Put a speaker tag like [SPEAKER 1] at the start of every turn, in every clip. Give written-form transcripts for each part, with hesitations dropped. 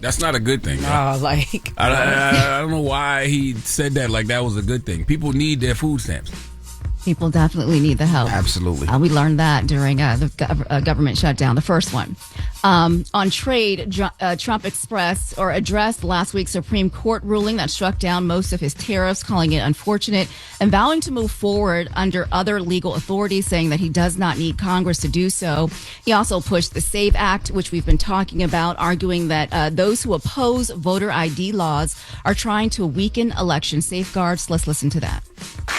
[SPEAKER 1] That's not a good thing.
[SPEAKER 2] I
[SPEAKER 1] don't know why he said that like that was a good thing. People need their food stamps.
[SPEAKER 3] People definitely need the help.
[SPEAKER 4] Absolutely.
[SPEAKER 3] We learned that during the government shutdown, the first one. On trade, Trump addressed last week's Supreme Court ruling that struck down most of his tariffs, calling it unfortunate, and vowing to move forward under other legal authorities, saying that he does not need Congress to do so. He also pushed the SAVE Act, which we've been talking about, arguing that those who oppose voter ID laws are trying to weaken election safeguards. Let's listen to that.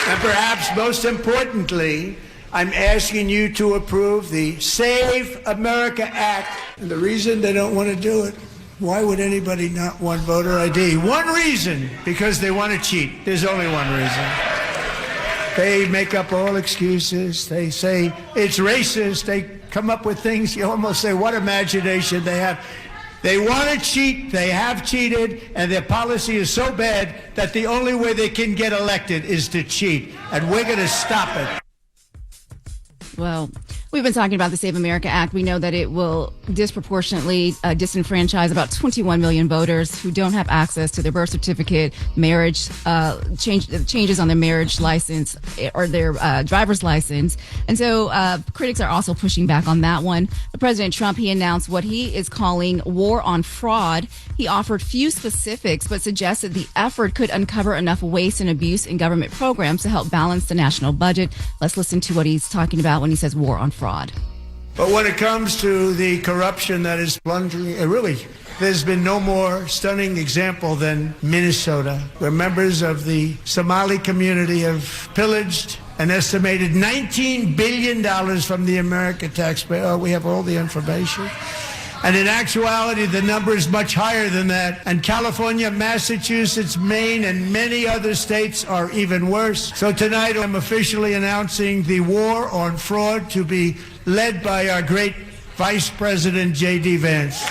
[SPEAKER 5] And perhaps most importantly, I'm asking you to approve the Save America Act. And the reason they don't want to do it, why would anybody not want voter ID? One reason, because they want to cheat. There's only one reason. They make up all excuses. They say it's racist. They come up with things you almost say, what imagination they have. They want to cheat, they have cheated, and their policy is so bad that the only way they can get elected is to cheat. And we're going to stop it.
[SPEAKER 3] Well, we've been talking about the Save America Act. We know that it will disproportionately disenfranchise about 21 million voters who don't have access to their birth certificate, marriage, changes on their marriage license or their driver's license. And so critics are also pushing back on that one. President Trump, he announced what he is calling war on fraud. He offered few specifics, but suggested the effort could uncover enough waste and abuse in government programs to help balance the national budget. Let's listen to what he's talking about when he says war on fraud.
[SPEAKER 5] But when it comes to the corruption that is plunging, there's been no more stunning example than Minnesota, where members of the Somali community have pillaged an estimated $19 billion from the American taxpayer. Oh, we have all the information. And in actuality, the number is much higher than that. And California, Massachusetts, Maine, and many other states are even worse. So tonight, I'm officially announcing the war on fraud to be led by our great Vice President J.D. Vance.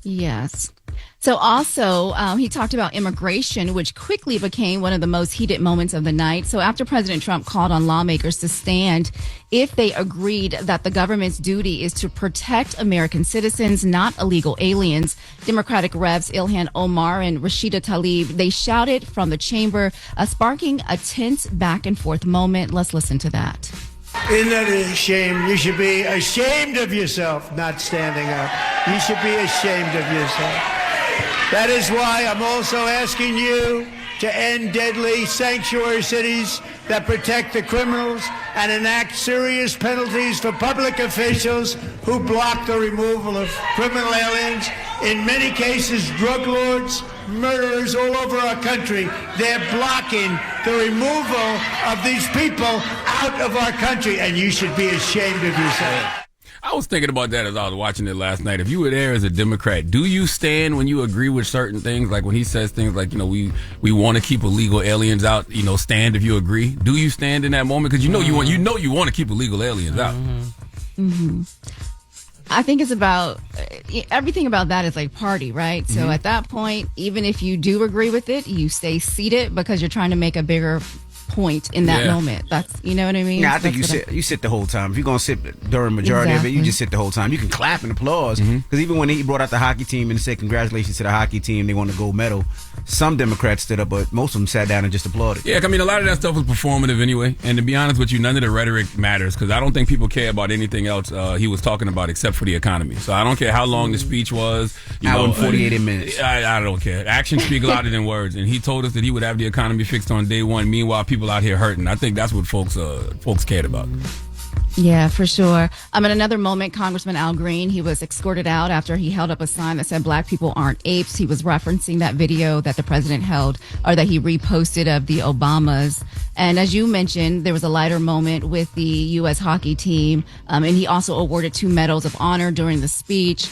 [SPEAKER 3] Yes. So also, he talked about immigration, which quickly became one of the most heated moments of the night. So after President Trump called on lawmakers to stand if they agreed that the government's duty is to protect American citizens, not illegal aliens, Democratic Reps Ilhan Omar and Rashida Tlaib, they shouted from the chamber, sparking a tense back and forth moment. Let's listen to that.
[SPEAKER 5] Isn't that a shame? You should be ashamed of yourself not standing up. You should be ashamed of yourself. That is why I'm also asking you to end deadly sanctuary cities that protect the criminals and enact serious penalties for public officials who block the removal of criminal aliens. In many cases, drug lords, murderers all over our country, they're blocking the removal of these people out of our country, and you should be ashamed of yourself.
[SPEAKER 1] I was thinking about that as I was watching it last night. If you were there as a Democrat, do you stand when you agree with certain things? Like when he says things like, we want to keep illegal aliens out, stand if you agree. Do you stand in that moment? Because you want to keep illegal aliens out.
[SPEAKER 3] Mm-hmm. I think it's about everything about that is like party, right? Mm-hmm. So at that point, even if you do agree with it, you stay seated because you're trying to make a bigger point in that moment. That's, you know what I mean?
[SPEAKER 4] Yeah, I think you sit the whole time. If you're going to sit during majority of it, you just sit the whole time. You can clap and applause. Because even when he brought out the hockey team and said congratulations to the hockey team, they won the gold medal, some Democrats stood up, but most of them sat down and just applauded.
[SPEAKER 1] Yeah, I mean, a lot of that stuff was performative anyway. And to be honest with you, none of the rhetoric matters because I don't think people care about anything else he was talking about except for the economy. So I don't care how long the speech was.
[SPEAKER 4] Hour and 48 minutes.
[SPEAKER 1] I don't care. Actions speak louder than words. And he told us that he would have the economy fixed on day one. Meanwhile, people out here hurting. I think that's what folks cared about.
[SPEAKER 3] Yeah, for sure. In another moment, Congressman Al Green, he was escorted out after he held up a sign that said black people aren't apes. He was referencing that video that the president held or that he reposted of the Obamas. And as you mentioned, there was a lighter moment with the U.S. hockey team. And he also awarded 2 medals of honor during the speech.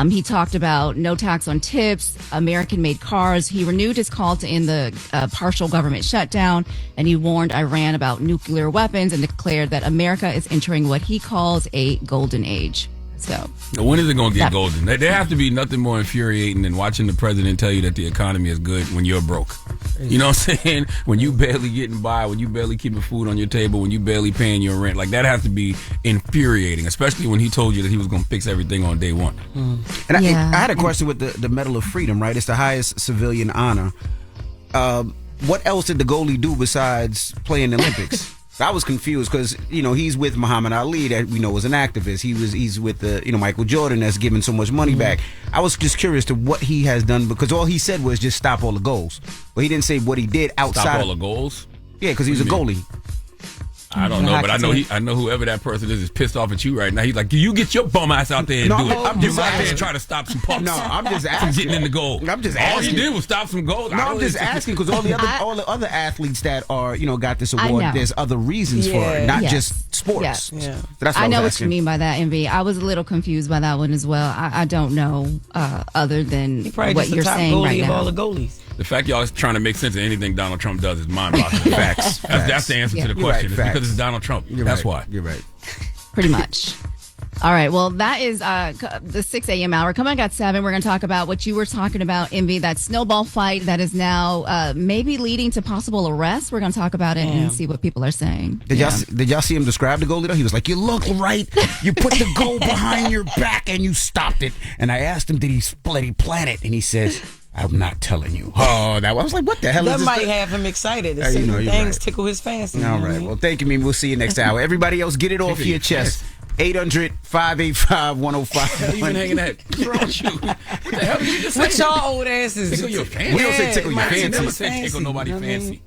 [SPEAKER 3] He talked about no tax on tips, American-made cars. He renewed his call to end the partial government shutdown, and he warned Iran about nuclear weapons and declared that America is entering what he calls a golden age. So,
[SPEAKER 1] when is it going to get golden? There have to be nothing more infuriating than watching the president tell you that the economy is good when you're broke. You know what I'm saying? When you barely getting by, when you barely keeping food on your table, when you barely paying your rent, like that has to be infuriating, especially when he told you that he was going to fix everything on day one.
[SPEAKER 4] And I had a question with the Medal of Freedom, right? It's the highest civilian honor. What else did the goalie do besides play in the Olympics? I was confused because he's with Muhammad Ali, that we know was an activist. He's with Michael Jordan, that's giving so much money back. I was just curious to what he has done, because all he said was just stop all the goals, but he didn't say what he did outside.
[SPEAKER 1] Stop all the goals?
[SPEAKER 4] Yeah, because he was a goalie.
[SPEAKER 1] I don't know, but I know whoever that person is pissed off at you right now. He's like, you get your bum ass out there and do it.
[SPEAKER 4] I'm just
[SPEAKER 1] out there and try to stop some pucks.
[SPEAKER 4] No, I'm just
[SPEAKER 1] from
[SPEAKER 4] asking.
[SPEAKER 1] getting in the goal.
[SPEAKER 4] I'm just
[SPEAKER 1] All
[SPEAKER 4] asking.
[SPEAKER 1] he did was stop some goals.
[SPEAKER 4] No, I'm just asking because all the other athletes that are got this award, there's other reasons for it, not just sports.
[SPEAKER 3] Yeah.
[SPEAKER 4] So that's what
[SPEAKER 3] I know
[SPEAKER 4] was
[SPEAKER 3] what you mean by that, MV. I was a little confused by that one as well. I don't know other than what you're saying right now.
[SPEAKER 2] All the goalies.
[SPEAKER 1] The fact y'all is trying to make sense of anything Donald Trump does is mind-boggling. Facts. That's the answer to the question. It's because it's Donald Trump. That's why.
[SPEAKER 4] You're right.
[SPEAKER 3] Pretty much. All right. Well, that is the 6 a.m. hour. Coming up at 7, we're going to talk about what you were talking about, Envy, that snowball fight that is now maybe leading to possible arrest. We're going to talk about it and see what people are saying.
[SPEAKER 4] Did y'all see him describe the goalie, though? He was like, you look right. You put the goal behind your back and you stopped it. And I asked him, did he plan it? And he says, I'm not telling you. Oh, I was like, what the hell is
[SPEAKER 2] that
[SPEAKER 4] this?
[SPEAKER 2] That might have him excited. Certain things tickle his fancy.
[SPEAKER 4] All right. Well, thank you, Mimi. We'll see you next hour. Everybody else, get it off your chest. 800-585-1051.
[SPEAKER 1] You even hanging that? What's wrong with you? What the hell did you just say?
[SPEAKER 2] What y'all old asses?
[SPEAKER 1] Tickle your fancy.
[SPEAKER 4] We don't say tickle your fancy.
[SPEAKER 1] Never say tickle nobody fancy.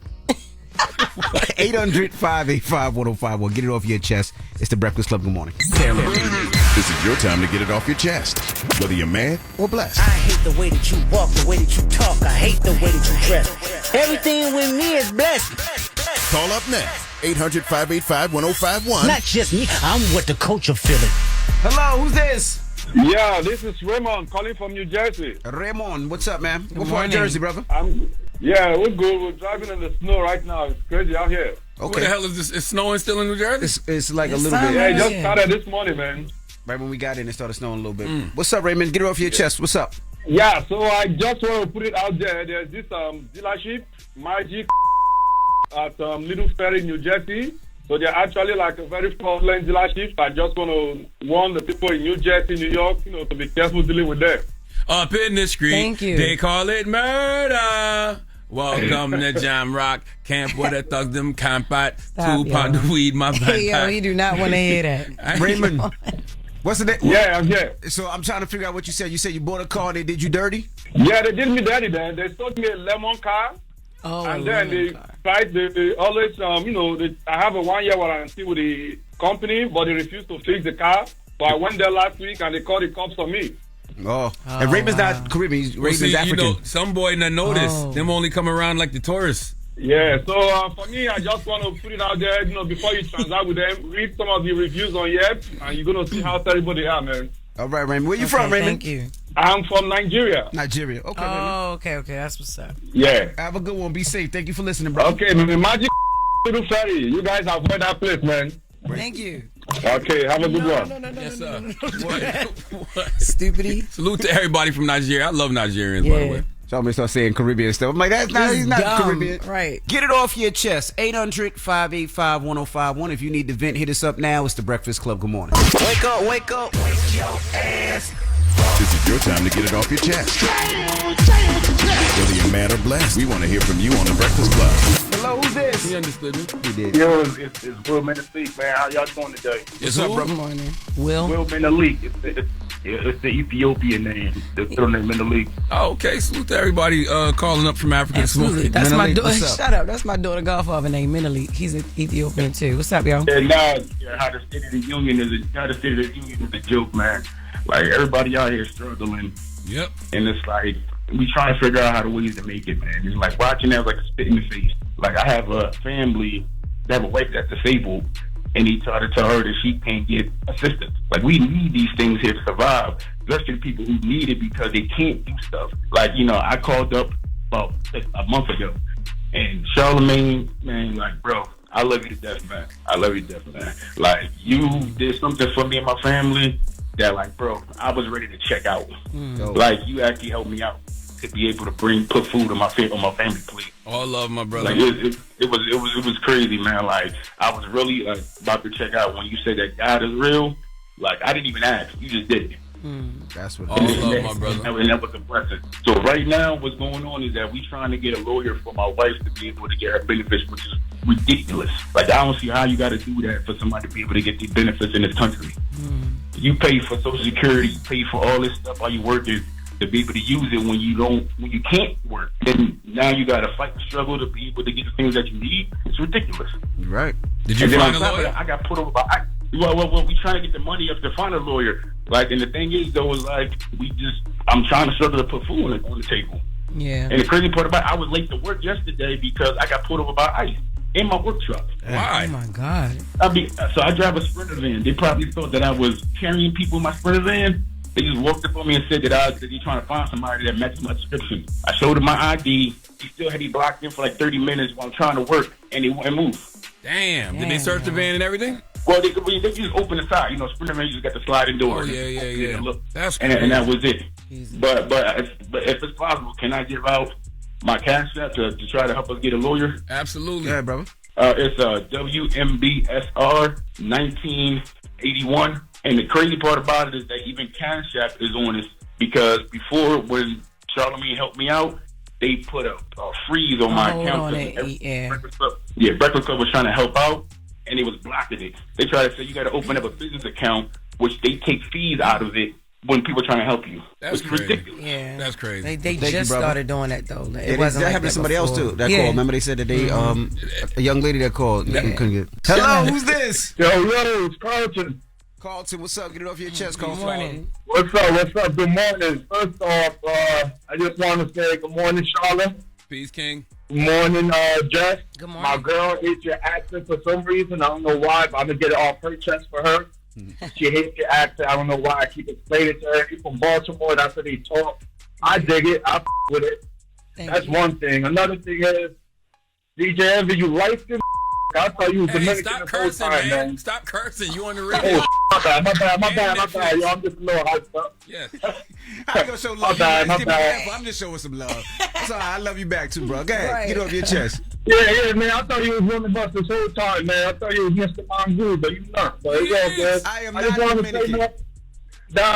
[SPEAKER 4] 800-585-1051. Get it off your chest. It's the Breakfast Club. Good morning.
[SPEAKER 6] This is your time to get it off your chest, whether you're mad or blessed.
[SPEAKER 7] I hate the way that you walk, the way that you talk. I hate the way that you dress. Everything with me is blessed.
[SPEAKER 6] Call up next. 800-585-1051.
[SPEAKER 7] Not just me. I'm with the culture feeling.
[SPEAKER 4] Hello, who's this?
[SPEAKER 8] Yeah, this is Raymond calling from New Jersey.
[SPEAKER 4] Raymond, what's up, man? What part of Jersey, brother?
[SPEAKER 8] We're good. We're driving in the snow right now. It's crazy out here.
[SPEAKER 4] Okay.
[SPEAKER 1] What the hell is this? Is snowing still in New Jersey?
[SPEAKER 4] It's like a little bit.
[SPEAKER 8] Yeah, it just started this morning, man.
[SPEAKER 4] Right when we got in, it started snowing a little bit. What's up, Raymond? Get it off your chest. What's up?
[SPEAKER 8] Yeah, so I just want to put it out there. There's this dealership, Magic, at Little Ferry, New Jersey. So they're actually like a very fraudulent dealership. I just want to warn the people in New Jersey, New York, to be careful dealing with them.
[SPEAKER 1] Up in the street,
[SPEAKER 2] Thank you.
[SPEAKER 1] They call it murder. Welcome to Jam Rock Camp where the thugs them camp at. 2 pound of weed, my backpack.
[SPEAKER 2] Hey, yo, you do not want to hear that.
[SPEAKER 4] Raymond, what's the name?
[SPEAKER 8] Yeah, I'm here.
[SPEAKER 4] So I'm trying to figure out what you said. You said you bought a car, they did you dirty?
[SPEAKER 8] Yeah, they did me dirty, man. They sold me a lemon car. And then they always, I have a 1-year warranty with the company, but they refused to fix the car. So I went there last week and they called the cops on me.
[SPEAKER 4] And Raymond's not Caribbean. Raymond's African.
[SPEAKER 1] Some boy not notice. Them only come around like the tourists.
[SPEAKER 8] Yeah, so for me, I just want to put it out there, before you transact with them, read some of the reviews on Yelp, and you're going to see how terrible they are, man.
[SPEAKER 4] All right, Raymond. Where you from, Raymond?
[SPEAKER 2] Thank you.
[SPEAKER 8] I'm from Nigeria.
[SPEAKER 4] Nigeria. Okay, Raymond.
[SPEAKER 2] Okay. That's what's up.
[SPEAKER 8] Yeah.
[SPEAKER 4] Have a good one. Be safe. Thank you for listening, bro.
[SPEAKER 8] Okay, man. Magic Little Ferry. You guys avoid that place, man.
[SPEAKER 2] Thank you.
[SPEAKER 8] Okay, have a good one.
[SPEAKER 1] Yes, sir. What?
[SPEAKER 2] Stupidity.
[SPEAKER 1] Salute to everybody from Nigeria. I love Nigerians, by the way.
[SPEAKER 4] Somebody start saying Caribbean stuff. I'm like, he's not
[SPEAKER 2] dumb.
[SPEAKER 4] Caribbean.
[SPEAKER 2] Right.
[SPEAKER 4] Get it off your chest. 800-585-1051. If you need to vent, hit us up now. It's the Breakfast Club. Good morning.
[SPEAKER 7] Wake up, wake up. Wake your ass.
[SPEAKER 6] This is your time to get it off your chest. Whether you're mad or blessed, we want to hear from you on the Breakfast Club.
[SPEAKER 4] Hello, who's this?
[SPEAKER 1] He understood me.
[SPEAKER 4] He did.
[SPEAKER 8] Yo, it's Will Menalik, man. How y'all doing today?
[SPEAKER 1] Yes,
[SPEAKER 4] What's up, bro?
[SPEAKER 2] Good morning. Will
[SPEAKER 8] Menalik. It's the Ethiopian name. The middle name Menalik.
[SPEAKER 1] Oh, okay. Salute to everybody calling up from Africa this
[SPEAKER 2] absolutely.
[SPEAKER 1] morning.
[SPEAKER 2] That's my
[SPEAKER 4] Menalik,
[SPEAKER 2] daughter.
[SPEAKER 4] what's up?
[SPEAKER 2] Shut up. That's my daughter godfather named Menalik. He's an Ethiopian too. What's up, y'all?
[SPEAKER 8] And now, how the State of the Union is a joke, man. Like, everybody out here struggling.
[SPEAKER 1] Yep.
[SPEAKER 8] And it's like, we trying to figure out how the ways to make it, man. It's like watching that was like a spit in the face. Like, I have a family, they have a wife that's disabled, and he tried to tell her that she can't get assistance. Like, we need these things here to survive, especially the people who need it because they can't do stuff. Like, I called up about a month ago, and Charlamagne, man, like, bro, I love you to death, man. I love you to death, man. Like, you did something for me and my family that, like, bro, I was ready to check out. Like, you actually helped me out. to be able to put food on my family plate.
[SPEAKER 1] All love, my brother.
[SPEAKER 8] Like it was crazy, man. Like I was really like about to check out when you said that God is real. Like I didn't even ask, you just did it.
[SPEAKER 4] That's what.
[SPEAKER 1] All love, my brother.
[SPEAKER 8] And that was a blessing. So right now, what's going on is that we trying to get a lawyer for my wife to be able to get her benefits, which is ridiculous. Like I don't see how you got to do that for somebody to be able to get these benefits in this country. You pay for Social Security, you pay for all this stuff while you working to be able to use it when you can't work. And now you got to fight the struggle to be able to get the things that you need. It's ridiculous.
[SPEAKER 4] Right.
[SPEAKER 1] Did you find a lawyer?
[SPEAKER 8] I got put over by. Well, we trying to get the money up to find a lawyer. Like, and the thing is, though, is like I'm trying to struggle to put food on the table.
[SPEAKER 2] Yeah.
[SPEAKER 8] And the crazy part about it, I was late to work yesterday because I got pulled over by ICE in my work truck.
[SPEAKER 1] Why?
[SPEAKER 2] Oh my God.
[SPEAKER 8] So I drive a Sprinter van. They probably thought that I was carrying people in my Sprinter van. They just walked up on me and said that they're trying to find somebody that matches my description. I showed him my ID. He still had me blocked in for like 30 minutes while I'm trying to work, and he wouldn't move.
[SPEAKER 1] Damn. Did they search the van and everything?
[SPEAKER 8] Well, they just open the side. Sprinter van, you just got the sliding door.
[SPEAKER 1] Oh, yeah.
[SPEAKER 8] Look.
[SPEAKER 1] That's crazy.
[SPEAKER 8] And that was it. But if it's possible, can I give out my cash app to try to help us get a lawyer?
[SPEAKER 1] Absolutely.
[SPEAKER 4] Yeah, brother.
[SPEAKER 8] It's WMBSR 1981. And the crazy part about it is that even Cash App is on this because before, when Charlamagne helped me out, they put a freeze on my account. Breakfast Club was trying to help out, and it was blocking it. They try to say you got to open up a business account, which they take fees out of it when people are trying to help you.
[SPEAKER 1] That's
[SPEAKER 8] It's
[SPEAKER 1] crazy.
[SPEAKER 8] ridiculous.
[SPEAKER 2] Yeah.
[SPEAKER 1] That's crazy.
[SPEAKER 2] They
[SPEAKER 4] Thank
[SPEAKER 2] just
[SPEAKER 4] you, brother.
[SPEAKER 2] started doing that, though. It
[SPEAKER 4] That
[SPEAKER 2] wasn't like
[SPEAKER 4] happened to
[SPEAKER 2] that
[SPEAKER 4] somebody else
[SPEAKER 2] before.
[SPEAKER 4] too. That called. Remember they said that they a young lady that called couldn't get. Hello, who's this?
[SPEAKER 9] Yo, it's Carlton.
[SPEAKER 4] Carlton, what's up? Get it off your chest, Carlton.
[SPEAKER 2] Good morning.
[SPEAKER 9] What's up? Good morning. First off, I just want to say good morning, Charlotte.
[SPEAKER 1] Peace, King.
[SPEAKER 9] Good morning, Jess.
[SPEAKER 2] Good morning.
[SPEAKER 9] My girl hates your accent for some reason. I don't know why, but I'm going to get it off her chest for her. She hates your accent. I don't know why. I keep explaining it to her. You're from Baltimore. That's how they talk. I dig it. I with it. That's one thing. Another thing is, DJ Envy, you light-skinned I thought you was Dominican
[SPEAKER 1] stop
[SPEAKER 9] the whole
[SPEAKER 1] cursing,
[SPEAKER 9] time, man.
[SPEAKER 1] Stop cursing. You on the radio.
[SPEAKER 9] Oh, my bad. Yo, I'm just a little hyped up.
[SPEAKER 1] Yes.
[SPEAKER 4] I gonna show love.
[SPEAKER 9] My bad.
[SPEAKER 4] I'm just showing some love. That's all right. I love you back too, bro. Go ahead. Get off your chest.
[SPEAKER 9] Yeah, man. I thought you was one of us this whole time, man. I thought you was Mr. Mongoose, but you're not. But it's all good.
[SPEAKER 4] I am
[SPEAKER 9] just
[SPEAKER 4] not
[SPEAKER 9] want to say that.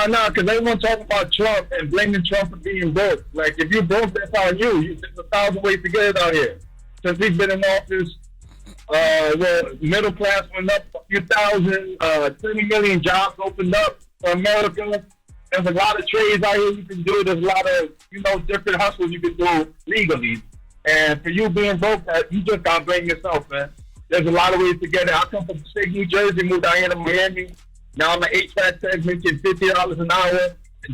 [SPEAKER 9] Nah, because everyone talking about Trump and blaming Trump for being broke. Like, if you broke, that's on you. There's 1,000 ways to get it out here. Since he's been in office, middle class went up a few thousand, 20 million jobs opened up for America. There's a lot of trades out here you can do. There's a lot of, different hustles you can do legally. And for you being broke, you just gotta blame yourself, man. There's a lot of ways to get it. I come from the state of New Jersey, moved down here to Miami. Now I'm an HVAC tech making $50 an hour,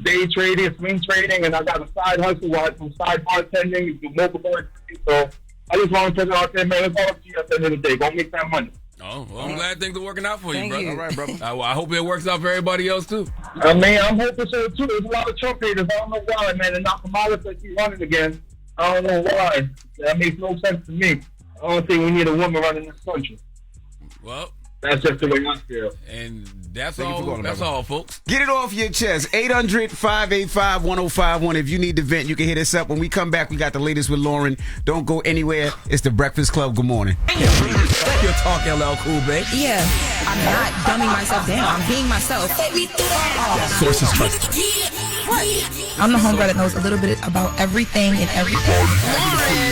[SPEAKER 9] day trading, swing trading, and I got a side hustle from side bartending to mobile bartending. So I just want to put it out there, man. It's all up to you at the end of the day. Go make that money.
[SPEAKER 1] Oh, well, I'm glad things are working out for you, brother.
[SPEAKER 2] you.
[SPEAKER 4] All right, brother.
[SPEAKER 1] I hope it works out for everybody else, too.
[SPEAKER 9] I mean, I'm hoping so, too. There's a lot of Trump haters. I don't know why, man. And now Kamala said she's running again. I don't know why. That makes no sense to me. I don't think we need a woman running this country.
[SPEAKER 1] Well,
[SPEAKER 9] that's just the way I feel.
[SPEAKER 1] And that's
[SPEAKER 4] Thank you for
[SPEAKER 1] all.
[SPEAKER 4] calling,
[SPEAKER 1] That's
[SPEAKER 4] brother.
[SPEAKER 1] all, folks.
[SPEAKER 4] Get it off your chest. 800-585-1051. If you need to vent, you can hit us up. When we come back, we got the latest with Loren. Don't go anywhere. It's the Breakfast Club. Good morning.
[SPEAKER 1] You're talking LL Cool, babe.
[SPEAKER 10] Yeah, I'm not dumbing myself down. I'm being myself.
[SPEAKER 1] Sources trusted.
[SPEAKER 10] I'm the homegirl that knows a little bit about everything and everything.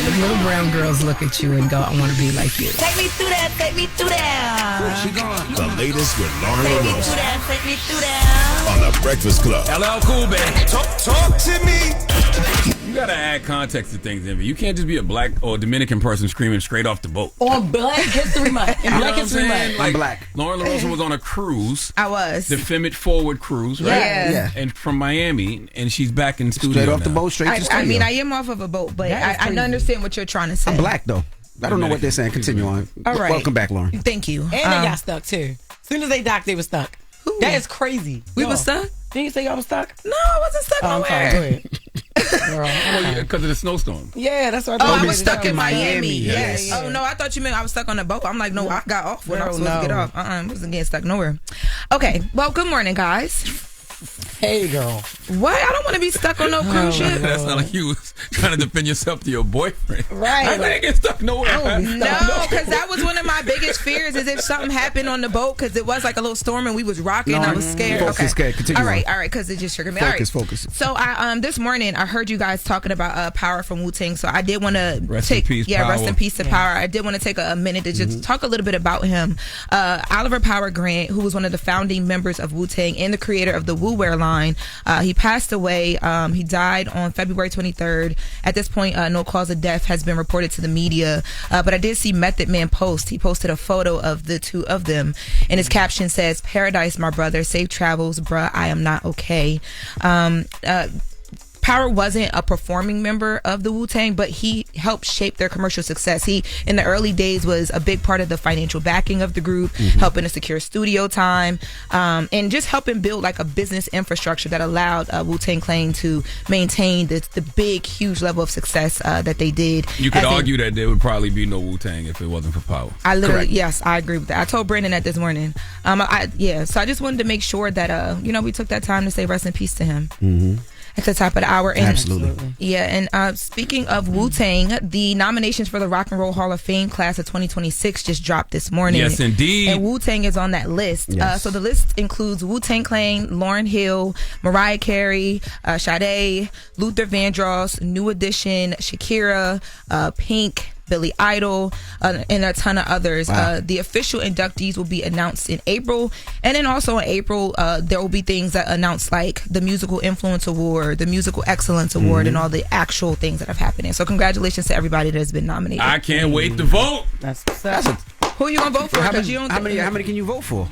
[SPEAKER 2] The little brown girls look at you and go, I want to be like you.
[SPEAKER 10] Take me through that. Take me through that.
[SPEAKER 4] Where's she going?
[SPEAKER 6] The latest with Loren
[SPEAKER 10] Take me
[SPEAKER 6] LoRosa
[SPEAKER 10] through that. Take me through that.
[SPEAKER 6] on the Breakfast Club.
[SPEAKER 1] LL Cool, babe.
[SPEAKER 6] Talk to me.
[SPEAKER 1] You gotta add context to things, Envy. You can't just be a black or Dominican person screaming straight off the boat.
[SPEAKER 2] On Black History Month.
[SPEAKER 1] You know what I'm saying?
[SPEAKER 4] I'm black.
[SPEAKER 1] Loren LoRosa was on a cruise,
[SPEAKER 10] I was.
[SPEAKER 1] the Femmit Forward cruise, right?
[SPEAKER 10] Yeah.
[SPEAKER 1] And from Miami, and she's back in studio
[SPEAKER 4] Straight off the
[SPEAKER 1] now.
[SPEAKER 4] boat, straight to studio.
[SPEAKER 10] I mean, I am off of a boat, but
[SPEAKER 2] That is
[SPEAKER 10] I
[SPEAKER 2] crazy.
[SPEAKER 10] understand what you're trying to say.
[SPEAKER 4] I'm black, though. I don't know what they're saying. Continue on.
[SPEAKER 10] All right.
[SPEAKER 4] Welcome back, Loren.
[SPEAKER 10] Thank you.
[SPEAKER 2] And they got stuck, too. As soon as they docked, they were stuck.
[SPEAKER 10] Who?
[SPEAKER 2] That is crazy.
[SPEAKER 10] We
[SPEAKER 2] Y'all.
[SPEAKER 10] was stuck?
[SPEAKER 2] Didn't you say y'all was stuck?
[SPEAKER 10] No, I wasn't stuck
[SPEAKER 2] Oh, I'm sorry. Go
[SPEAKER 10] nowhere.
[SPEAKER 2] ahead. Girl,
[SPEAKER 1] Because of the snowstorm.
[SPEAKER 2] yeah, that's what
[SPEAKER 10] Oh,
[SPEAKER 2] I
[SPEAKER 10] I
[SPEAKER 2] thought.
[SPEAKER 10] was stuck in
[SPEAKER 4] Miami.
[SPEAKER 10] Miami.
[SPEAKER 4] Yes.
[SPEAKER 10] Oh, no, I thought you meant I was stuck on the boat. I'm like, no, I got off when I was supposed to get
[SPEAKER 2] No.
[SPEAKER 10] off. I wasn't getting stuck nowhere. Okay, well, good morning, guys.
[SPEAKER 2] Hey, girl.
[SPEAKER 10] What? I don't want to be stuck on no cruise ship.
[SPEAKER 1] That's not like you was trying to defend yourself to your boyfriend.
[SPEAKER 10] Right.
[SPEAKER 1] I ain't get stuck nowhere.
[SPEAKER 10] No, because that was one of my biggest fears is if something happened on the boat, because it was like a little storm and we was rocking. I was scared.
[SPEAKER 4] Focus,
[SPEAKER 10] okay.
[SPEAKER 4] continue
[SPEAKER 10] all right, because it just triggered me.
[SPEAKER 4] Focus.
[SPEAKER 10] So I this morning I heard you guys talking about Power from Wu-Tang. So I did want to
[SPEAKER 1] rest in peace
[SPEAKER 10] to Power. I did want to take a minute to just talk a little bit about him. Oliver Power Grant, who was one of the founding members of Wu-Tang and the creator of the Wu Wear line, he passed away. He died on February 23rd. At this point, no cause of death has been reported to the media. But I did see Method Man post. He posted a photo of the two of them, and his caption says, "Paradise, my brother. Safe travels, bruh. I am not okay." Power wasn't a performing member of the Wu-Tang, but he helped shape their commercial success. He, in the early days, was a big part of the financial backing of the group, helping to secure studio time, and just helping build like a business infrastructure that allowed Wu-Tang Clan to maintain the big, huge level of success that they did.
[SPEAKER 1] You could argue that there would probably be no Wu-Tang if it wasn't for Power.
[SPEAKER 10] Yes, I agree with that. I told Brandon that this morning. So I just wanted to make sure that, we took that time to say rest in peace to him. At the top of the hour. And,
[SPEAKER 4] absolutely.
[SPEAKER 10] Yeah, and speaking of Wu-Tang, the nominations for the Rock and Roll Hall of Fame class of 2026 just dropped this morning.
[SPEAKER 1] Yes, indeed.
[SPEAKER 10] And Wu-Tang is on that list.
[SPEAKER 4] Yes.
[SPEAKER 10] So the list includes Wu-Tang Clan, Lauryn Hill, Mariah Carey, Sade, Luther Vandross, New Edition, Shakira, Pink, Billy Idol, and a ton of others.
[SPEAKER 4] Wow.
[SPEAKER 10] The official inductees will be announced in April, and then also in April there will be things that announce like the Musical Influence Award, the Musical Excellence Award, and all the actual things that have happened. So congratulations to everybody that has been nominated.
[SPEAKER 1] I can't wait to vote.
[SPEAKER 10] Who are you gonna vote for?
[SPEAKER 4] How many can you vote for?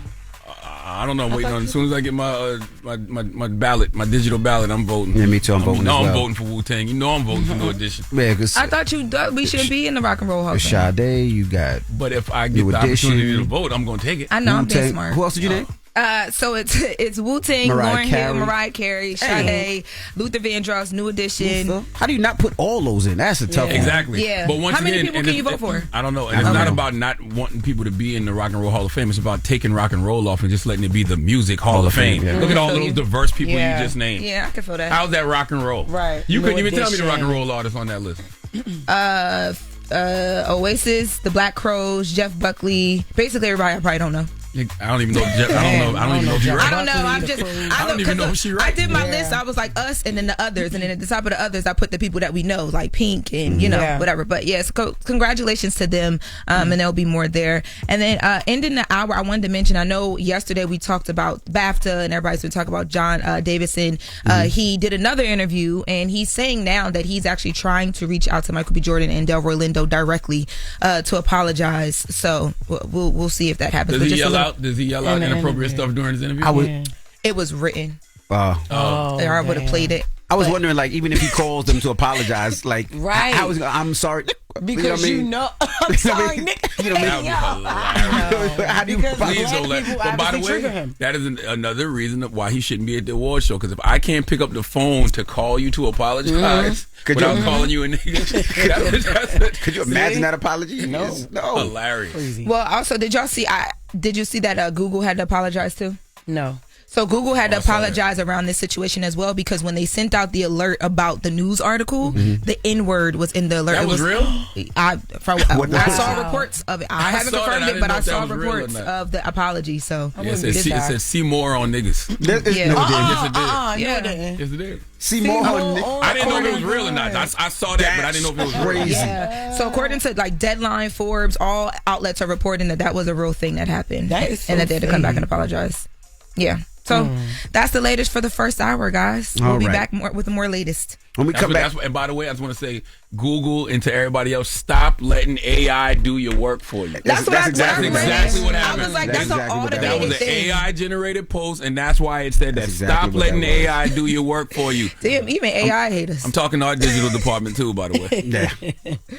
[SPEAKER 1] I don't know. I'm waiting on as soon as I get my my ballot, my digital ballot, I'm voting.
[SPEAKER 4] Yeah, me too. I'm voting as well.
[SPEAKER 1] I'm voting for Wu-Tang. I'm voting for New Edition.
[SPEAKER 4] Yeah, because
[SPEAKER 10] I thought we shouldn't be in the Rock and Roll Hall of Fame.
[SPEAKER 4] Sade, you got.
[SPEAKER 1] But if I get the opportunity to vote, I'm going to take it.
[SPEAKER 10] I know, I'm being smart.
[SPEAKER 4] Who else did you name?
[SPEAKER 10] So it's Wu-Tang, Lauryn Hill, Mariah Carey, Sade, Luther Vandross, New Edition.
[SPEAKER 4] How do you not put all those in? That's a tough one.
[SPEAKER 1] Exactly.
[SPEAKER 10] Yeah.
[SPEAKER 1] But once
[SPEAKER 10] How many
[SPEAKER 1] again,
[SPEAKER 10] people can you vote for?
[SPEAKER 1] I don't know. And it's not about not wanting people to be in the Rock and Roll Hall of Fame. It's about taking rock and roll off and just letting it be the Music Hall of Fame.
[SPEAKER 4] Yeah.
[SPEAKER 1] Look at all those diverse people you just named.
[SPEAKER 10] Yeah, I can feel that.
[SPEAKER 1] How's that rock and roll?
[SPEAKER 2] Right.
[SPEAKER 1] You couldn't
[SPEAKER 2] New
[SPEAKER 1] even tell me the
[SPEAKER 2] Edition.
[SPEAKER 1] rock and roll artists on that list.
[SPEAKER 10] Oasis, the Black Crowes, Jeff Buckley, basically everybody I probably don't know.
[SPEAKER 1] I don't even know. I don't even know if you're right.
[SPEAKER 10] I don't know.
[SPEAKER 1] I don't even know if she's right.
[SPEAKER 10] I did my list. I was like us, and then the others, and then at the top of the others, I put the people that we know, like Pink and whatever. But yes, congratulations to them, and there'll be more there. And then ending the hour, I wanted to mention. I know yesterday we talked about BAFTA, and everybody's been talking about John Davidson. He did another interview, and he's saying now that he's actually trying to reach out to Michael B. Jordan and Delroy Lindo directly to apologize. So we'll see if that happens.
[SPEAKER 1] Does he yell out inappropriate stuff during his interview?
[SPEAKER 10] It was written.
[SPEAKER 4] Oh,
[SPEAKER 10] or I would have played it.
[SPEAKER 4] I was wondering, like, even if he calls them to apologize, like,
[SPEAKER 2] Right.
[SPEAKER 4] I'm sorry.
[SPEAKER 2] Because I'm sorry, Nick.
[SPEAKER 4] How do you
[SPEAKER 1] Please don't let. But by the way, that is another reason why he shouldn't be at the award show. Because if I can't pick up the phone to call you to apologize without calling you a nigga,
[SPEAKER 4] could you imagine that apology?
[SPEAKER 2] No.
[SPEAKER 1] Hilarious.
[SPEAKER 2] Crazy.
[SPEAKER 10] Well, also, did you see that Google had to apologize too?
[SPEAKER 2] No.
[SPEAKER 10] So Google had to apologize around this situation as well, because when they sent out the alert about the news article, the N-word was in the alert.
[SPEAKER 1] That was real?
[SPEAKER 10] I saw reports of it. I haven't confirmed it, but I saw reports of the apology. So
[SPEAKER 1] it said see more on niggas.
[SPEAKER 4] Yes, it did.
[SPEAKER 1] Yes, it did.
[SPEAKER 4] See more on niggas.
[SPEAKER 1] I didn't know if it was real or not. I saw that, but I didn't know if it was real.
[SPEAKER 10] Yeah. So according to like Deadline, Forbes, all outlets are reporting that was a real thing that happened, and that they had to come back and apologize. Yeah. So that's the latest for the first hour, guys. We'll be back with the more latest.
[SPEAKER 4] When we come back.
[SPEAKER 1] And by the way, I just want to say, Google and to everybody else, stop letting AI do your work for you.
[SPEAKER 10] That's exactly what happened. I was like, that's an automated
[SPEAKER 1] That was an
[SPEAKER 10] thing.
[SPEAKER 1] AI generated post, and that's why it said that. Stop letting AI do your work for you.
[SPEAKER 10] Damn, even AI hate us.
[SPEAKER 1] I'm talking to our digital department too, by the way.
[SPEAKER 4] Yeah.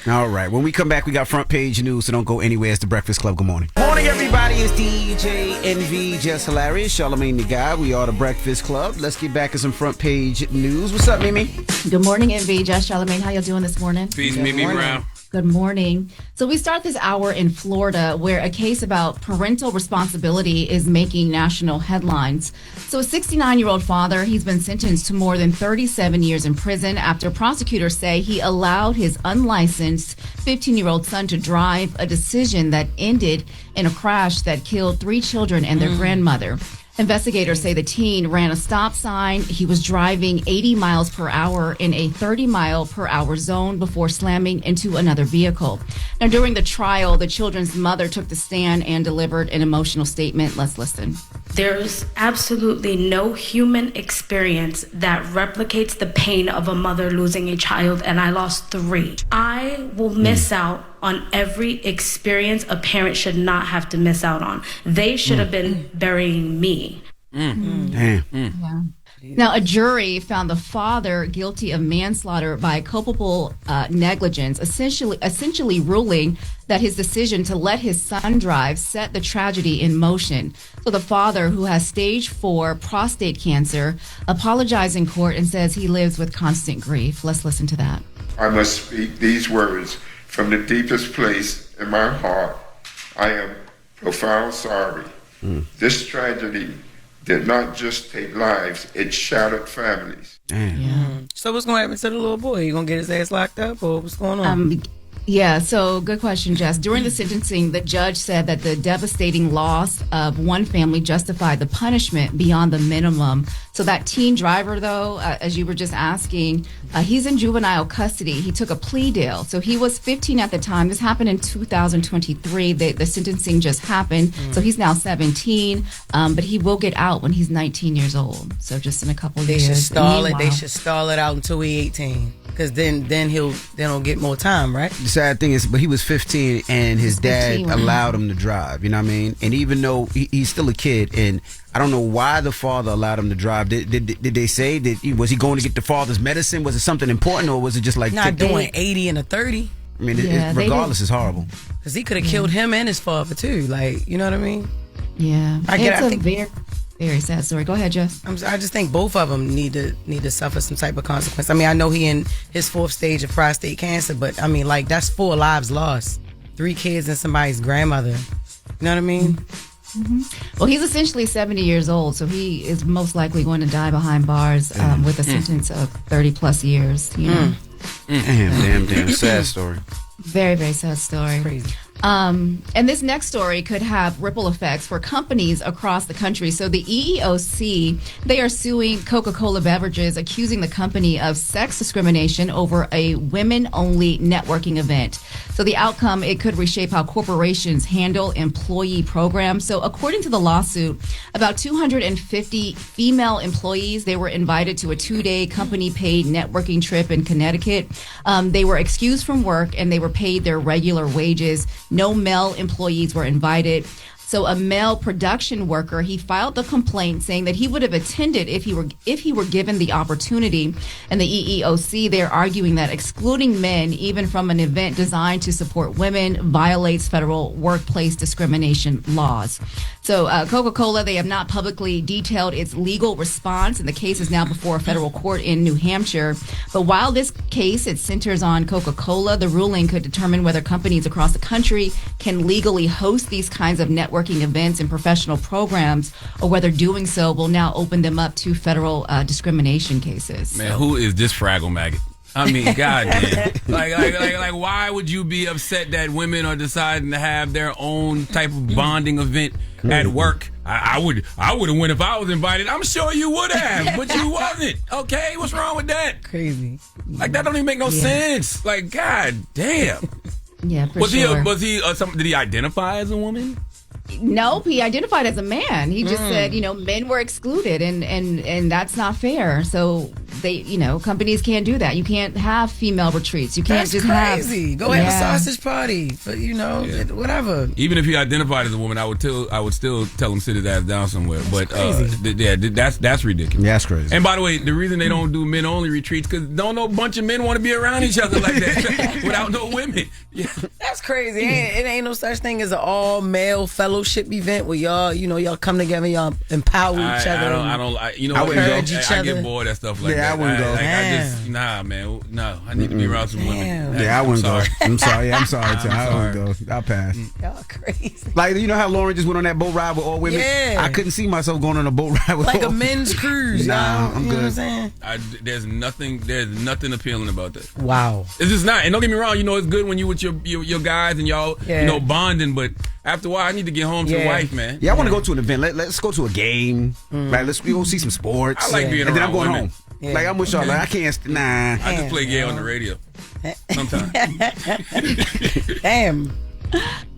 [SPEAKER 4] All right. When we come back, we got front page news, so don't go anywhere. It's the Breakfast Club. Good morning. Morning, everybody. It's DJ NV, Jess Hilarious, Charlamagne the Guy. We are the Breakfast Club. Let's get back to some front page news. What's up, Mimi?
[SPEAKER 3] Good morning, NV. Jess Charlamagne. How y'all doing this morning?
[SPEAKER 1] Peace, Mimi Brown.
[SPEAKER 3] Good morning. So we start this hour in Florida, where a case about parental responsibility is making national headlines. So a 69-year-old father, he's been sentenced to more than 37 years in prison after prosecutors say he allowed his unlicensed 15-year-old son to drive, a decision that ended in a crash that killed 3 children and their grandmother. Investigators say the teen ran a stop sign. He was driving 80 miles per hour in a 30-mile-per-hour zone before slamming into another vehicle. Now, during the trial, the children's mother took the stand and delivered an emotional statement. Let's listen.
[SPEAKER 11] There's absolutely no human experience that replicates the pain of a mother losing a child, and I lost 3. I will miss out on every experience a parent should not have to miss out on. They should have been burying me.
[SPEAKER 3] Yeah. Now, a jury found the father guilty of manslaughter by culpable negligence, essentially ruling that his decision to let his son drive set the tragedy in motion. So the father, who has stage 4 prostate cancer, apologized in court and says he lives with constant grief. Let's listen to that.
[SPEAKER 12] I must speak these words from the deepest place in my heart. I am profound sorry. This tragedy did not just take lives, it shattered families.
[SPEAKER 2] So what's going to happen to the little boy? You going to get his ass locked up, or what's going on?
[SPEAKER 3] Yeah, so good question, Jess. During the sentencing, the judge said that the devastating loss of one family justified the punishment beyond the minimum. So that teen driver, though, as you were just asking, he's in juvenile custody. He took a plea deal. So he was 15 at the time. This happened in 2023. The sentencing just happened. So he's now 17, but he will get out when he's 19 years old. So just in a couple of years.
[SPEAKER 2] They should stall it out until he's 18. Because then he'll get more time, right?
[SPEAKER 4] The sad thing is, but he was 15 and his dad
[SPEAKER 3] 15,
[SPEAKER 4] allowed him to drive. You know what I mean? And even though he's still a kid, and I don't know why the father allowed him to drive. Did they say was he going to get the father's medicine? Was it something important, or was it just like
[SPEAKER 2] not doing 80 and a 30?
[SPEAKER 4] I mean, regardless, it's horrible.
[SPEAKER 2] Because he could have killed him and his father too. Like, you know what I mean?
[SPEAKER 3] Yeah, I think very sad story. Go ahead, Jess.
[SPEAKER 2] I just think both of them need to suffer some type of consequence. I mean, I know he in his 4th stage of prostate cancer, but I mean, like, that's 4 lives lost, 3 kids and somebody's grandmother. You know what I mean?
[SPEAKER 3] Mm-hmm. Well, he's essentially 70 years old, so he is most likely going to die behind bars with a sentence of 30 plus years. You know?
[SPEAKER 4] Damn, sad story.
[SPEAKER 3] Very, very sad story.
[SPEAKER 2] Crazy.
[SPEAKER 3] And this next story could have ripple effects for companies across the country. So the EEOC, they are suing Coca-Cola Beverages, accusing the company of sex discrimination over a women-only networking event. So the outcome, it could reshape how corporations handle employee programs. So according to the lawsuit, about 250 female employees, they were invited to a 2-day company-paid networking trip in Connecticut. They were excused from work and they were paid their regular wages. No male employees were invited. So a male production worker, he filed the complaint saying that he would have attended if he were given the opportunity. And the EEOC, they're arguing that excluding men, even from an event designed to support women, violates federal workplace discrimination laws. So Coca-Cola, they have not publicly detailed its legal response, and the case is now before a federal court in New Hampshire. But while this case, it centers on Coca-Cola, the ruling could determine whether companies across the country can legally host these kinds of networking events and professional programs, or whether doing so will now open them up to federal discrimination cases.
[SPEAKER 1] Man, who is this Fraggle Maggot? I mean, goddamn. Like, why would you be upset that women are deciding to have their own type of bonding event at work? I would have went if I was invited. I'm sure you would have, but you wasn't. Okay, what's wrong with that?
[SPEAKER 2] Crazy.
[SPEAKER 1] Like, that don't even make no sense. Like, god damn.
[SPEAKER 3] Yeah, for sure.
[SPEAKER 1] Did he identify as a woman?
[SPEAKER 3] Nope, he identified as a man. He just said, men were excluded, and that's not fair. So they, companies can't do that. You can't have female retreats. You can't
[SPEAKER 2] That's crazy. Go have a sausage party for, whatever.
[SPEAKER 1] Even if he identified as a woman, I would still tell him sit his ass down somewhere. But that's ridiculous.
[SPEAKER 4] Yeah, that's crazy.
[SPEAKER 1] And by the way, the reason they don't do men only retreats because don't no bunch of men want to be around each other like that without no women. Yeah.
[SPEAKER 2] That's crazy. It ain't no such thing as an all male fellow fellowship event where y'all come together, y'all empower each other.
[SPEAKER 1] I wouldn't go. I get bored of stuff like that.
[SPEAKER 4] I wouldn't go.
[SPEAKER 1] Man. No, I need to be around some women.
[SPEAKER 4] Yeah, I wouldn't go. I'm sorry. I'm sorry. I wouldn't go. I'll pass.
[SPEAKER 2] Y'all crazy.
[SPEAKER 4] Like, you know how Lauren just went on that boat ride with all women?
[SPEAKER 2] Yeah.
[SPEAKER 4] I couldn't see myself going on a boat ride with
[SPEAKER 2] like
[SPEAKER 4] all
[SPEAKER 2] a men's cruise.
[SPEAKER 4] Nah, I'm
[SPEAKER 2] you
[SPEAKER 4] good.
[SPEAKER 2] Know what I'm saying?
[SPEAKER 1] There's nothing appealing about that.
[SPEAKER 2] Wow.
[SPEAKER 1] It's just not. And don't get me wrong, it's good when you with your guys and y'all, bonding, but after a while, I need to get home to the wife, man.
[SPEAKER 4] Yeah, I want to go to an event. Let's go to a game. Like, we go see some sports.
[SPEAKER 1] I like being around
[SPEAKER 4] and then I'm going
[SPEAKER 1] women.
[SPEAKER 4] home. Yeah. Like, I'm with y'all. Like, I can't. Nah.
[SPEAKER 1] I just play gay on the radio. Sometimes.
[SPEAKER 2] Damn.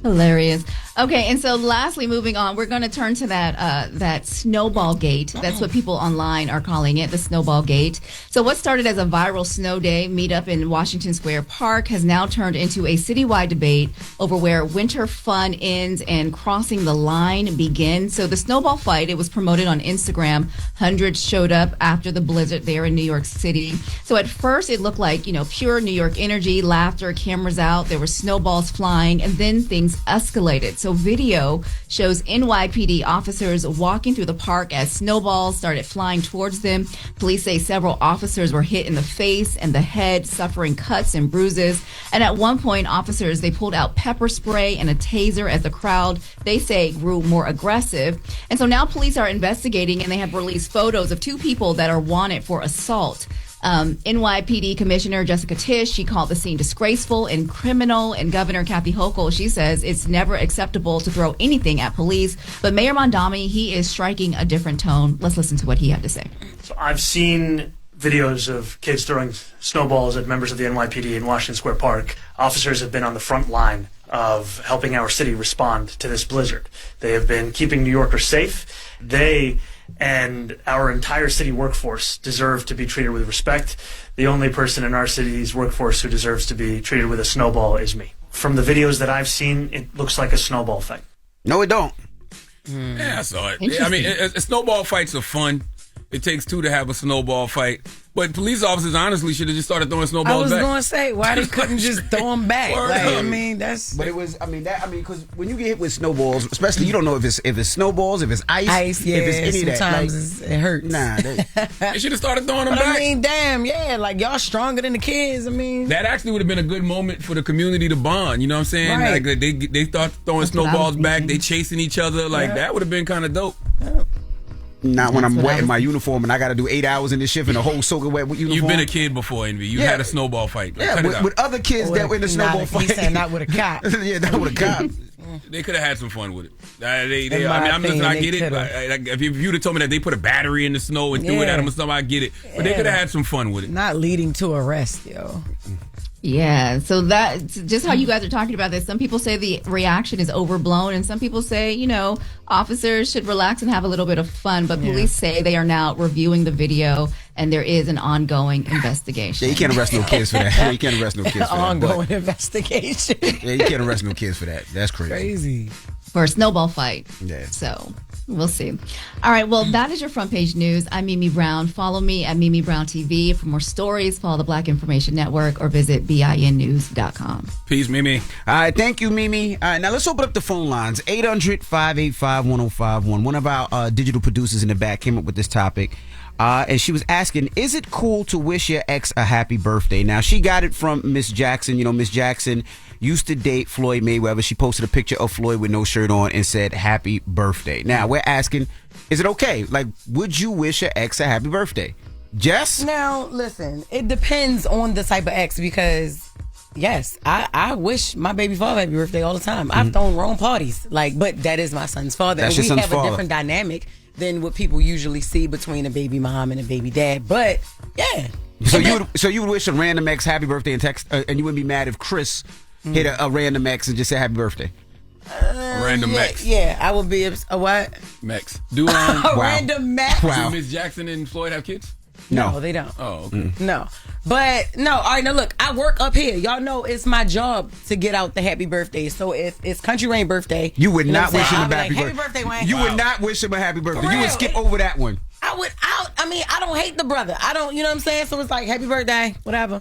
[SPEAKER 3] Hilarious. Okay, and so lastly, moving on, we're going to turn to that snowball gate. That's what people online are calling it, the snowball gate. So what started as a viral snow day meetup in Washington Square Park has now turned into a citywide debate over where winter fun ends and crossing the line begins. So the snowball fight, it was promoted on Instagram. Hundreds showed up after the blizzard there in New York City. So at first it looked like, pure New York energy, laughter, cameras out, there were snowballs flying, and then things escalated. So video shows NYPD officers walking through the park as snowballs started flying towards them. Police say several officers were hit in the face and the head, suffering cuts and bruises. And at one point, officers, they pulled out pepper spray and a taser as the crowd, they say, grew more aggressive. And so now police are investigating, and they have released photos of two people that are wanted for assault. NYPD Commissioner Jessica Tisch, she called the scene disgraceful and criminal, and Governor Kathy Hochul, she says it's never acceptable to throw anything at police. But Mayor Mondami, he is striking a different tone. Let's listen to what he had to say.
[SPEAKER 13] So I've seen videos of kids throwing snowballs at members of the NYPD in Washington Square Park. Officers have been on the front line of helping our city respond to this blizzard. They have been keeping New Yorkers safe. They and our entire city workforce deserve to be treated with respect. The only person in our city's workforce who deserves to be treated with a snowball is me. From the videos that I've seen, it looks like a snowball fight.
[SPEAKER 4] No, it don't.
[SPEAKER 1] Yeah, I saw it. I mean, snowball fights are fun. It takes two to have a snowball fight. But police officers honestly should have just started throwing snowballs back.
[SPEAKER 2] I was going to say, why they couldn't just throw them back? That's...
[SPEAKER 4] But it was, because when you get hit with snowballs, especially, you don't know if it's snowballs, if it's ice,
[SPEAKER 2] yeah,
[SPEAKER 4] if it's any of that.
[SPEAKER 2] Sometimes it hurts.
[SPEAKER 4] Nah.
[SPEAKER 1] They should have started throwing them back.
[SPEAKER 2] I mean, damn, like y'all stronger than the kids.
[SPEAKER 1] That actually would have been a good moment for the community to bond. You know what I'm saying?
[SPEAKER 2] Right.
[SPEAKER 1] Like they start throwing snowballs back. They chasing each other. Like that would have been kind of dope.
[SPEAKER 2] Yeah.
[SPEAKER 4] Not when I'm wet in my uniform and I got to do 8 hours in this shift in a whole soaking wet uniform.
[SPEAKER 1] You've been a kid before, Envy. You had a snowball fight.
[SPEAKER 4] Yeah, with other kids that were in the snowball fight.
[SPEAKER 2] He said not with a cop.
[SPEAKER 4] Yeah, not with a cop.
[SPEAKER 1] They could have had some fun with it. I get it. Like, if you'd have told me that they put a battery in the snow and threw it at them or something, I get it. But they could have had some fun with it.
[SPEAKER 2] Not leading to arrest, yo.
[SPEAKER 3] Yeah, so that's just how you guys are talking about this. Some people say the reaction is overblown, and some people say, officers should relax and have a little bit of fun. But police say they are now reviewing the video, and there is an ongoing investigation.
[SPEAKER 4] Yeah, you can't arrest no kids for that. You can't arrest no kids for that.
[SPEAKER 2] Ongoing investigation.
[SPEAKER 4] Yeah, you can't arrest no kids for that. That's crazy.
[SPEAKER 3] For a snowball fight.
[SPEAKER 4] Yeah.
[SPEAKER 3] So we'll see. All right. Well, that is your front page news. I'm Mimi Brown. Follow me at Mimi Brown TV for more stories. Follow the Black Information Network or visit BINnews.com.
[SPEAKER 1] Peace, Mimi.
[SPEAKER 4] All right. Thank you, Mimi. All right. Now let's open up the phone lines. 800-585-1051. One of our digital producers in the back came up with this topic. And she was asking, is it cool to wish your ex a happy birthday? Now, she got it from Miss Jackson. Miss Jackson used to date Floyd Mayweather. She posted a picture of Floyd with no shirt on and said, happy birthday. Now, we're asking, is it okay? Like, would you wish your ex a happy birthday? Jess?
[SPEAKER 2] Now, listen, it depends on the type of ex because, yes, I wish my baby father happy birthday all the time. I've thrown wrong parties. But that is my son's father.
[SPEAKER 4] That's
[SPEAKER 2] and
[SPEAKER 4] your
[SPEAKER 2] we
[SPEAKER 4] son's
[SPEAKER 2] have
[SPEAKER 4] father.
[SPEAKER 2] A different dynamic than what people usually see between a baby mom and a baby dad. But, yeah.
[SPEAKER 4] So you would wish a random ex happy birthday and text, and you wouldn't be mad if Chris hit a random ex and just said happy birthday?
[SPEAKER 1] A random ex.
[SPEAKER 2] Yeah, I would be a what?
[SPEAKER 1] Mex.
[SPEAKER 2] Random Max.
[SPEAKER 1] Do Miss Jackson and Floyd have kids?
[SPEAKER 2] No, they don't.
[SPEAKER 1] Oh, okay.
[SPEAKER 2] No. But, no, all right, now look, I work up here. Y'all know it's my job to get out the happy birthday. So if it's Country Wayne birthday.
[SPEAKER 4] You would not wish him a happy birthday.
[SPEAKER 2] Happy birthday, Wayne.
[SPEAKER 4] You would not wish him a happy birthday.
[SPEAKER 2] For
[SPEAKER 4] You would
[SPEAKER 2] real.
[SPEAKER 4] skip over that one.
[SPEAKER 2] I don't hate the brother. I don't, you know what I'm saying? So it's like, happy birthday, whatever.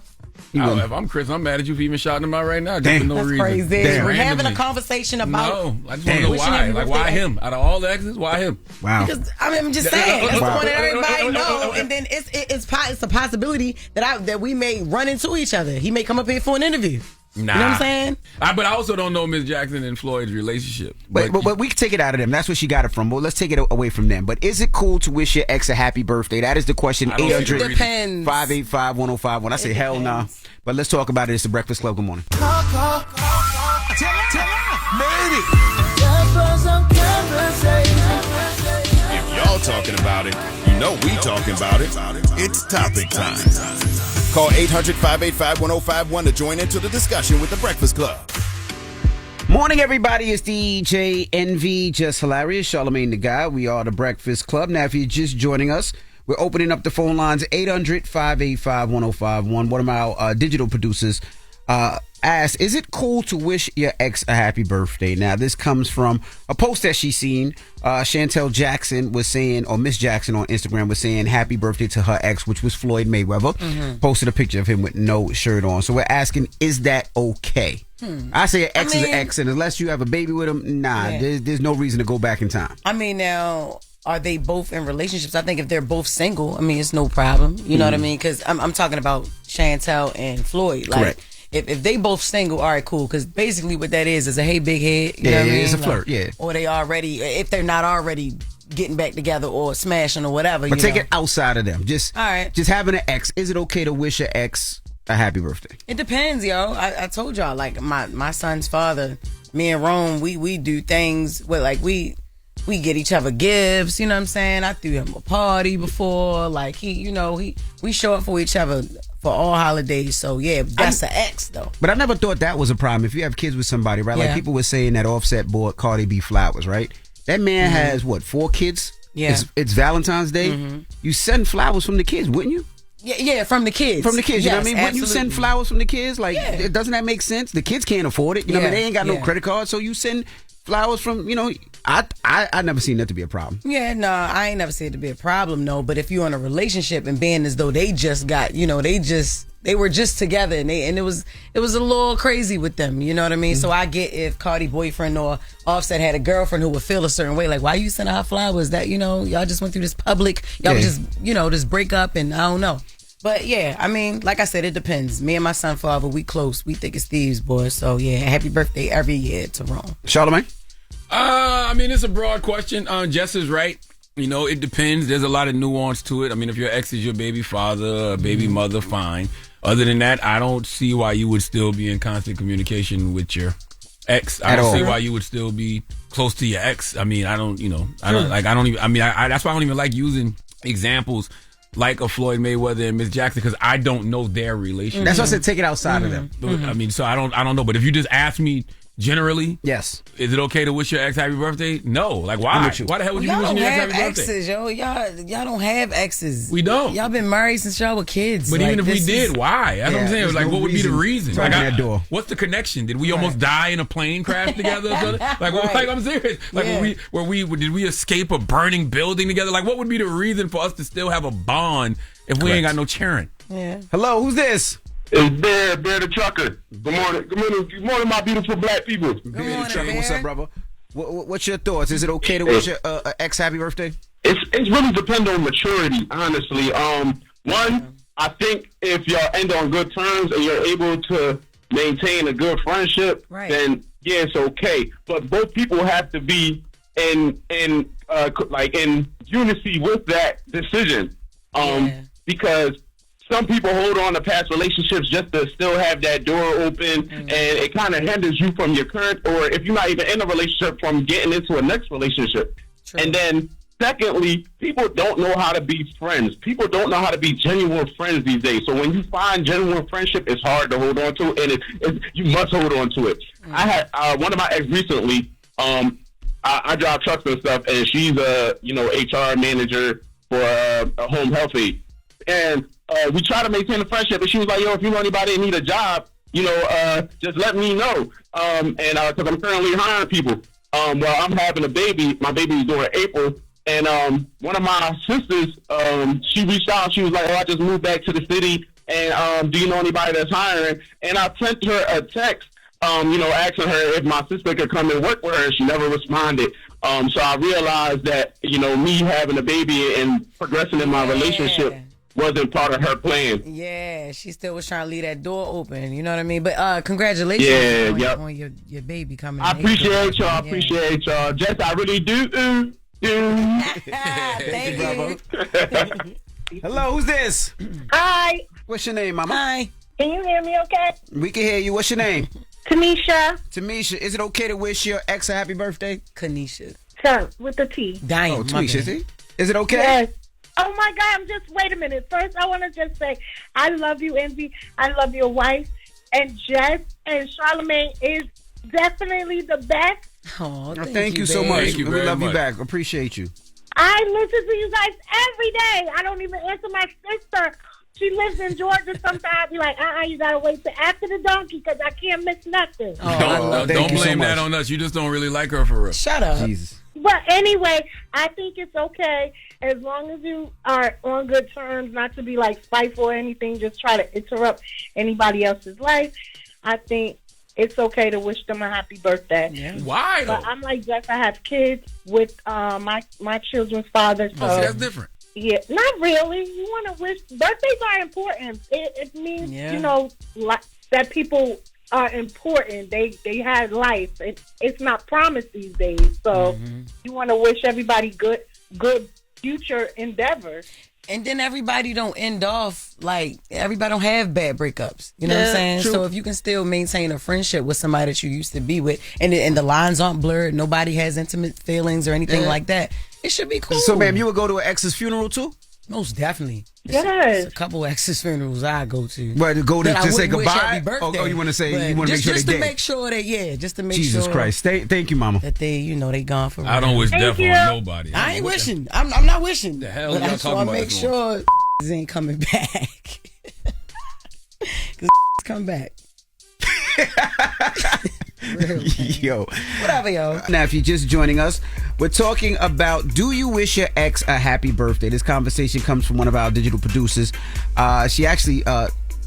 [SPEAKER 1] If I'm Chris, I'm mad at you for even shouting him out right now. Just for no
[SPEAKER 2] That's
[SPEAKER 1] reason.
[SPEAKER 2] crazy.
[SPEAKER 1] Damn.
[SPEAKER 2] We're having a
[SPEAKER 1] Randomly.
[SPEAKER 2] conversation about.
[SPEAKER 1] No, I just want to know why. Like, why him? Out of all the exes, why him?
[SPEAKER 4] Wow.
[SPEAKER 2] Because I'm just saying that's the one that everybody know, and then it's a possibility that we may run into each other. He may come up here for an interview.
[SPEAKER 1] Nah.
[SPEAKER 2] You know what I'm saying?
[SPEAKER 1] But I also don't know Miss Jackson and Floyd's relationship.
[SPEAKER 4] But we can take it out of them. That's where she got it from. Well, let's take it away from them. But is it cool to wish your ex a happy birthday? That is the question. 800-585-1051. I say hell no. Nah. But let's talk about it. It's the Breakfast Club. Good morning.
[SPEAKER 6] If y'all talking about it, you know we talking about it. It's topic time. Call 800-585-1051 to join into the discussion with the Breakfast Club.
[SPEAKER 4] Morning, everybody. It's DJ NV, Jess Hilarious, Charlamagne the Guy. We are the Breakfast Club. Now, if you're just joining us, we're opening up the phone lines 800-585-1051. One of our digital producers asked, is it cool to wish your ex a happy birthday? Now, this comes from a post that she's seen. Chantel Jackson was saying, or Miss Jackson on Instagram was saying happy birthday to her ex, which was Floyd Mayweather. Posted a picture of him with no shirt on. So we're asking, is that okay? I say an ex is an ex, and unless you have a baby with him, there's no reason to go back in time.
[SPEAKER 2] I mean, now, are they both in relationships? I think if they're both single, I mean, it's no problem. You know what I mean? Because I'm talking about Chantel and Floyd. Like,
[SPEAKER 4] correct.
[SPEAKER 2] If they both single, all right, cool. Because basically what that is a hey, big head. You know what I mean?
[SPEAKER 4] It's a flirt,
[SPEAKER 2] Or they already, if they're not already getting back together or smashing or whatever.
[SPEAKER 4] But take it outside of them. Just having an ex. Is it okay to wish your ex a happy birthday?
[SPEAKER 2] It depends, yo. I told y'all, like my son's father, me and Rome, we do things where like we get each other gifts, you know what I'm saying? I threw him a party before, like we show up for each other for all holidays. So yeah, that's an ex though.
[SPEAKER 4] But I never thought that was a problem. If you have kids with somebody, right? Like people were saying that Offset bought Cardi B flowers, right? That man has 4 kids?
[SPEAKER 2] Yeah.
[SPEAKER 4] It's Valentine's Day. You send flowers from the kids, wouldn't you?
[SPEAKER 2] Yeah, from the kids.
[SPEAKER 4] From the kids, you know what I mean?
[SPEAKER 2] Absolutely.
[SPEAKER 4] Wouldn't you send flowers from the kids? Like, doesn't that make sense? The kids can't afford it. You know what I mean? They ain't got no credit card, so you send flowers from, I never seen that to be a problem.
[SPEAKER 2] Yeah, no, I ain't never said it to be a problem, no. But if you're in a relationship and being as though they just got, they were just together and it was a little crazy with them, you know what I mean? So I get if Cardi boyfriend or Offset had a girlfriend who would feel a certain way, like why you sending her flowers? That y'all just went through this public, just break up and I don't know. But yeah, I mean, like I said, it depends. Me and my son father, we close. We think it's thieves, boy. So yeah, happy birthday every year to Rome.
[SPEAKER 4] Charlamagne?
[SPEAKER 1] I mean, it's a broad question. Jess is right. It depends. There's a lot of nuance to it. I mean, if your ex is your baby father, baby mother, fine. Other than that, I don't see why you would still be in constant communication with your ex. I don't see why you would still be close to your ex. I mean, that's why I don't even like using examples like a Floyd Mayweather and Miss Jackson because I don't know their relationship.
[SPEAKER 4] That's why I said take it outside of them.
[SPEAKER 1] But, I mean, so I don't know. But if you just ask me generally,
[SPEAKER 4] yes,
[SPEAKER 1] is it okay to wish your ex happy birthday? No. Like why? Why the hell would you be wishing your ex happy birthday?
[SPEAKER 2] Yo, y'all don't have exes.
[SPEAKER 1] We don't.
[SPEAKER 2] Y'all been married since y'all were kids.
[SPEAKER 1] But even if we did, why? That's what I'm saying. Like, what would be the reason?
[SPEAKER 4] Like, that door.
[SPEAKER 1] What's the connection? Did we almost die in a plane crash together? Like, I'm serious. Like, did we escape a burning building together? Like, what would be the reason for us to still have a bond if we ain't got no cheering?
[SPEAKER 2] Yeah.
[SPEAKER 4] Hello, who's this?
[SPEAKER 9] It's Bear the Trucker. Good morning, my beautiful black people.
[SPEAKER 4] Good morning, Trucker. What's up, brother? What's your thoughts? Is it okay to wish your ex happy birthday?
[SPEAKER 9] It's really depend on maturity, honestly. One, I think if y'all end on good terms and you're able to maintain a good friendship, then yeah, it's okay. But both people have to be in unity with that decision. Because some people hold on to past relationships just to still have that door open, and it kind of hinders you from your current, or if you're not even in a relationship, from getting into a next relationship. True. And then, secondly, people don't know how to be friends. People don't know how to be genuine friends these days. So when you find genuine friendship, it's hard to hold on to, and you must hold on to it. I had one of my ex recently. I drive trucks and stuff, and she's a HR manager for a home health aide. And we try to maintain a friendship, and she was like, "Yo, if you know anybody that need a job, just let me know." And because I'm currently hiring people. Well, I'm having a baby. My baby's due in April, and one of my sisters, she reached out. She was like, "Oh, I just moved back to the city.
[SPEAKER 8] and do you know anybody that's hiring? And I sent her a text, asking her if my sister could come and work with her. She never responded. So I realized that, me having a baby and progressing in my relationship wasn't part of her plan.
[SPEAKER 2] Yeah, she still was trying to leave that door open. You know what I mean? But congratulations on your baby coming.
[SPEAKER 8] I appreciate y'all. Jess, I really do.
[SPEAKER 2] Thank you.
[SPEAKER 4] Hello, who's this?
[SPEAKER 14] Hi.
[SPEAKER 4] What's your name, Mama?
[SPEAKER 2] Hi.
[SPEAKER 14] Can you hear me okay?
[SPEAKER 4] We can hear you. What's your name?
[SPEAKER 14] Tamisha,
[SPEAKER 4] is it okay to wish your ex a happy birthday?
[SPEAKER 2] Kanisha.
[SPEAKER 14] Sir, with the T.
[SPEAKER 2] Dang,
[SPEAKER 4] oh, Tamisha, see? Is it okay?
[SPEAKER 14] Yes. Oh my God, wait a minute. First, I want to just say, I love you, Envy. I love your wife. And Jess and Charlamagne is definitely the best.
[SPEAKER 2] Oh,
[SPEAKER 4] thank you so much. We love you back. Appreciate you.
[SPEAKER 14] I listen to you guys every day. I don't even answer my sister. She lives in Georgia. Sometimes I be like, you gotta wait till after the donkey because I can't miss nothing.
[SPEAKER 1] Don't blame that on us. You just don't really like her for real.
[SPEAKER 2] Shut up.
[SPEAKER 4] Jesus.
[SPEAKER 14] But anyway, I think it's okay as long as you are on good terms, not to be like spiteful or anything. Just try to interrupt anybody else's life. I think it's okay to wish them a happy birthday.
[SPEAKER 1] Yeah. Why?
[SPEAKER 14] But I'm like Jeff. I have kids with my children's father. So
[SPEAKER 1] see, that's different.
[SPEAKER 14] Yeah, not really. You want to wish. Birthdays are important. It means that people are important. They have life. It's not promised these days. So you want to wish everybody good future endeavors.
[SPEAKER 2] And then everybody don't end off like everybody don't have bad breakups. You know what I'm saying?
[SPEAKER 4] True.
[SPEAKER 2] So if you can still maintain a friendship with somebody that you used to be with, and the lines aren't blurred, nobody has intimate feelings or anything like that, it should be cool.
[SPEAKER 4] So, ma'am, you would go to an ex's funeral too?
[SPEAKER 2] Most definitely.
[SPEAKER 14] Yes.
[SPEAKER 2] There's a couple exes funerals I go to.
[SPEAKER 4] Well, to go to say goodbye?
[SPEAKER 2] Happy birthday.
[SPEAKER 4] Oh, you want to say, you want to make sure
[SPEAKER 2] just
[SPEAKER 4] they
[SPEAKER 2] to
[SPEAKER 4] dead?
[SPEAKER 2] make sure that, just to make sure.
[SPEAKER 4] Jesus Christ. Thank you, Mama.
[SPEAKER 2] That they gone for real.
[SPEAKER 1] I don't wish death on nobody.
[SPEAKER 2] I ain't wishing. I'm not wishing.
[SPEAKER 1] The hell
[SPEAKER 2] but
[SPEAKER 1] y'all
[SPEAKER 2] I just
[SPEAKER 1] talking
[SPEAKER 2] want
[SPEAKER 1] about
[SPEAKER 2] to make
[SPEAKER 1] this
[SPEAKER 2] sure ain't coming back. Because come back.
[SPEAKER 4] Yo.
[SPEAKER 2] Whatever, yo.
[SPEAKER 4] Now, if you're just joining us, we're talking about, do you wish your ex a happy birthday? This conversation comes from one of our digital producers. She actually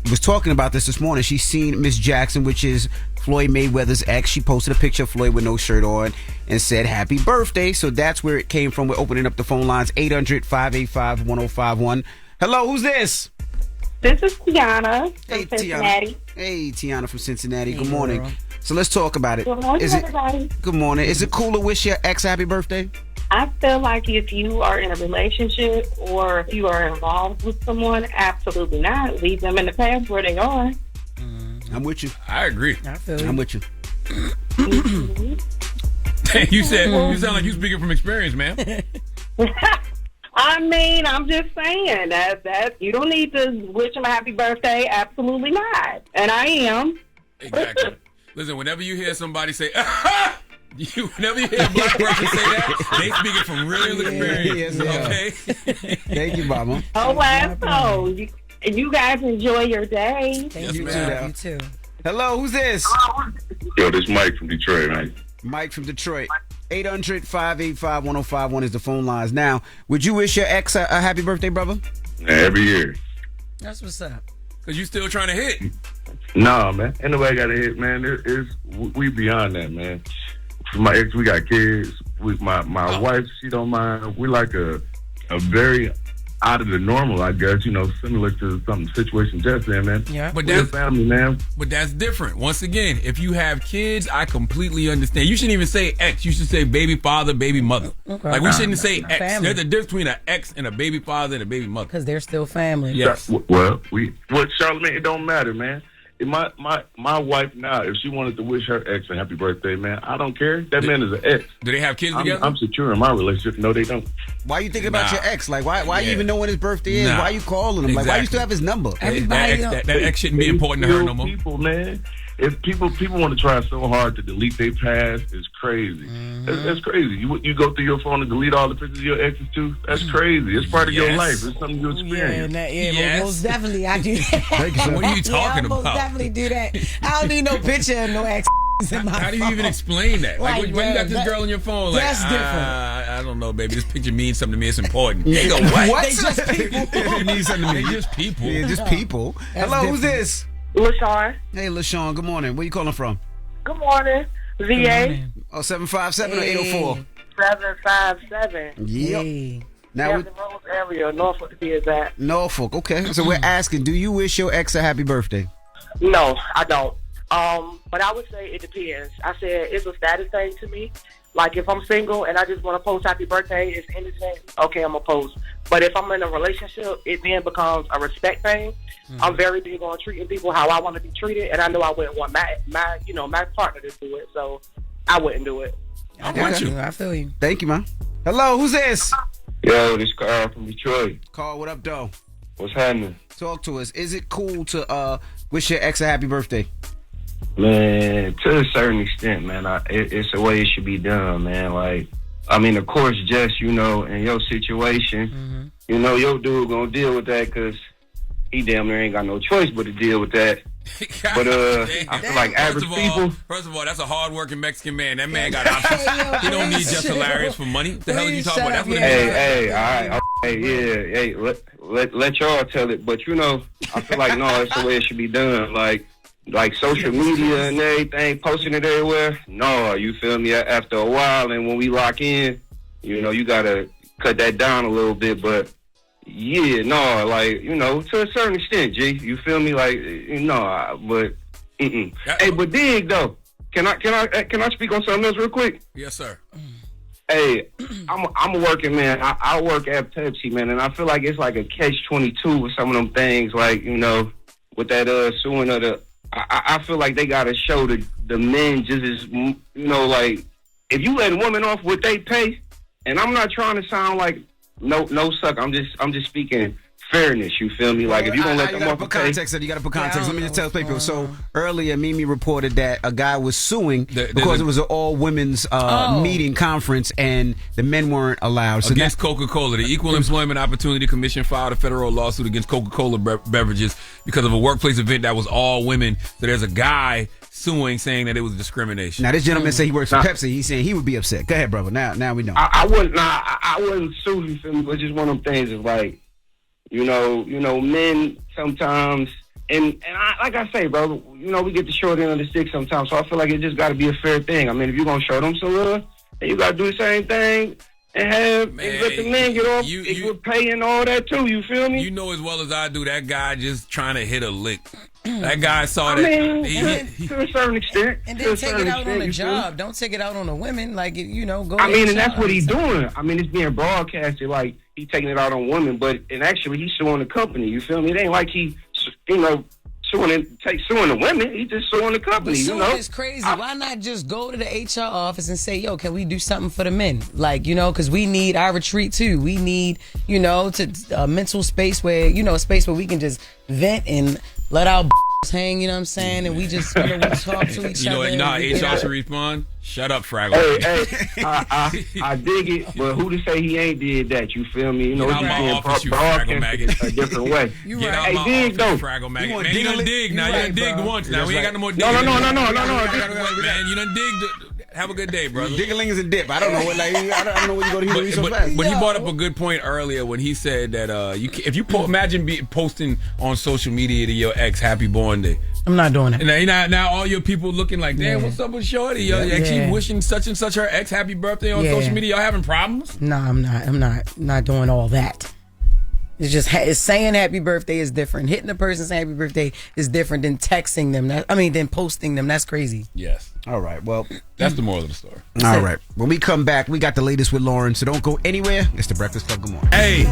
[SPEAKER 4] was talking about this morning. She's seen Miss Jackson, which is Floyd Mayweather's ex. She posted a picture of Floyd with no shirt on and said happy birthday. So that's where it came from. We're opening up the phone lines, 800-585-1051. Hello, who's this?
[SPEAKER 14] This is Tiana from
[SPEAKER 4] Cincinnati. Hey, Tiana from Cincinnati. Good morning.
[SPEAKER 14] Girl.
[SPEAKER 4] So let's talk about it.
[SPEAKER 14] Good morning, everybody.
[SPEAKER 4] Good morning. Is it cool to wish your ex happy birthday?
[SPEAKER 14] I feel like if you are in a relationship or if you are involved with someone, absolutely not. Leave them in the past where they are.
[SPEAKER 4] I'm with you.
[SPEAKER 1] I agree.
[SPEAKER 2] I feel
[SPEAKER 4] I'm with you.
[SPEAKER 1] You sound like you speaking from experience, man.
[SPEAKER 14] I mean, I'm just saying that you don't need to wish them a happy birthday. Absolutely not. And I am.
[SPEAKER 1] Exactly. Listen, whenever you hear somebody say, whenever you hear a black person say that, they speaking from real experience. Okay?
[SPEAKER 4] Thank you, Mama.
[SPEAKER 14] Oh, wow. You guys enjoy your day.
[SPEAKER 2] Thank
[SPEAKER 4] you,
[SPEAKER 2] you too.
[SPEAKER 4] Hello, who's this?
[SPEAKER 15] Yo, this is Mike from Detroit, man.
[SPEAKER 4] Mike from Detroit. 800-585-1051 is the phone lines. Now, would you wish your ex a happy birthday, brother?
[SPEAKER 15] Every year.
[SPEAKER 2] That's what's up.
[SPEAKER 1] Because you still trying to hit.
[SPEAKER 15] No, man. Ain't nobody got to hit, man. We beyond that, man. For my ex, we got kids. My wife, she don't mind. We like a very out of the normal, I guess, similar to some situation Jess in, man.
[SPEAKER 2] Yeah.
[SPEAKER 1] But
[SPEAKER 15] that's family, man.
[SPEAKER 1] But that's different. Once again, if you have kids, I completely understand. You shouldn't even say ex. You should say baby father, baby mother.
[SPEAKER 2] Okay.
[SPEAKER 1] Like, we shouldn't say ex.
[SPEAKER 2] Family.
[SPEAKER 1] There's a difference between an ex and a baby father and a baby mother.
[SPEAKER 2] Because they're still family.
[SPEAKER 1] Yes.
[SPEAKER 15] Well, Charlamagne, it don't matter, man. My wife now, if she wanted to wish her ex a happy birthday, man, I don't care. That man is an ex.
[SPEAKER 1] Do they have kids together?
[SPEAKER 15] I'm secure in my relationship. No, they don't.
[SPEAKER 4] Why you think about your ex? Like, why you even know when his birthday is? Why you calling him? Like, why you still have his number?
[SPEAKER 1] That ex shouldn't be important to her no more.
[SPEAKER 15] People, man. If people want to try so hard to delete their past, it's crazy. That's crazy. You go through your phone and delete all the pictures of your exes too? That's crazy. It's part of your life. It's something you experience.
[SPEAKER 2] Most definitely I do that.
[SPEAKER 1] What are you talking
[SPEAKER 2] about? I most definitely do that. I don't need no picture of no ex in my
[SPEAKER 1] How do you even explain that? Like when you got this girl on your phone, like,
[SPEAKER 2] that's different.
[SPEAKER 1] I I don't know, baby. This picture means something to me. It's important.
[SPEAKER 4] Yeah.
[SPEAKER 1] They go, what?
[SPEAKER 4] They just people. It means something to me.
[SPEAKER 1] They just people.
[SPEAKER 4] Yeah, just people. Hello, who's this?
[SPEAKER 14] LaShawn.
[SPEAKER 4] Hey, LaShawn. Good morning. Where you calling from?
[SPEAKER 14] Good morning. VA.
[SPEAKER 4] Oh, 757 or 804?
[SPEAKER 14] 757.
[SPEAKER 4] Yep. Now
[SPEAKER 14] the Rose area, Norfolk to be exact.
[SPEAKER 4] Norfolk. Okay. So we're asking, do you wish your ex a happy birthday?
[SPEAKER 14] No, I don't. But I would say it depends. I said it's a status thing to me. Like if I'm single and I just want to post happy birthday, it's innocent. Okay, I'm gonna post. But if I'm in a relationship, it then becomes a respect thing. I'm very big on treating people how I want to be treated, and I know I wouldn't want my partner to do it, so I wouldn't do it.
[SPEAKER 4] I got you.
[SPEAKER 2] I feel you.
[SPEAKER 4] Thank you, man. Hello, who's this?
[SPEAKER 16] Yo, this Carl from Detroit.
[SPEAKER 4] Carl, what up, though?
[SPEAKER 16] What's happening?
[SPEAKER 4] Talk to us. Is it cool to wish your ex a happy birthday?
[SPEAKER 16] Man, to a certain extent, man. It's the way it should be done, man. Like, I mean, of course, Jess, in your situation, your dude gonna deal with that because he damn near ain't got no choice but to deal with that. But I feel like average people.
[SPEAKER 1] First of all, that's a hhard-working Mexican man. That man got options. He don't need Jess Hilarious for money. What the hell are you talking about? That's what
[SPEAKER 16] Hey, all right. Hey, let y'all tell it. But I feel like no, that's the way it should be done. Like social media and everything, posting it everywhere. No, you feel me? After a while, and when we lock in, you gotta cut that down a little bit. But yeah, no, to a certain extent, G. You feel me? But hey, but dig though. Can I speak on something else real quick?
[SPEAKER 1] Yes, sir.
[SPEAKER 16] Hey, I'm a working man. I work at Pepsi, man, and I feel like it's like a catch-22 with some of them things, with that suing of the. I feel like they gotta show the men just as if you let a woman off what they pay, and I'm not trying to sound like no suck. I'm just speaking fairness. You feel me? Like if you gonna let them off,
[SPEAKER 4] you gotta put context. Let me just tell people. So earlier, Mimi reported that a guy was suing because it was an all women's meeting conference and the men weren't allowed. So
[SPEAKER 1] against Coca-Cola, the Equal Employment Opportunity Commission filed a federal lawsuit against Coca-Cola beverages because of a workplace event that was all women. So there's a guy suing, saying that it was discrimination.
[SPEAKER 4] Now this gentleman said he works for Pepsi. He's saying he would be upset. Go ahead, brother. Now we know.
[SPEAKER 16] I wouldn't sue. You feel me? But just one of them things is like. Men sometimes, and like I say, bro, we get the short end of the stick sometimes. So I feel like it just got to be a fair thing. I mean, if you're gonna show them some love, then you got to do the same thing and let the men get off. You're paying all that too. You feel me?
[SPEAKER 1] You know as well as I do. That guy just trying to hit a lick. That guy saw that.
[SPEAKER 16] To a certain extent.
[SPEAKER 2] And then take it out on the job. Don't take it out on the women. Like, go.
[SPEAKER 16] I mean, and that's what he's doing. I mean, it's being broadcasted like he's taking it out on women, and actually he's suing the company. You feel me? It ain't like he, suing the women. He just suing the company.
[SPEAKER 2] Suing is crazy. Why not just go to the HR office and say, yo, can we do something for the men? Like, because we need our retreat too. We need, a mental space where, a space where we can just vent and let our hang, you know what I'm saying? And we just we talk to each other.
[SPEAKER 1] You know how HR should respond? Shut up, Fraggle.
[SPEAKER 16] Hey, I dig it, but who to say he ain't did that? You feel me?
[SPEAKER 1] Get out my office, you Fraggle maggot.
[SPEAKER 16] A different way.
[SPEAKER 1] Get out my office, Fraggle maggot. Man, you done digged. Now you done digged once. Now we ain't got no more digging.
[SPEAKER 16] No.
[SPEAKER 1] Man, you done digged. Have a good day, brother.
[SPEAKER 4] Diggling is a dip. I don't know what I don't know where you go to hear so fast.
[SPEAKER 1] But he brought up a good point earlier when he said that if you imagine posting on social media to your ex happy born day.
[SPEAKER 2] I'm not doing it.
[SPEAKER 1] And now all your people looking like, damn, what's up with Shorty? She wishing such and such her ex happy birthday on social media. Y'all having problems?
[SPEAKER 2] No, I'm not doing all that. It's just it's saying happy birthday is different. Hitting a person saying happy birthday is different than texting them. Than posting them. That's crazy.
[SPEAKER 1] Yes.
[SPEAKER 4] All right. Well,
[SPEAKER 1] that's the moral of the story.
[SPEAKER 4] All right. When we come back, we got the latest with Loren. So don't go anywhere. It's the Breakfast Club. Good morning.
[SPEAKER 1] Hey.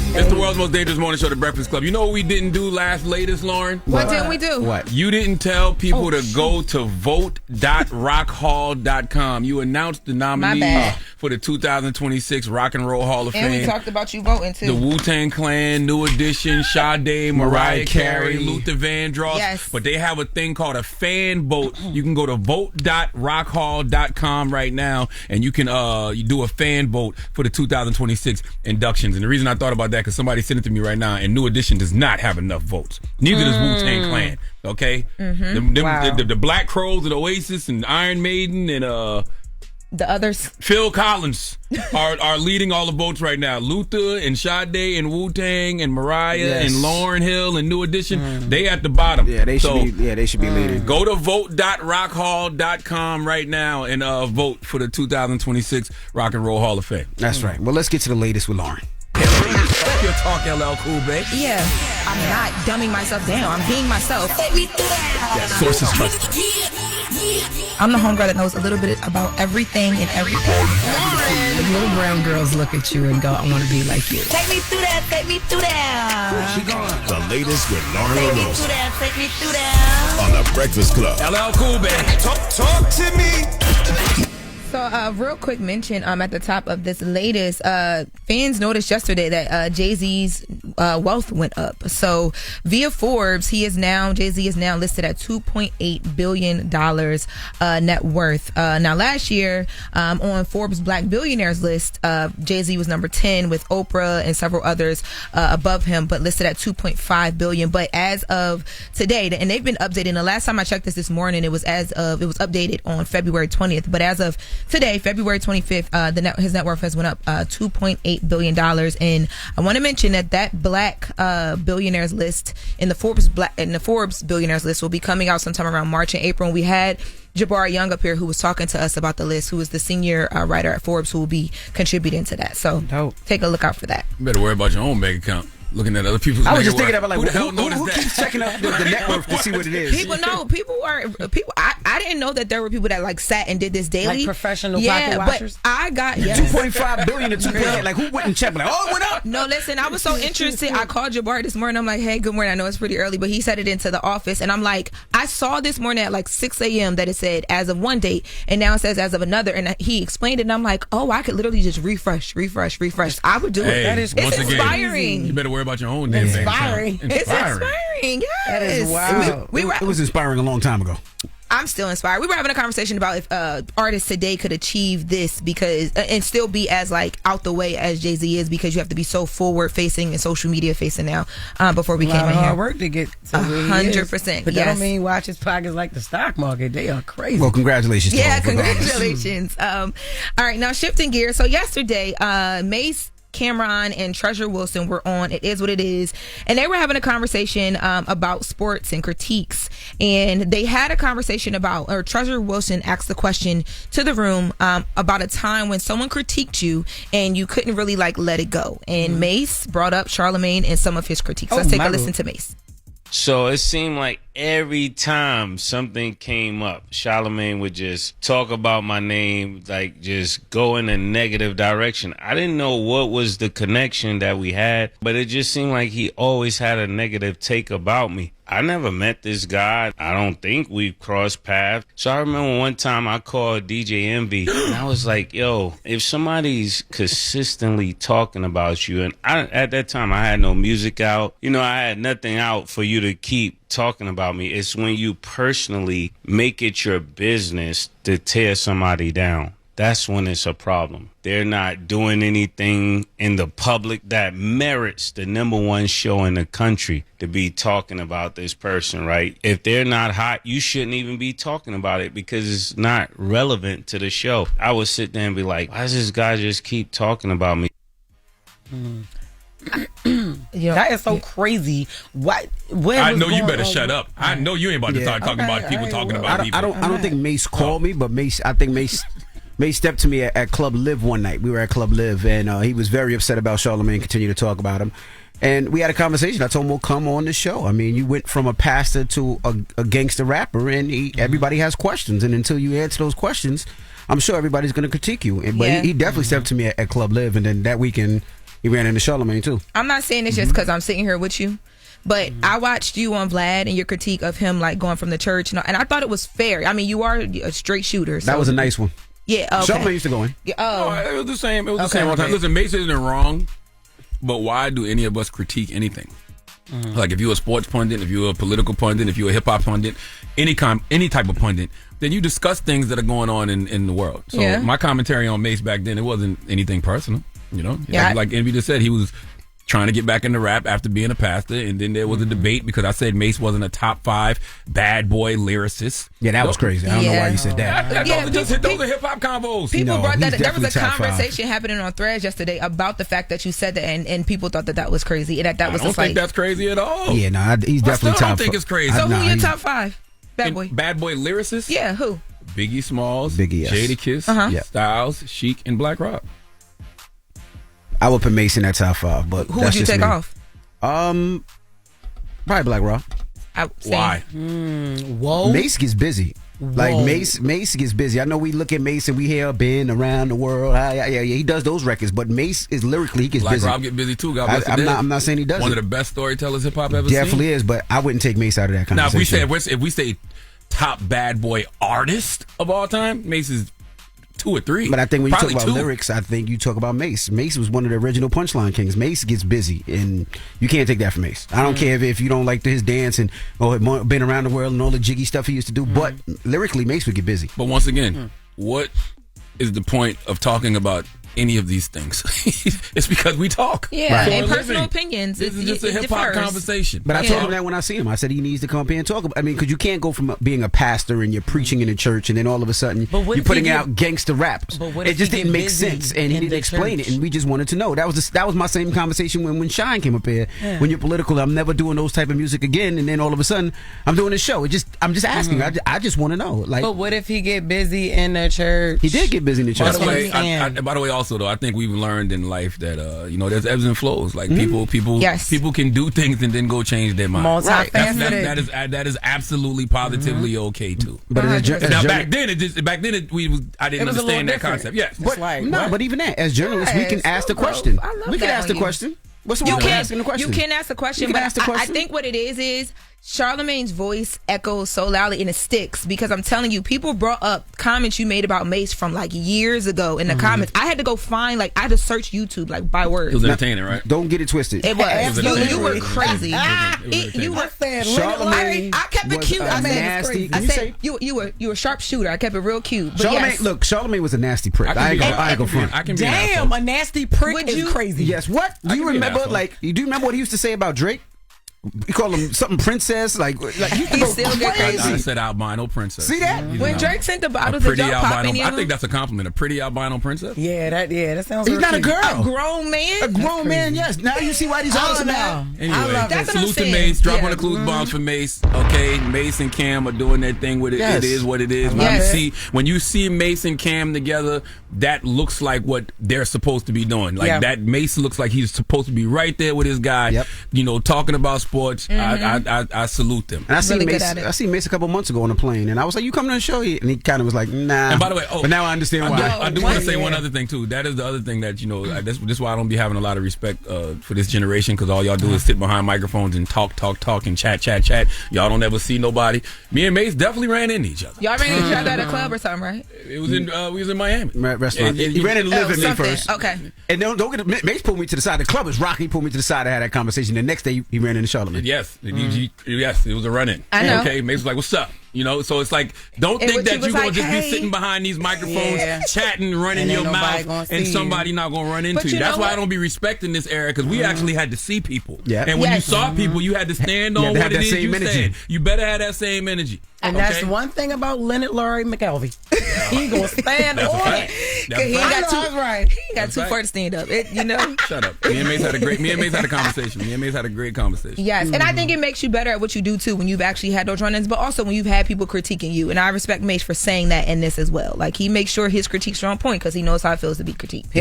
[SPEAKER 1] It's the world's most dangerous morning show, The Breakfast Club. You know what we didn't do latest, Lauren?
[SPEAKER 10] What didn't we do?
[SPEAKER 4] What?
[SPEAKER 1] You didn't tell people to go to vote.rockhall.com. You announced the nominees for the 2026 Rock and Roll Hall of Fame.
[SPEAKER 10] And we talked about you voting, too.
[SPEAKER 1] The Wu-Tang Clan, New Edition, Sade, Mariah Carey, Luther Vandross.
[SPEAKER 10] Yes.
[SPEAKER 1] But they have a thing called a fan vote. You can go to vote.rockhall.com right now, and you can you do a fan vote for the 2026 inductions. And the reason I thought about that, because somebody sent it to me right now, and New Edition does not have enough votes. Neither does Wu-Tang Clan. Okay?
[SPEAKER 10] Mm-hmm.
[SPEAKER 1] The Black Crowes and Oasis and Iron Maiden and
[SPEAKER 10] the others.
[SPEAKER 1] Phil Collins are leading all the votes right now. Luther and Sade and Wu-Tang and Mariah and Lauryn Hill and New Edition, they at the bottom.
[SPEAKER 4] Yeah, they should be leading.
[SPEAKER 1] Go to vote.rockhall.com right now and vote for the 2026 Rock and Roll Hall of Fame.
[SPEAKER 4] That's right. Well, let's get to the latest with Loren.
[SPEAKER 1] Your talk, LL Cool, babe.
[SPEAKER 10] Yeah, I'm not dumbing myself down. I'm being myself.
[SPEAKER 1] That sources trust.
[SPEAKER 10] I'm the homegirl that knows a little bit about everything and everything.
[SPEAKER 2] The little brown girls look at you and go, I want to be like you.
[SPEAKER 10] Take me through that. Take me through that.
[SPEAKER 6] She gone. The latest with Loren
[SPEAKER 10] Take me
[SPEAKER 6] LoRosa
[SPEAKER 10] through that. Take me through that.
[SPEAKER 6] on The Breakfast Club.
[SPEAKER 1] LL Cool, babe.
[SPEAKER 6] Talk to me.
[SPEAKER 10] So, real quick mention at the top of this latest, fans noticed yesterday that Jay-Z's wealth went up. So, via Forbes, Jay-Z is now listed at $2.8 billion net worth. Now, last year, on Forbes Black Billionaires list, Jay-Z was number 10 with Oprah and several others above him, but listed at $2.5 billion. But as of today, and they've been updating, the last time I checked this morning, it was updated on February 20th. But as of today, February 25th, his net worth has went up $2.8 billion. And I want to mention that Black billionaires list in the Forbes billionaires list will be coming out sometime around March and April. And we had Jabari Young up here who was talking to us about the list, who is the senior writer at Forbes who will be contributing to that. So take a look out for that.
[SPEAKER 1] You better worry about your own bank account. Looking at other people's.
[SPEAKER 4] I was just thinking about
[SPEAKER 1] who the hell noticed
[SPEAKER 4] who
[SPEAKER 1] that?
[SPEAKER 4] keeps checking out the net worth to see what it is.
[SPEAKER 10] People. I didn't know that there were people that like sat and did this daily,
[SPEAKER 2] like professional pocket watchers.
[SPEAKER 10] But I got
[SPEAKER 4] $2.5 billion to $2.8. Like who went and checked? Like, oh, it went up.
[SPEAKER 10] No, listen, I was so interested. I called Jabari this morning. I'm like, hey, good morning. I know it's pretty early, but he said it into the office, and I'm like, I saw this morning at like 6 a.m. that it said as of one date, and now it says as of another, and he explained it, and I'm like, oh, I could literally just refresh. I would do it.
[SPEAKER 2] That is
[SPEAKER 10] it's inspiring.
[SPEAKER 1] You better worry about your own damn
[SPEAKER 2] inspiring.
[SPEAKER 10] It's inspiring. Yes.
[SPEAKER 2] That is wild.
[SPEAKER 4] It was inspiring a long time ago.
[SPEAKER 10] I'm still inspired. We were having a conversation about if artists today could achieve this because and still be as like out the way as Jay-Z is, because you have to be so forward facing and social media facing now. Before we came in here,
[SPEAKER 2] hard work to get
[SPEAKER 10] 100%.
[SPEAKER 2] But that don't mean watch his pockets like the stock market. They are crazy.
[SPEAKER 4] Well, congratulations.
[SPEAKER 10] Yeah, congratulations. All right, now shifting gears. So yesterday, Mace, Cameron, and Treasure Wilson were on It Is What It Is, and they were having a conversation about sports and critiques, and they had a conversation about, or Treasure Wilson asked the question to the room about a time when someone critiqued you and you couldn't really like let it go, and Mace brought up Charlamagne and some of his critiques. Let's take a listen to Mace.
[SPEAKER 17] So it seemed like every time something came up, Charlamagne would just talk about my name, like just go in a negative direction. I didn't know what was the connection that we had, but it just seemed like he always had a negative take about me. I never met this guy. I don't think we've crossed paths. So I remember one time I called DJ Envy and I was like, yo, if somebody's consistently talking about you, and at that time I had no music out, I had nothing out for you to keep talking about me. It's when you personally make it your business to tear somebody down. That's when it's a problem. They're not doing anything in the public that merits the #1 show in the country to be talking about this person, right? If they're not hot, you shouldn't even be talking about it because it's not relevant to the show. I would sit there and be like, why does this guy just keep talking about me?
[SPEAKER 2] That is so crazy. What?
[SPEAKER 1] I know you better shut up. I know you ain't about to start talking about people talking about people.
[SPEAKER 4] I don't think Mace called me, but I think Mace stepped to me at Club Live one night. We were at Club Live, and he was very upset about Charlamagne, continued to talk about him. And we had a conversation. I told him, well, come on the show. I mean, you went from a pastor to a gangster rapper, and everybody has questions. And until you answer those questions, I'm sure everybody's going to critique you. But he definitely stepped to me at Club Live, and then that weekend, he ran into Charlamagne, too.
[SPEAKER 10] I'm not saying this just because I'm sitting here with you. But I watched you on Vlad and your critique of him, like, going from the church. And I thought it was fair. I mean, you are a straight shooter. So.
[SPEAKER 4] That was a nice one.
[SPEAKER 10] Yeah, okay.
[SPEAKER 4] Charlamagne used to go in.
[SPEAKER 10] Oh.
[SPEAKER 1] No, it was the same. It was the same all the time. Listen, Mace isn't wrong, but why do any of us critique anything? Like if you're a sports pundit, if you're a political pundit, if you're a hip hop pundit, any type of pundit, then you discuss things that are going on in the world. So my commentary on Mace back then, it wasn't anything personal. Like Envy just said, he was trying to get back into rap after being a pastor, and then there was a debate because I said Mace wasn't a top 5 bad boy lyricist.
[SPEAKER 4] Yeah, that was crazy. I don't know why you said that.
[SPEAKER 1] Those are hip hop combos.
[SPEAKER 10] People brought that. There was a conversation happening on Threads yesterday about the fact that you said that, and people thought that was crazy, and that was.
[SPEAKER 1] I don't think that's crazy at all.
[SPEAKER 4] Yeah, no, he's definitely top.
[SPEAKER 1] I don't think it's crazy.
[SPEAKER 10] So who your top 5 bad boy?
[SPEAKER 1] Bad boy lyricists?
[SPEAKER 10] Yeah, who?
[SPEAKER 1] Biggie Smalls,
[SPEAKER 4] Biggie, yes.
[SPEAKER 1] Jadakiss, Styles, Chic, and Black Rob.
[SPEAKER 4] I would put Mace in that top 5, but
[SPEAKER 10] who would you take off?
[SPEAKER 4] Probably Black Rob.
[SPEAKER 1] Why?
[SPEAKER 2] Whoa.
[SPEAKER 4] Mace gets busy. Like Mace gets busy. I know we look at Mace and we hear been around the world. Yeah, he does those records, but Mace is lyrically he gets
[SPEAKER 1] Black
[SPEAKER 4] busy.
[SPEAKER 1] Rob get busy too. God bless
[SPEAKER 4] I'm not saying he doesn't.
[SPEAKER 1] One of the best storytellers hip hop ever
[SPEAKER 4] definitely
[SPEAKER 1] seen.
[SPEAKER 4] is, but I wouldn't take Mace out of that conversation.
[SPEAKER 1] Now, if we say top bad boy artist of all time, Mace is 2 or 3.
[SPEAKER 4] But I think when you talk about
[SPEAKER 1] 2.
[SPEAKER 4] lyrics, I think you talk about Mace. Mace was one of the original punchline kings. Mace gets busy, and you can't take that from Mace. I don't care if you don't like his dance and been around the world and all the jiggy stuff he used to do, but lyrically, Mace would get busy.
[SPEAKER 1] But once again, what is the point of talking about any of these things? It's because we talk.
[SPEAKER 10] Yeah,
[SPEAKER 1] right.
[SPEAKER 10] and personal opinions.
[SPEAKER 1] This is just a hip hop conversation.
[SPEAKER 4] But I told him that when I see him. I said he needs to come up here and talk about. I mean, because you can't go from being a pastor and you're preaching in a church and then all of a sudden you're putting out gangster raps. It just didn't make sense, and he didn't explain it, and we just wanted to know. That was my same conversation when Shine came up here. Yeah. When you're political, I'm never doing those type of music again, and then all of a sudden I'm doing this show. I'm just asking. I just want to know. Like,
[SPEAKER 2] but what if he get busy in the church?
[SPEAKER 4] He did get busy in the church.
[SPEAKER 1] By the way, also though, I think we've learned in life that there's ebbs and flows. Like people can do things and then go change their mind.
[SPEAKER 2] Right.
[SPEAKER 1] That is absolutely positively okay too.
[SPEAKER 4] But
[SPEAKER 1] back then I didn't understand that concept. Yes,
[SPEAKER 4] but even that, as journalists, we can ask the question. We can ask the question. What's wrong with asking the question?
[SPEAKER 10] You can ask the question, but I think what it is Charlamagne's voice echoes so loudly and it sticks because I'm telling you, people brought up comments you made about Mace from like years ago in the comments. I had to go find, I had to search YouTube by word.
[SPEAKER 1] It was entertaining, right?
[SPEAKER 4] Don't get it twisted.
[SPEAKER 10] It was. You were crazy.
[SPEAKER 2] You were saying
[SPEAKER 10] Charlamagne. I kept it cute.
[SPEAKER 4] I
[SPEAKER 10] said you were a sharp shooter. I kept it real cute. But
[SPEAKER 4] Charlamagne was a nasty prick. I ain't go front.
[SPEAKER 2] Damn, a nasty prick is crazy.
[SPEAKER 4] Yes. What? Do you remember? Do you remember what he used to say about Drake? You call him something princess, like
[SPEAKER 10] he still get crazy.
[SPEAKER 1] I said albino princess.
[SPEAKER 4] See that?
[SPEAKER 10] When Drake sent the bottles, did y'all pop any of them?
[SPEAKER 1] I think that's a compliment. A pretty albino princess.
[SPEAKER 2] Yeah, that sounds.
[SPEAKER 4] He's not a girl.
[SPEAKER 10] A grown man.
[SPEAKER 4] A grown man. Yes. Now you see why these artists are now.
[SPEAKER 1] Anyway, salute to Mace. Drop on the clues bombs for Mace. Okay, Mace and Cam are doing their thing with it. Yes. It is what it is. When you see Mace and Cam together, that looks like what they're supposed to be doing. Like that Mace looks like he's supposed to be right there with his guy. Yep. Talking about sports. I salute them.
[SPEAKER 4] And I seen Mace a couple months ago on a plane, and I was like, "You coming to the show?" And he kind of was like, "Nah."
[SPEAKER 1] And by the way,
[SPEAKER 4] but now I understand why.
[SPEAKER 1] I do want to say one other thing too. That is the other thing that this is why I don't be having a lot of respect for this generation, because all y'all do is sit behind microphones and talk and chat. Y'all don't ever see nobody. Me and Mace definitely ran into each other.
[SPEAKER 10] Y'all ran into each other at a club or something, right?
[SPEAKER 1] It was in we was in Miami
[SPEAKER 4] restaurant. He ran into Live me first.
[SPEAKER 10] Okay.
[SPEAKER 4] And don't get it. Mace pulled me to the side. The club was rocking. He pulled me to the side. I had that conversation. The next day he ran into Charlamagne.
[SPEAKER 1] Yes. Yes, it was a run-in.
[SPEAKER 10] I know.
[SPEAKER 1] Okay, Mace was like, "What's up?" So it's like, don't think that you're going to just be sitting behind these microphones, chatting, running your mouth, and somebody not going to run into you. That's why I don't be respecting this era, because we actually had to see people. Yeah. And when you saw people, you had to stand on what it is you said. You better have that same energy.
[SPEAKER 2] And that's one thing about Leonard Laurie McKelvey. He gonna stand on it.
[SPEAKER 10] He ain't got too far to stand up.
[SPEAKER 1] Shut up. Me and Mace had a conversation. Me and Mace had a great conversation.
[SPEAKER 10] Yes, and I think it makes you better at what you do too when you've actually had those run-ins, but also when you've had people critiquing you. And I respect Mace for saying that in this as well. Like, he makes sure his critiques are on point because he knows how it feels to be critiqued.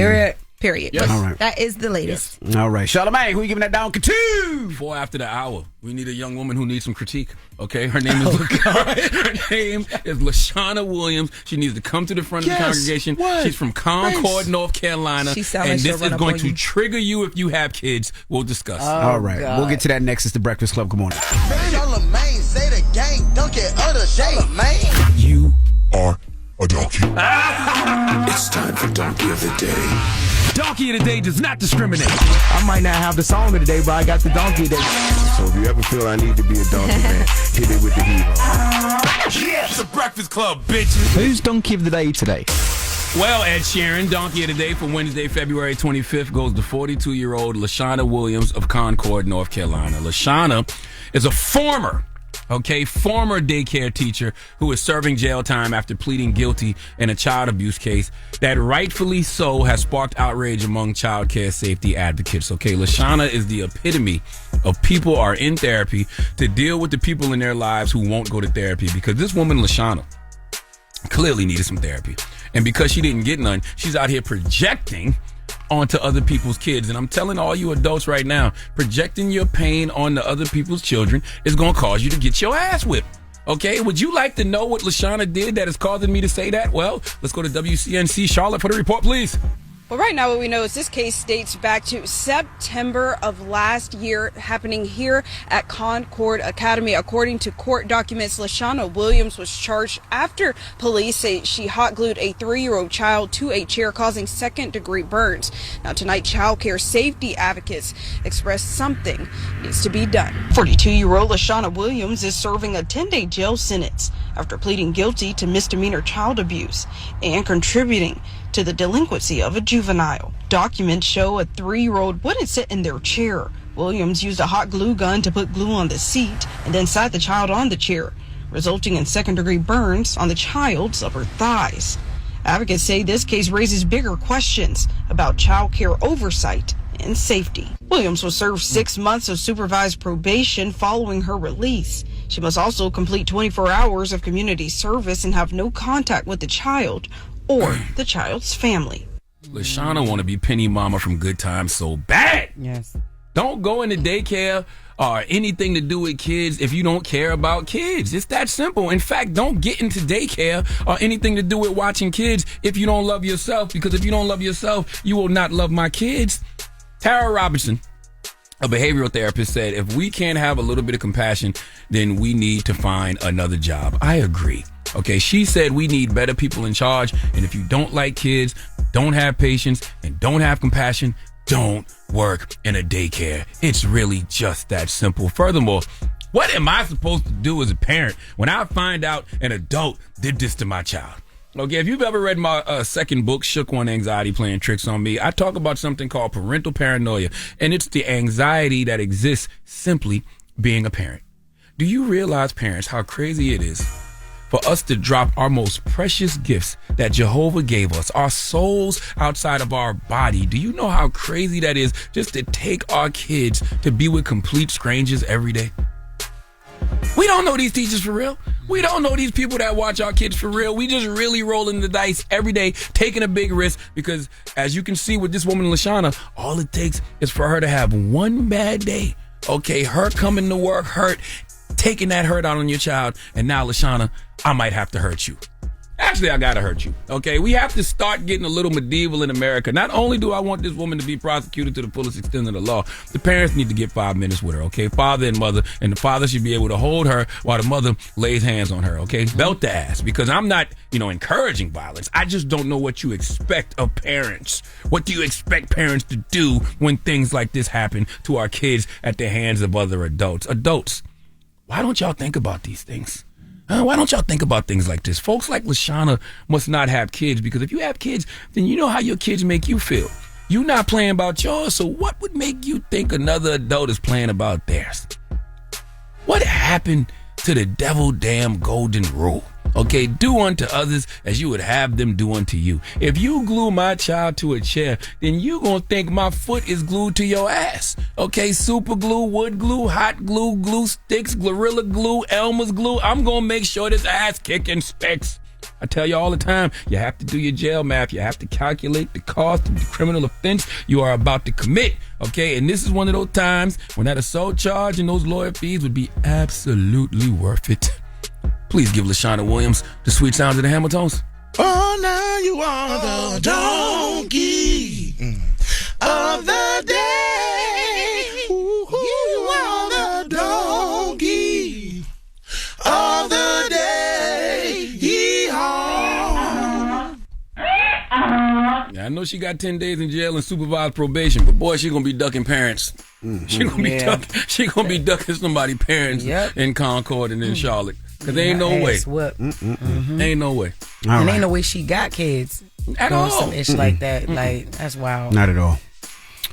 [SPEAKER 10] Period.
[SPEAKER 1] Yes.
[SPEAKER 4] All right.
[SPEAKER 10] That is the latest.
[SPEAKER 4] Yes. All right. Charlamagne, who you giving that down to?
[SPEAKER 1] 4 after the hour. We need a young woman who needs some critique. Okay? Her name is Lashana Williams. She needs to come to the front of the congregation.
[SPEAKER 4] What?
[SPEAKER 1] She's from Concord, North Carolina. And this is going to trigger you if you have kids. We'll discuss.
[SPEAKER 4] All right. God. We'll get to that next. It's the Breakfast Club. Good morning.
[SPEAKER 18] Charlamagne, say the gang, don't get other Charlamagne.
[SPEAKER 6] You are a donkey.
[SPEAKER 18] It's time for Donkey of the Day.
[SPEAKER 1] Donkey of the Day does not discriminate.
[SPEAKER 19] I might not have the song of the day, but I got the Donkey of the Day.
[SPEAKER 6] So if you ever feel I need to be a donkey, man, hit it with the heat.
[SPEAKER 1] Yeah, it's the Breakfast Club, bitches.
[SPEAKER 19] Who's Donkey of the Day today?
[SPEAKER 1] Well, Ed Sheeran, Donkey of the Day for Wednesday, February 25th goes to 42-year-old LaShawna Williams of Concord, North Carolina. LaShawna is a former daycare teacher who is serving jail time after pleading guilty in a child abuse case that rightfully so has sparked outrage among child care safety advocates. LaShawna is the epitome of people are in therapy to deal with the people in their lives who won't go to therapy, because this woman, LaShawna, clearly needed some therapy. And because she didn't get none, she's out here projecting onto other people's kids. And I'm telling all you adults right now, projecting your pain onto other people's children is going to cause you to get your ass whipped. Okay, would you like to know what LaShawna did that is causing me to say that? Well, let's go to WCNC Charlotte for the report, please.
[SPEAKER 20] Well, right now what we know is this case dates back to September of last year, happening here at Concord Academy. According to court documents, LaShawna Williams was charged after police say she hot glued a 3-year-old child to a chair, causing second-degree burns. Now tonight, child care safety advocates expressed something needs to be done. 42-year-old LaShawna Williams is serving a 10-day jail sentence after pleading guilty to misdemeanor child abuse and contributing to the delinquency of a juvenile. Documents show a 3-year-old wouldn't sit in their chair. Williams used a hot glue gun to put glue on the seat and then sat the child on the chair, resulting in second-degree burns on the child's upper thighs. Advocates say this case raises bigger questions about child care oversight and safety. Williams will serve 6 months of supervised probation following her release. She must also complete 24 hours of community service and have no contact with the child or the child's family.
[SPEAKER 1] LaShawna want to be Penny Mama from Good Times so bad.
[SPEAKER 2] Yes.
[SPEAKER 1] Don't go into daycare or anything to do with kids if you don't care about kids. It's that simple. In fact, don't get into daycare or anything to do with watching kids if you don't love yourself, because if you don't love yourself, you will not love my kids. Tara Robinson, a behavioral therapist, said if we can't have a little bit of compassion, then we need to find another job. I agree. Okay, she said we need better people in charge, and if you don't like kids, don't have patience, and don't have compassion, don't work in a daycare. It's really just that simple. Furthermore, what am I supposed to do as a parent when I find out an adult did this to my child? Okay, if you've ever read my second book, Shook One Anxiety Playing Tricks on Me, I talk about something called parental paranoia, and it's the anxiety that exists simply being a parent. Do you realize, parents, how crazy it is for us to drop our most precious gifts that Jehovah gave us, our souls outside of our body? Do you know how crazy that is, just to take our kids to be with complete strangers every day? We don't know these teachers for real. We don't know these people that watch our kids for real. We just really rolling the dice every day, taking a big risk, because as you can see with this woman, LaShawna, all it takes is for her to have one bad day. Okay, her coming to work hurt, taking that hurt out on your child, and now, LaShawna, I might have to hurt you. Actually, I gotta hurt you. Okay, we have to start getting a little medieval in America. Not only do I want this woman to be prosecuted to the fullest extent of the law, the parents need to get 5 minutes with her. Okay, father and mother, and the father should be able to hold her while the mother lays hands on her. Okay, belt the ass, because I'm not, encouraging violence. I just don't know what you expect of parents. What do you expect parents to do when things like this happen to our kids at the hands of other adults? Adults, why don't y'all think about these things? Why don't y'all think about things like this? Folks like LaShawna must not have kids, because if you have kids, then you know how your kids make you feel. You're not playing about yours, so what would make you think another adult is playing about theirs? What happened to the devil damn golden rule? Okay, do unto others as you would have them do unto you. If you glue my child to a chair, then you gonna think my foot is glued to your ass. Okay, super glue, wood glue, hot glue, glue sticks, Gorilla glue, Elmer's glue. I'm gonna make sure this ass kicking sticks. I tell you all the time, you have to do your jail math. You have to calculate the cost of the criminal offense you are about to commit. Okay, and this is one of those times when that assault charge and those lawyer fees would be absolutely worth it. Please give LaShawna Williams the sweet sounds of the Hamiltons.
[SPEAKER 18] Oh, now you are the donkey of the day. Ooh, you are the donkey of the day. Yee-haw.
[SPEAKER 1] Yeah, I know she got 10 days in jail and supervised probation, but boy, she gonna be ducking parents. She gonna be ducking somebody's parents in Concord and in Charlotte. Because there ain't no way. Ain't no way.
[SPEAKER 2] And ain't no way she got kids.
[SPEAKER 1] At all.
[SPEAKER 2] Some ish like that. Like, that's wild.
[SPEAKER 4] Not at all.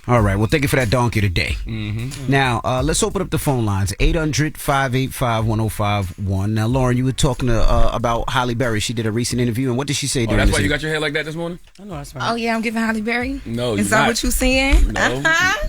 [SPEAKER 4] All right. Well, thank you for that donkey today.
[SPEAKER 1] Mm-hmm.
[SPEAKER 4] Now, let's open up the phone lines. 800-585-1051. Now, Lauren, you were talking about Halle Berry. She did a recent interview, and what did she say during
[SPEAKER 1] that's
[SPEAKER 4] this
[SPEAKER 1] why you
[SPEAKER 4] interview?
[SPEAKER 1] got your hair like that this morning?
[SPEAKER 2] I know that's right.
[SPEAKER 10] Oh, yeah, I'm giving Halle Berry?
[SPEAKER 1] No,
[SPEAKER 10] Is
[SPEAKER 1] you're
[SPEAKER 10] that
[SPEAKER 1] not.
[SPEAKER 10] what you saying?
[SPEAKER 1] No,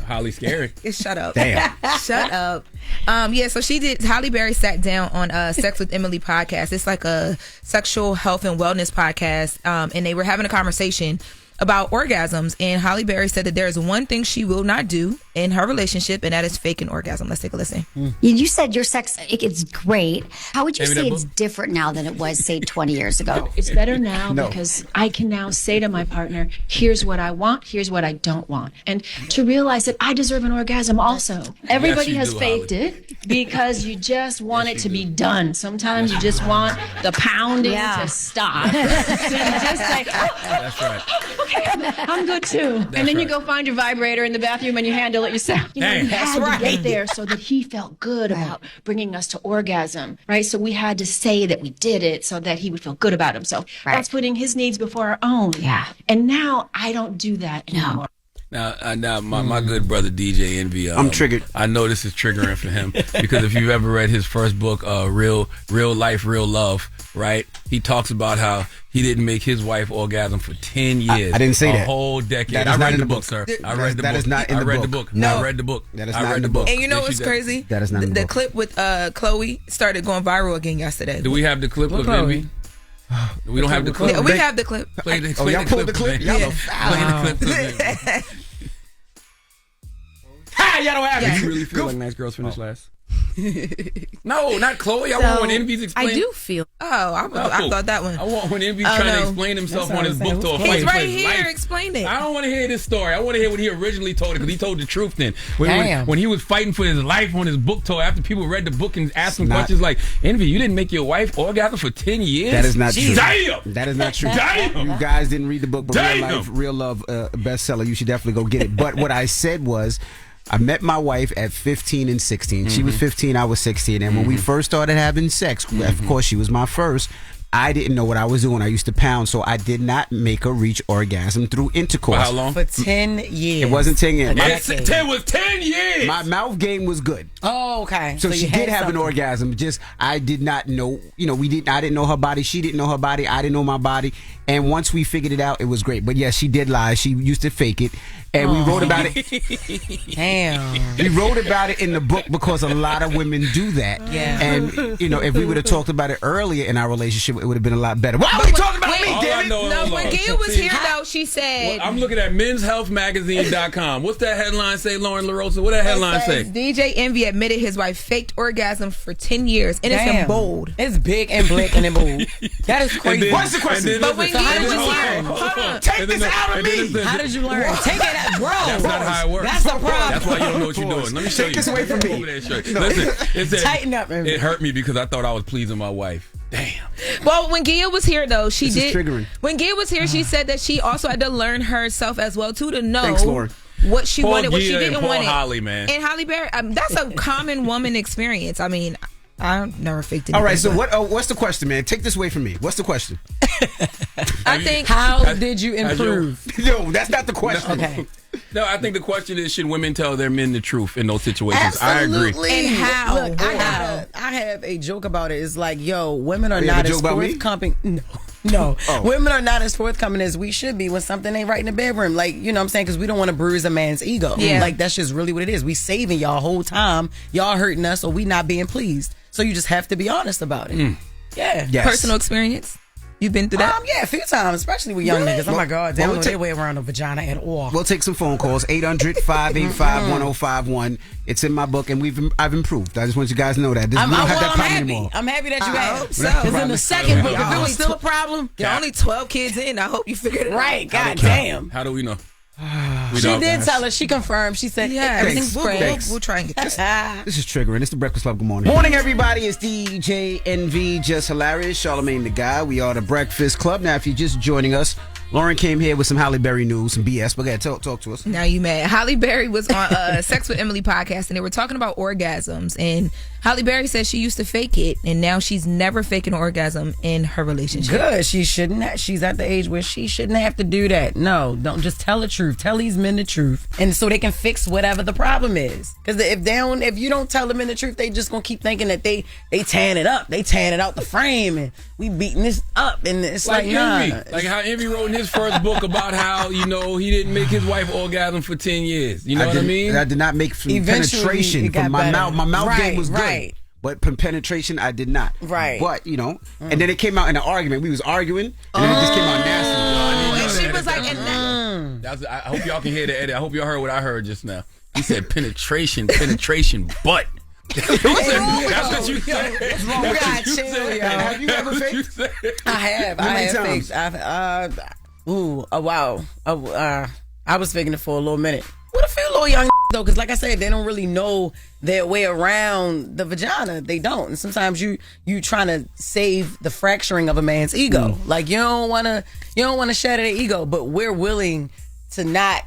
[SPEAKER 1] Halle scary.
[SPEAKER 10] Shut up.
[SPEAKER 4] Damn.
[SPEAKER 10] Shut up. Yeah, so Halle Berry sat down on Sex with Emily podcast. It's like a sexual health and wellness podcast. And they were having a conversation about orgasms, and Halle Berry said that there is one thing she will not do in her relationship, and that is fake an orgasm. Let's take a listen.
[SPEAKER 21] You said your sex, it's great. How would you say it's different now than it was, say, 20 years ago?
[SPEAKER 22] It's better now because I can now say to my partner, here's what I want, here's what I don't want. And to realize that I deserve an orgasm also. Everybody has faked it because you just want it to be done. Sometimes you just want the pounding to stop. So you just say,
[SPEAKER 1] That's right.
[SPEAKER 22] okay, I'm good too. And then you go find your vibrator in the bathroom and you handle it yourself. You know, we had to get there so that he felt good about bringing us to orgasm, right? So we had to say that we did it so that he would feel good about himself. That's putting his needs before our own. Yeah. And now I don't do that anymore.
[SPEAKER 1] Now, my good brother DJ Envy.
[SPEAKER 4] I'm triggered.
[SPEAKER 1] I know this is triggering for him because if you've ever read his first book, Real Life, Real Love, right? He talks about how he didn't make his wife orgasm for 10 years.
[SPEAKER 4] I didn't say
[SPEAKER 1] a
[SPEAKER 4] that.
[SPEAKER 1] A whole decade.
[SPEAKER 4] That is
[SPEAKER 1] I
[SPEAKER 4] not
[SPEAKER 1] read
[SPEAKER 4] in
[SPEAKER 1] the
[SPEAKER 4] the
[SPEAKER 1] book,
[SPEAKER 4] book.
[SPEAKER 1] sir. I read the book.
[SPEAKER 4] That is not in the
[SPEAKER 1] I read the
[SPEAKER 4] book.
[SPEAKER 1] book.
[SPEAKER 4] No.
[SPEAKER 1] I read the book.
[SPEAKER 4] That is
[SPEAKER 1] I
[SPEAKER 4] not
[SPEAKER 1] read
[SPEAKER 4] in
[SPEAKER 1] the
[SPEAKER 4] the
[SPEAKER 1] book.
[SPEAKER 4] book.
[SPEAKER 10] And you know
[SPEAKER 1] Yes,
[SPEAKER 10] what's
[SPEAKER 1] she
[SPEAKER 10] crazy?
[SPEAKER 4] That is not in the
[SPEAKER 10] The
[SPEAKER 4] book.
[SPEAKER 10] clip with Chloe started going viral again yesterday.
[SPEAKER 1] Do we have the clip of Envy? We don't have the clip.
[SPEAKER 10] Yeah, we have the clip.
[SPEAKER 1] Play the
[SPEAKER 4] y'all pulled the clip?
[SPEAKER 1] Y'all
[SPEAKER 4] Yeah.
[SPEAKER 1] play the clip.
[SPEAKER 4] Ha! Y'all don't have it.
[SPEAKER 1] You really feel like nice girls finish last? No, not Chloe. I want when Envy's explaining.
[SPEAKER 2] I do feel.
[SPEAKER 10] I thought that one.
[SPEAKER 1] I want when Envy's trying to explain himself on his book tour.
[SPEAKER 10] He's right here. Explain it.
[SPEAKER 1] I don't want to hear this story. I want to hear what he originally told it because he told the truth then.
[SPEAKER 2] Damn.
[SPEAKER 1] When he was fighting for his life on his book tour after people read the book and asked him questions like, Envy, you didn't make your wife orgasm for 10 years?
[SPEAKER 4] That is not true.
[SPEAKER 1] Damn!
[SPEAKER 4] That is not true.
[SPEAKER 1] Damn!
[SPEAKER 4] You guys didn't read the book, but
[SPEAKER 1] Damn!
[SPEAKER 4] Real Life, Real Love bestseller. You should definitely go get it. But what I said was, I met my wife at 15 and 16. She was 15, I was 16. And when we first started having sex, of course, she was my first. I didn't know what I was doing. I used to pound, so I did not make her reach orgasm through intercourse.
[SPEAKER 1] For how long?
[SPEAKER 2] For 10 years.
[SPEAKER 4] It wasn't 10 years.
[SPEAKER 1] It was 10 years.
[SPEAKER 4] My mouth game was good.
[SPEAKER 2] Oh, okay.
[SPEAKER 4] So she
[SPEAKER 2] you had
[SPEAKER 4] did have
[SPEAKER 2] something.
[SPEAKER 4] an orgasm. Just I did not know. I didn't know her body. She didn't know her body. I didn't know my body. And once we figured it out, it was great. But yes, she did lie. She used to fake it, and we wrote about it.
[SPEAKER 2] Damn.
[SPEAKER 4] We wrote about it in the book because a lot of women do that.
[SPEAKER 2] Yeah.
[SPEAKER 4] And if we would have talked about it earlier in our relationship, it would have been a lot better. Why are we talking about me, damn it?
[SPEAKER 10] No, when Gail was here though, she said.
[SPEAKER 1] Well, I'm looking at menshealthmagazine.com. What's that headline say, Loren LoRosa? What that headline say?
[SPEAKER 10] DJ Envy admitted his wife faked orgasms for 10 years, and it's in bold.
[SPEAKER 2] It's big and black and in bold. That is crazy.
[SPEAKER 4] What's the question?
[SPEAKER 10] But when
[SPEAKER 2] how did you
[SPEAKER 10] learn?
[SPEAKER 2] learn?
[SPEAKER 4] Take this out of me.
[SPEAKER 2] How did you learn? Take it out, bro.
[SPEAKER 1] That's not how it works.
[SPEAKER 2] That's the problem.
[SPEAKER 1] That's why you don't know what you're doing. Let me show you.
[SPEAKER 4] Take this away from me.
[SPEAKER 1] Over there, listen, it said,
[SPEAKER 2] Tighten up, man.
[SPEAKER 1] It hurt me because I thought I was pleasing my wife. Damn.
[SPEAKER 10] Well, when Gail was here, though, she
[SPEAKER 4] This is
[SPEAKER 10] did.
[SPEAKER 4] triggering.
[SPEAKER 10] When Gail was here, she said that she also had to learn herself as well too to know
[SPEAKER 4] Thanks, Lauren.
[SPEAKER 10] what she
[SPEAKER 1] Poor
[SPEAKER 10] wanted, what she
[SPEAKER 1] Gia
[SPEAKER 10] didn't
[SPEAKER 1] and poor
[SPEAKER 10] want.
[SPEAKER 1] Halle, man.
[SPEAKER 10] And Halle Berry, that's a common woman experience. I mean, I've never faked it.
[SPEAKER 4] All right, so what's the question, man? Take this away from me. What's the question?
[SPEAKER 10] I think.
[SPEAKER 2] How did you improve?
[SPEAKER 4] Yo, that's not the question.
[SPEAKER 2] Okay.
[SPEAKER 1] No, I think the question is, should women tell their men the truth in those situations?
[SPEAKER 2] Absolutely.
[SPEAKER 1] I agree.
[SPEAKER 2] And how?
[SPEAKER 10] Look,
[SPEAKER 2] I have a joke about it. It's like, yo, women are
[SPEAKER 4] You have
[SPEAKER 2] not
[SPEAKER 4] a joke
[SPEAKER 2] as
[SPEAKER 4] about me?
[SPEAKER 2] forthcoming. No.
[SPEAKER 4] Oh.
[SPEAKER 2] Women are not as forthcoming as we should be when something ain't right in the bedroom. Like, you know what I'm saying? Because we don't want to bruise a man's ego.
[SPEAKER 10] Yeah.
[SPEAKER 2] Like, that's just really what it is. We saving y'all whole time. Y'all hurting us or we not being pleased. So you just have to be honest about it. Yeah.
[SPEAKER 4] Yes.
[SPEAKER 10] Personal experience. You've been through that?
[SPEAKER 2] Yeah, a few times, especially with young niggas. Oh my God, they don't know their way around a vagina at all.
[SPEAKER 4] We'll take some phone calls. 800-585-1051. It's in my book, and I've improved. I just want you guys to know that. We don't have that problem anymore.
[SPEAKER 2] I'm happy that you
[SPEAKER 10] I
[SPEAKER 2] have.
[SPEAKER 10] hope so.
[SPEAKER 2] Because in the second book, if it was still a problem,
[SPEAKER 10] You're only 12 kids in. I hope you figured it out.
[SPEAKER 2] right? God damn.
[SPEAKER 1] How do we know?
[SPEAKER 2] She did tell us. She confirmed. She said,
[SPEAKER 10] Yeah, everything's great.
[SPEAKER 4] Thanks.
[SPEAKER 10] We'll try and get this.
[SPEAKER 4] This is triggering. It's the Breakfast Club. Good morning. Morning, everybody. It's DJ NV, Jess Hilarious, Charlamagne the Guy. We are the Breakfast Club. Now, if you're just joining us, Loren came here with some Halle Berry news, some BS. But go ahead, talk to us.
[SPEAKER 10] Now you mad. Halle Berry was on Sex with Emily podcast, and they were talking about orgasms. And Halle Berry says she used to fake it, and now she's never faking an orgasm in her relationship.
[SPEAKER 2] Good. She shouldn't. She's at the age where she shouldn't have to do that. No, don't just tell the truth. Tell these men the truth, and so they can fix whatever the problem is. Because if you don't tell them in the truth, they just gonna keep thinking that they tearing it up. They tearing it out the frame, and we beating this up, and it's like
[SPEAKER 1] Envy.
[SPEAKER 2] nah.
[SPEAKER 1] Like how Envy wrote in his first book about how he didn't make his wife orgasm for 10 years. You know what I mean?
[SPEAKER 4] I did not make penetration from my mouth. My mouth game was good. But penetration, I did not.
[SPEAKER 2] Right.
[SPEAKER 4] But, and then it came out in an argument. We was arguing, and then it just came out nasty.
[SPEAKER 10] And she was like,
[SPEAKER 1] I hope y'all can hear the edit. I hope y'all heard what I heard just now. He said penetration, but. That's what you said.
[SPEAKER 2] What's wrong with that? Chill, yo.
[SPEAKER 4] Have you ever faked?
[SPEAKER 2] I have.
[SPEAKER 4] How many times?
[SPEAKER 2] Wow. I was faking it for a little minute. What a few little young though, because like I said, they don't really know their way around the vagina. They don't, and sometimes you trying to save the fracturing of a man's ego. Like you don't want to shatter their ego, but we're willing to not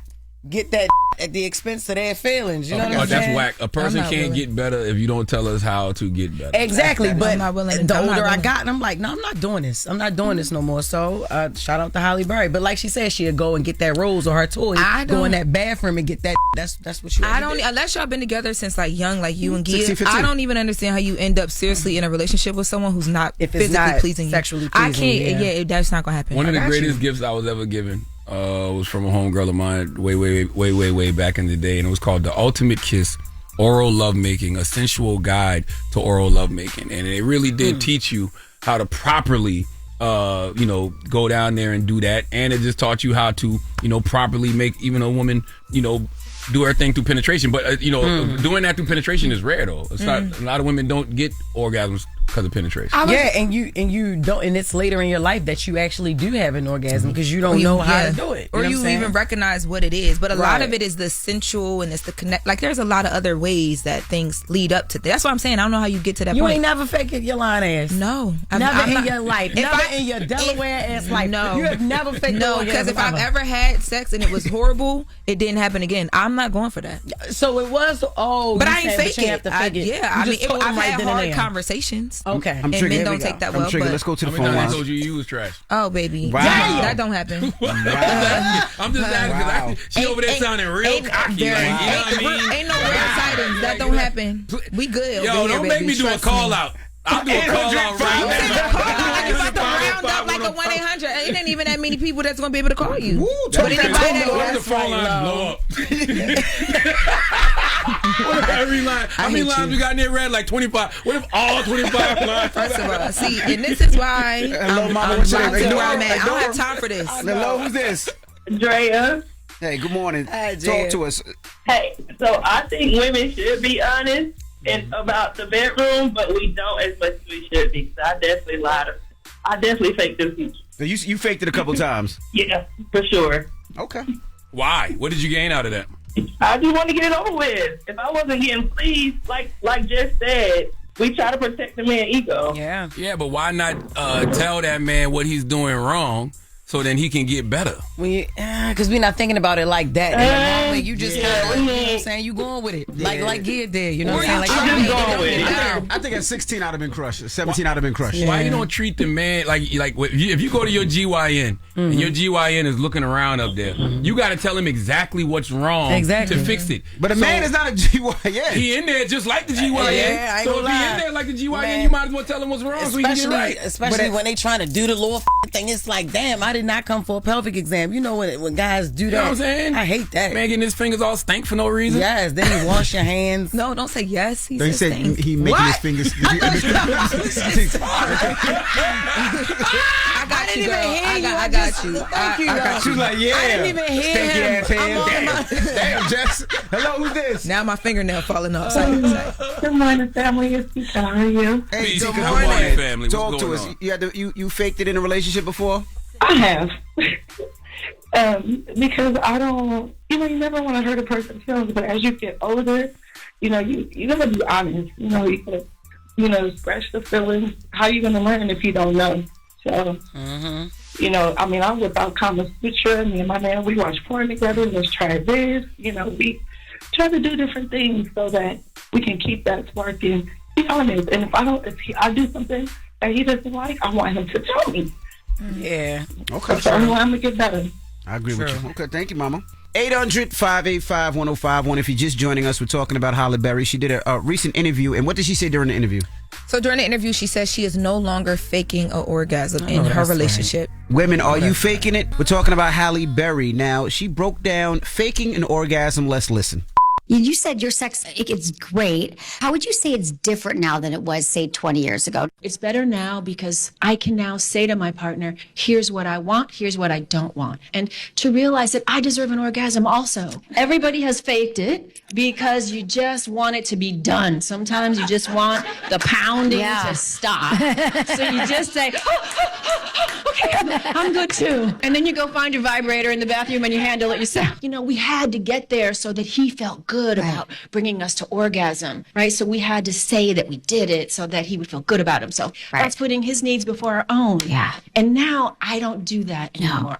[SPEAKER 2] get that at the expense of their feelings. You know what I'm saying?
[SPEAKER 1] That's whack. A person can't get better if you don't tell us how to get better.
[SPEAKER 2] Exactly, but
[SPEAKER 10] I'm not willing
[SPEAKER 2] the older I got, and I'm like, no, I'm not doing this. I'm not doing this no more. So shout out to Halle Berry. But like she said, she'll go and get that rose or her toy, go in that bathroom and get that. That's what you.
[SPEAKER 10] I don't. Unless y'all been together since like young, like you and Gia. I don't even understand how you end up seriously in a relationship with someone who's not physically pleasing,
[SPEAKER 2] sexually
[SPEAKER 10] pleasing.
[SPEAKER 2] pleasing.
[SPEAKER 10] I can't. Yeah, that's not gonna happen.
[SPEAKER 1] One of the greatest gifts I was ever given was from a homegirl of mine way back in the day, and it was called The Ultimate Kiss, Oral Lovemaking, a sensual guide to oral lovemaking. And it really did teach you how to properly go down there and do that. And it just taught you how to, properly make even a woman, do her thing through penetration. But, doing that through penetration is rare, though. It's not, a lot of women don't get orgasms because of penetration.
[SPEAKER 2] And you don't, and it's later in your life that you actually do have an orgasm because you don't know how to do it.
[SPEAKER 10] Or you even recognize what it is. But a lot of it is the sensual and it's the connect. Like there's a lot of other ways that things lead up to that. That's what I'm saying. I don't know how you get to that point.
[SPEAKER 2] You ain't never faked your lying ass.
[SPEAKER 10] No.
[SPEAKER 2] Never in your life. Never in your Delaware ass life. No. You have never faked
[SPEAKER 10] no, because if I've ever had sex and it was horrible, it didn't happen again. I'm not going for that.
[SPEAKER 2] So it was,
[SPEAKER 10] but I ain't fake it.
[SPEAKER 2] Yeah,
[SPEAKER 10] I mean, I've had hard conversations.
[SPEAKER 2] Okay.
[SPEAKER 10] And men don't take that well.
[SPEAKER 4] Let's go to the phone line.
[SPEAKER 1] I told you was trash.
[SPEAKER 10] Oh, baby.
[SPEAKER 4] Wow.
[SPEAKER 10] That don't happen.
[SPEAKER 1] I'm just asking because she over there sounding real cocky. You know what I mean?
[SPEAKER 10] Ain't no real sightings. That don't happen. We good.
[SPEAKER 1] Yo, don't make me do a call out. I'll do a call out right now.
[SPEAKER 10] You about to round up like a 1-800. It ain't even that many people that's gonna be able to call you.
[SPEAKER 1] But anybody that the phone line blow up. What if every line? How many lines we got in there red? Like 25. What if all 25 lines?
[SPEAKER 10] First of all, see, and this is why I'm where I'm at. I don't have time for this.
[SPEAKER 4] Hello, who's this?
[SPEAKER 5] Drea.
[SPEAKER 4] Hey, good morning.
[SPEAKER 5] Hi,
[SPEAKER 4] Talk to us.
[SPEAKER 5] Hey, so I think women should be honest about the bedroom, but we don't as much as we should be. So I definitely lied. I definitely faked this.
[SPEAKER 4] So you faked it a couple times.
[SPEAKER 5] Yeah, for sure.
[SPEAKER 4] Okay.
[SPEAKER 1] Why? What did you gain out of that?
[SPEAKER 5] I just want to get it over with. If I wasn't getting pleased, like Jess said, we try to protect the man's ego.
[SPEAKER 2] Yeah.
[SPEAKER 1] Yeah, but why not tell that man what he's doing wrong so then he can get better?
[SPEAKER 2] Because we're not thinking about it like that. In the moment, you just kinda, you know what I'm saying? You going with it. Like Gia did. You know what I'm saying?
[SPEAKER 5] I'm going with it.
[SPEAKER 4] I think at 16 I'd have been crushed. 17 I'd have been crushed.
[SPEAKER 1] Why you don't treat the man like if you go to your GYN and your GYN is looking around up there, you got to tell him exactly what's wrong to fix it.
[SPEAKER 4] But a man is not a GYN.
[SPEAKER 1] He in there just like the GYN.
[SPEAKER 2] Yeah,
[SPEAKER 1] so if he in there like the GYN, you might as well tell him what's wrong so he can get right.
[SPEAKER 2] Especially when they trying to do the little thing. It's like, damn, I did not come for a pelvic exam. You know when guys do that.
[SPEAKER 1] You know what I'm saying?
[SPEAKER 2] I hate that.
[SPEAKER 1] Man getting his fingers all stank for no reason.
[SPEAKER 2] Yes, then you wash your hands.
[SPEAKER 10] No, don't say yes. He
[SPEAKER 4] said he making his fingers.
[SPEAKER 10] I got you, girl. I got you.
[SPEAKER 2] Thank you.
[SPEAKER 4] I got you. Like, yeah.
[SPEAKER 2] I didn't even hear him.
[SPEAKER 4] Damn, Jess. Hello, who's this?
[SPEAKER 10] Now my fingernail falling off.
[SPEAKER 5] Good morning, family. It's Tika. How are you?
[SPEAKER 4] Hey,
[SPEAKER 1] good morning, family.
[SPEAKER 4] Talk to us. You faked it in a relationship before?
[SPEAKER 5] I have. Because I don't, you never want to hurt a person's feelings, but as you get older, you gotta be honest. You gotta, scratch the feelings. How you gonna learn if you don't know?
[SPEAKER 14] So, you know, I mean, I'm without Kama Sutra. Me and my man, we watch porn together. Let's try this. You know, we try to do different things so that we can keep that spark and be honest. And if I do something that he doesn't like, I want him to tell me.
[SPEAKER 2] Yeah.
[SPEAKER 4] Okay.
[SPEAKER 14] So I'm going to get better.
[SPEAKER 4] I agree with you. Okay, thank you, Mama. 800-585-1051. If you're just joining us, we're talking about Halle Berry. She did a recent interview, and what did she say during the interview?
[SPEAKER 10] So during the interview, she says she is no longer faking an orgasm in her relationship.
[SPEAKER 4] Right. Women, are you faking it? We're talking about Halle Berry. Now, she broke down faking an orgasm. Let's listen.
[SPEAKER 21] You said your sex, it's great. How would you say it's different now than it was, say, 20 years ago?
[SPEAKER 22] It's better now because I can now say to my partner, here's what I want, here's what I don't want. And to realize that I deserve an orgasm also. Everybody has faked it because you just want it to be done. Sometimes you just want the pounding to stop. So you just say, okay, I'm good too. And then you go find your vibrator in the bathroom and you handle it yourself. You know, we had to get there so that he felt good about bringing us to orgasm, right? So we had to say that we did it so that he would feel good about himself. Right. That's putting his needs before our own. Yeah. And now I don't do that anymore.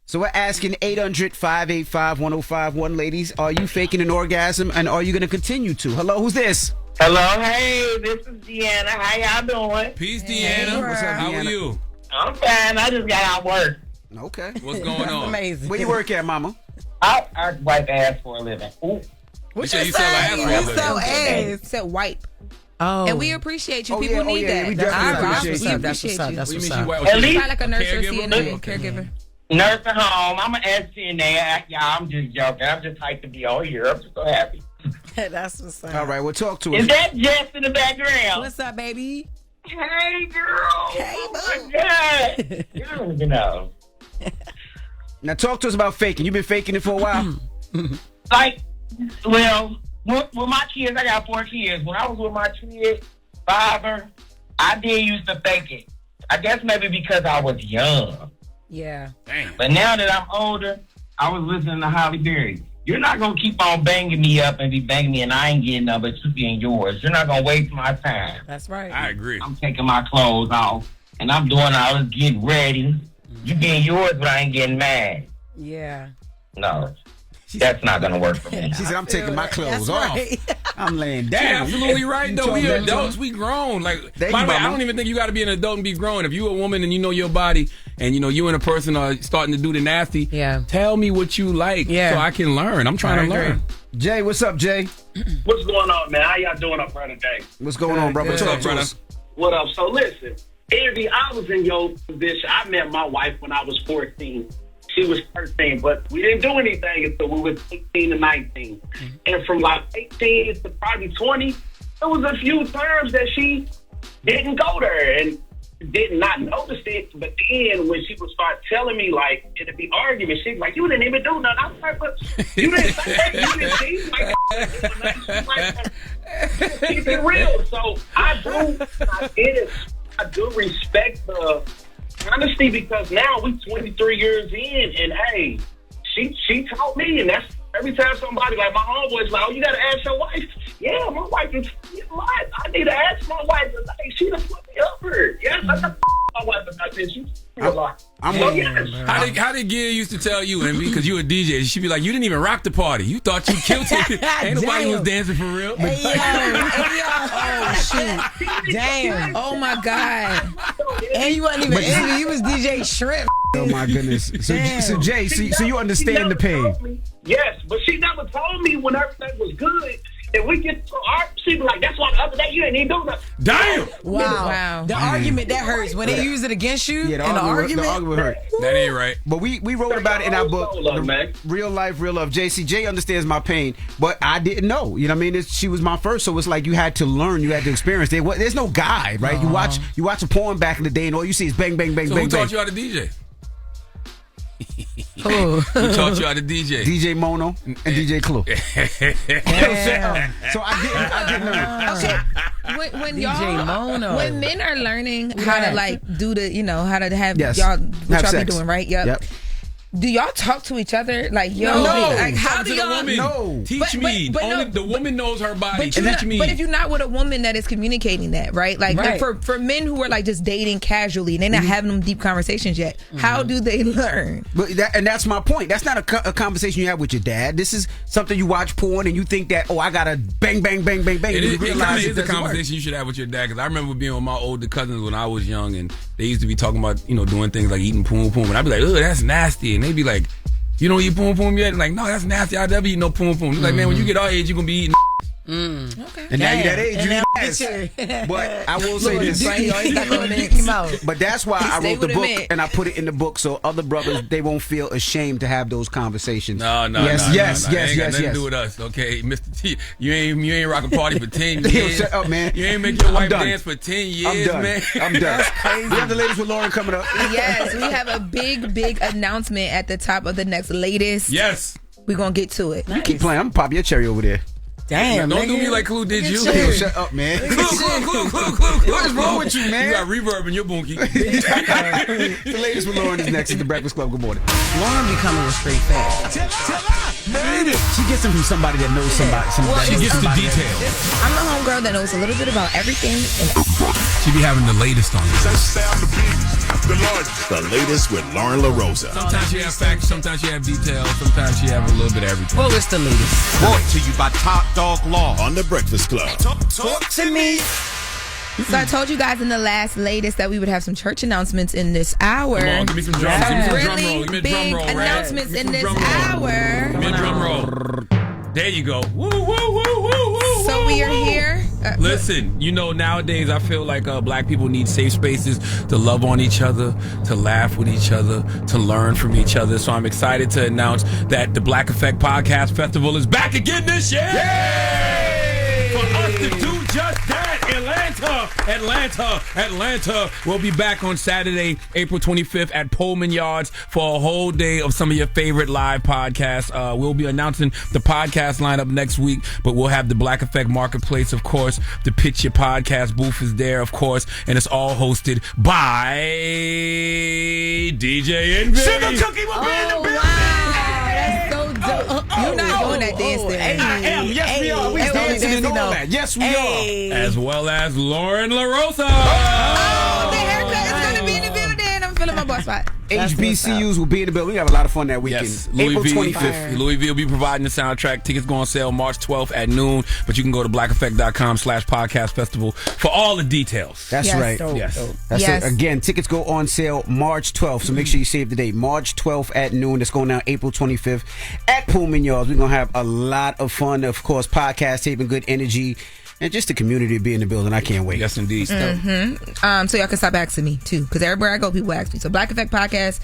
[SPEAKER 4] So we're asking 800-585-1051, ladies, are you faking an orgasm, and are you going to continue to? Hello, who's this?
[SPEAKER 7] Hello, hey, this is Deanna. How y'all doing?
[SPEAKER 1] Peace, Deanna. What's up, How are you?
[SPEAKER 7] I'm fine. I just got out work.
[SPEAKER 4] Okay.
[SPEAKER 1] What's going on?
[SPEAKER 2] Amazing.
[SPEAKER 4] Where you work at, Mama?
[SPEAKER 7] I wipe ass for a living. Ooh.
[SPEAKER 1] What you sell ass for a living?
[SPEAKER 10] Sell ass. Said wipe.
[SPEAKER 2] Oh.
[SPEAKER 10] And we appreciate you. People need that.
[SPEAKER 4] We definitely appreciate you.
[SPEAKER 2] That's what's up. That's what's up.
[SPEAKER 7] At least
[SPEAKER 10] like a nurse or CNA, caregiver.
[SPEAKER 7] Nurse at home. I'm an SCNA. Y'all, I'm just joking. I'm just hyped to be all here. I'm just so happy.
[SPEAKER 2] That's what's up.
[SPEAKER 4] All right, well, talk to us.
[SPEAKER 7] Is that Jess in the background?
[SPEAKER 2] What's up, baby?
[SPEAKER 7] Hey, girl. Hey, oh, my God. You don't even know.
[SPEAKER 4] Now, talk to us about faking. You've been faking it for a while?
[SPEAKER 7] Like, well, with my kids, I got 4 kids. When I was with my kid, father, I did used to fake it. I guess maybe because I was young.
[SPEAKER 2] Yeah.
[SPEAKER 1] Damn.
[SPEAKER 7] But now that I'm older, I was listening to Halle Berry. You're not going to keep on banging me up and be banging me, and I ain't getting none but you getting yours. You're not going to waste my time.
[SPEAKER 2] That's right.
[SPEAKER 1] I agree.
[SPEAKER 7] I'm taking my clothes off, and I'm doing all this getting ready. You getting yours, but I ain't getting mine.
[SPEAKER 2] Yeah.
[SPEAKER 7] No. That's not going to work for me.
[SPEAKER 4] She said, I'm taking my clothes
[SPEAKER 2] That's
[SPEAKER 4] off.
[SPEAKER 2] right.
[SPEAKER 4] I'm laying down.
[SPEAKER 1] You're absolutely right, though. We adults, we grown. Like, by the way, I don't even think you got to be an adult and be grown. If you a woman and you know your body, and you know you and a person are starting to do the nasty, tell me what you like so I can learn. I'm trying to learn.
[SPEAKER 4] Jay, what's up, Jay?
[SPEAKER 11] What's going on, man? How y'all doing up there today?
[SPEAKER 4] What's going on, brother? Talk to us.
[SPEAKER 11] What up? So listen, Andy, I was in your position. I met my wife when I was 14. She was 13, but we didn't do anything until we were 18 to 19. And from like 18 to probably 20, there was a few times that she didn't go there and did not notice it. But then when she would start telling me, like, it'd be arguments, she'd be like, you didn't even do nothing. I was like, but you didn't say that. You didn't see. Like, keep it real. So I do respect the honesty, because now we 23 years in, and hey, she taught me, and that's every time somebody, like my homeboy's like, oh, you gotta ask your wife. Yeah, my wife is live. I need to ask my wife. Like, she done put me up her. Yes, I got my wife about this.
[SPEAKER 1] How did Gil used to tell you, Envy, because you a DJ, she'd be like, you didn't even rock the party. You thought you killed it. Ain't nobody was dancing for real.
[SPEAKER 10] Oh, shoot. Damn. Oh, my God.
[SPEAKER 2] And you wasn't even Envy. You was DJ Shrimp.
[SPEAKER 4] Oh, my goodness. So Jay, so you understand the pain.
[SPEAKER 11] Yes, but she never told me when everything was good. And we get to she be like, that's why the other day you didn't even do nothing.
[SPEAKER 1] Damn!
[SPEAKER 2] Wow. The argument, that hurts. When they use it against you, the argument
[SPEAKER 4] hurt.
[SPEAKER 1] That ain't right.
[SPEAKER 4] But we wrote about it in our book, Real Life, Real Love. JCJ understands my pain, but I didn't know. You know what I mean? She was my first, so it's like you had to learn, you had to experience. There's no guide, right? You watch a porn back in the day, and all you see is bang, bang, bang,
[SPEAKER 1] so
[SPEAKER 4] bang,
[SPEAKER 1] who
[SPEAKER 4] bang.
[SPEAKER 1] taught you how to DJ?
[SPEAKER 2] Who
[SPEAKER 1] taught you how to DJ?
[SPEAKER 4] DJ Mono and DJ Clue. So I didn't learn.
[SPEAKER 10] Okay. When
[SPEAKER 2] DJ Mono.
[SPEAKER 10] when men are learning how to like do the, how to have
[SPEAKER 4] Yes.
[SPEAKER 10] y'all, what
[SPEAKER 4] Have
[SPEAKER 10] y'all
[SPEAKER 4] sex.
[SPEAKER 10] be doing, right? Yep. Do y'all talk to each other? Like, yo,
[SPEAKER 1] No.
[SPEAKER 10] like, how
[SPEAKER 1] Talk
[SPEAKER 10] do
[SPEAKER 1] to the
[SPEAKER 10] y'all
[SPEAKER 1] woman.
[SPEAKER 4] No.
[SPEAKER 1] Teach me. Only the woman knows her body. Teach me.
[SPEAKER 10] But if you're not with a woman that is communicating that, right? Like,
[SPEAKER 2] Right.
[SPEAKER 10] for men who are like just dating casually and they're not having them deep conversations yet, how do they learn?
[SPEAKER 4] But that's my point. That's not a conversation you have with your dad. This is something you watch porn and you think that, I gotta bang, bang, bang, bang, bang.
[SPEAKER 1] It
[SPEAKER 4] and you
[SPEAKER 1] is
[SPEAKER 4] realize
[SPEAKER 1] a
[SPEAKER 4] doesn't
[SPEAKER 1] conversation you should have with your dad, because I remember being with my older cousins when I was young, and they used to be talking about, doing things like eating poom poom, and I'd be like, ugh, that's nasty, and they'd be like, you don't eat poom poom yet? And like, no, that's nasty. I never eat no poom poom. Like, man, when you get our age, you're gonna be eating.
[SPEAKER 10] Okay.
[SPEAKER 4] And now you're that age,
[SPEAKER 2] And
[SPEAKER 4] you
[SPEAKER 2] now
[SPEAKER 4] eat ass. But I will say this. But that's why I wrote the book, and I put it in the book so other brothers, they won't feel ashamed to have those conversations.
[SPEAKER 1] No.
[SPEAKER 4] Yes.
[SPEAKER 1] Ain't got nothing to do with us, okay, Mr. T. You ain't rock a party for 10 years.
[SPEAKER 4] Yo, shut up, man.
[SPEAKER 1] You ain't make your wife dance for 10 years, man.
[SPEAKER 4] I'm done. That's crazy. We have the ladies with Loren coming up.
[SPEAKER 10] Yes, we have a big announcement at the top of the next latest.
[SPEAKER 1] Yes.
[SPEAKER 10] We're going to get to it.
[SPEAKER 4] You keep playing. I'm going to pop your cherry over there.
[SPEAKER 2] Damn,
[SPEAKER 1] don't do me like Clue did you.
[SPEAKER 4] Yo, shut up, man.
[SPEAKER 1] Clue.
[SPEAKER 4] What is wrong with you, man?
[SPEAKER 1] You got reverb in your boonky.
[SPEAKER 4] The latest with Loren is next at the Breakfast Club. Good morning.
[SPEAKER 2] Lauren becoming a straight fact.
[SPEAKER 4] She gets them from somebody that knows somebody.
[SPEAKER 1] She gets the details.
[SPEAKER 10] I'm the homegirl that knows a little bit about everything.
[SPEAKER 1] She be having the latest on this.
[SPEAKER 6] The latest with Loren LoRosa.
[SPEAKER 1] Sometimes she have facts, sometimes she have details, sometimes she have a little bit of everything.
[SPEAKER 2] Well, it's the latest.
[SPEAKER 6] Brought to you by Top Dog Law on the Breakfast Club.
[SPEAKER 2] Talk to me.
[SPEAKER 10] So I told you guys in the latest that we would have some church announcements in this hour.
[SPEAKER 1] Come on, give me some drums. Give me some drum roll.
[SPEAKER 10] Really
[SPEAKER 1] Give me a
[SPEAKER 10] big
[SPEAKER 1] drum roll, right?
[SPEAKER 10] announcements in this hour.
[SPEAKER 1] Give me a drum roll. There you go. Woo, woo, woo, woo, woo.
[SPEAKER 10] So we are here.
[SPEAKER 1] Listen, nowadays I feel like black people need safe spaces to love on each other, to laugh with each other, to learn from each other. So I'm excited to announce that the Black Effect Podcast Festival is back again this year. Yay! For us to do just that. Atlanta. We'll be back on Saturday, April 25th at Pullman Yards for a whole day of some of your favorite live podcasts. We'll be announcing the podcast lineup next week, but we'll have the Black Effect Marketplace, of course. The Pitch Your Podcast booth is there, of course, and it's all hosted by DJ Envy.
[SPEAKER 10] Sugar Cookie will be in the building. That's so dope. You're not doing that dance thing.
[SPEAKER 4] I am. Yes, we are. We dancing and all that. Yes, we are.
[SPEAKER 1] As well as Loren LoRosa.
[SPEAKER 10] The haircut is going to be in the building. I'm feeling my boss spot.
[SPEAKER 4] HBCUs will be in the building. We have a lot of fun that weekend.
[SPEAKER 1] Yes,
[SPEAKER 4] April 25th.
[SPEAKER 1] Louis V will be providing the soundtrack. Tickets go on sale March 12th at noon, but you can go to blackeffect.com/podcast festival for all the details.
[SPEAKER 4] That's right. That's it. Again, tickets go on sale March 12th, so make sure you save the date. March 12th at noon. That's going down April 25th at Pullman Yards. We're going to have a lot of fun. Of course, podcast taping, good energy. And just the community to be in the building. I can't wait.
[SPEAKER 1] Yes, indeed.
[SPEAKER 10] So y'all can stop asking me too, because everywhere I go, people ask me. So Black Effect Podcast.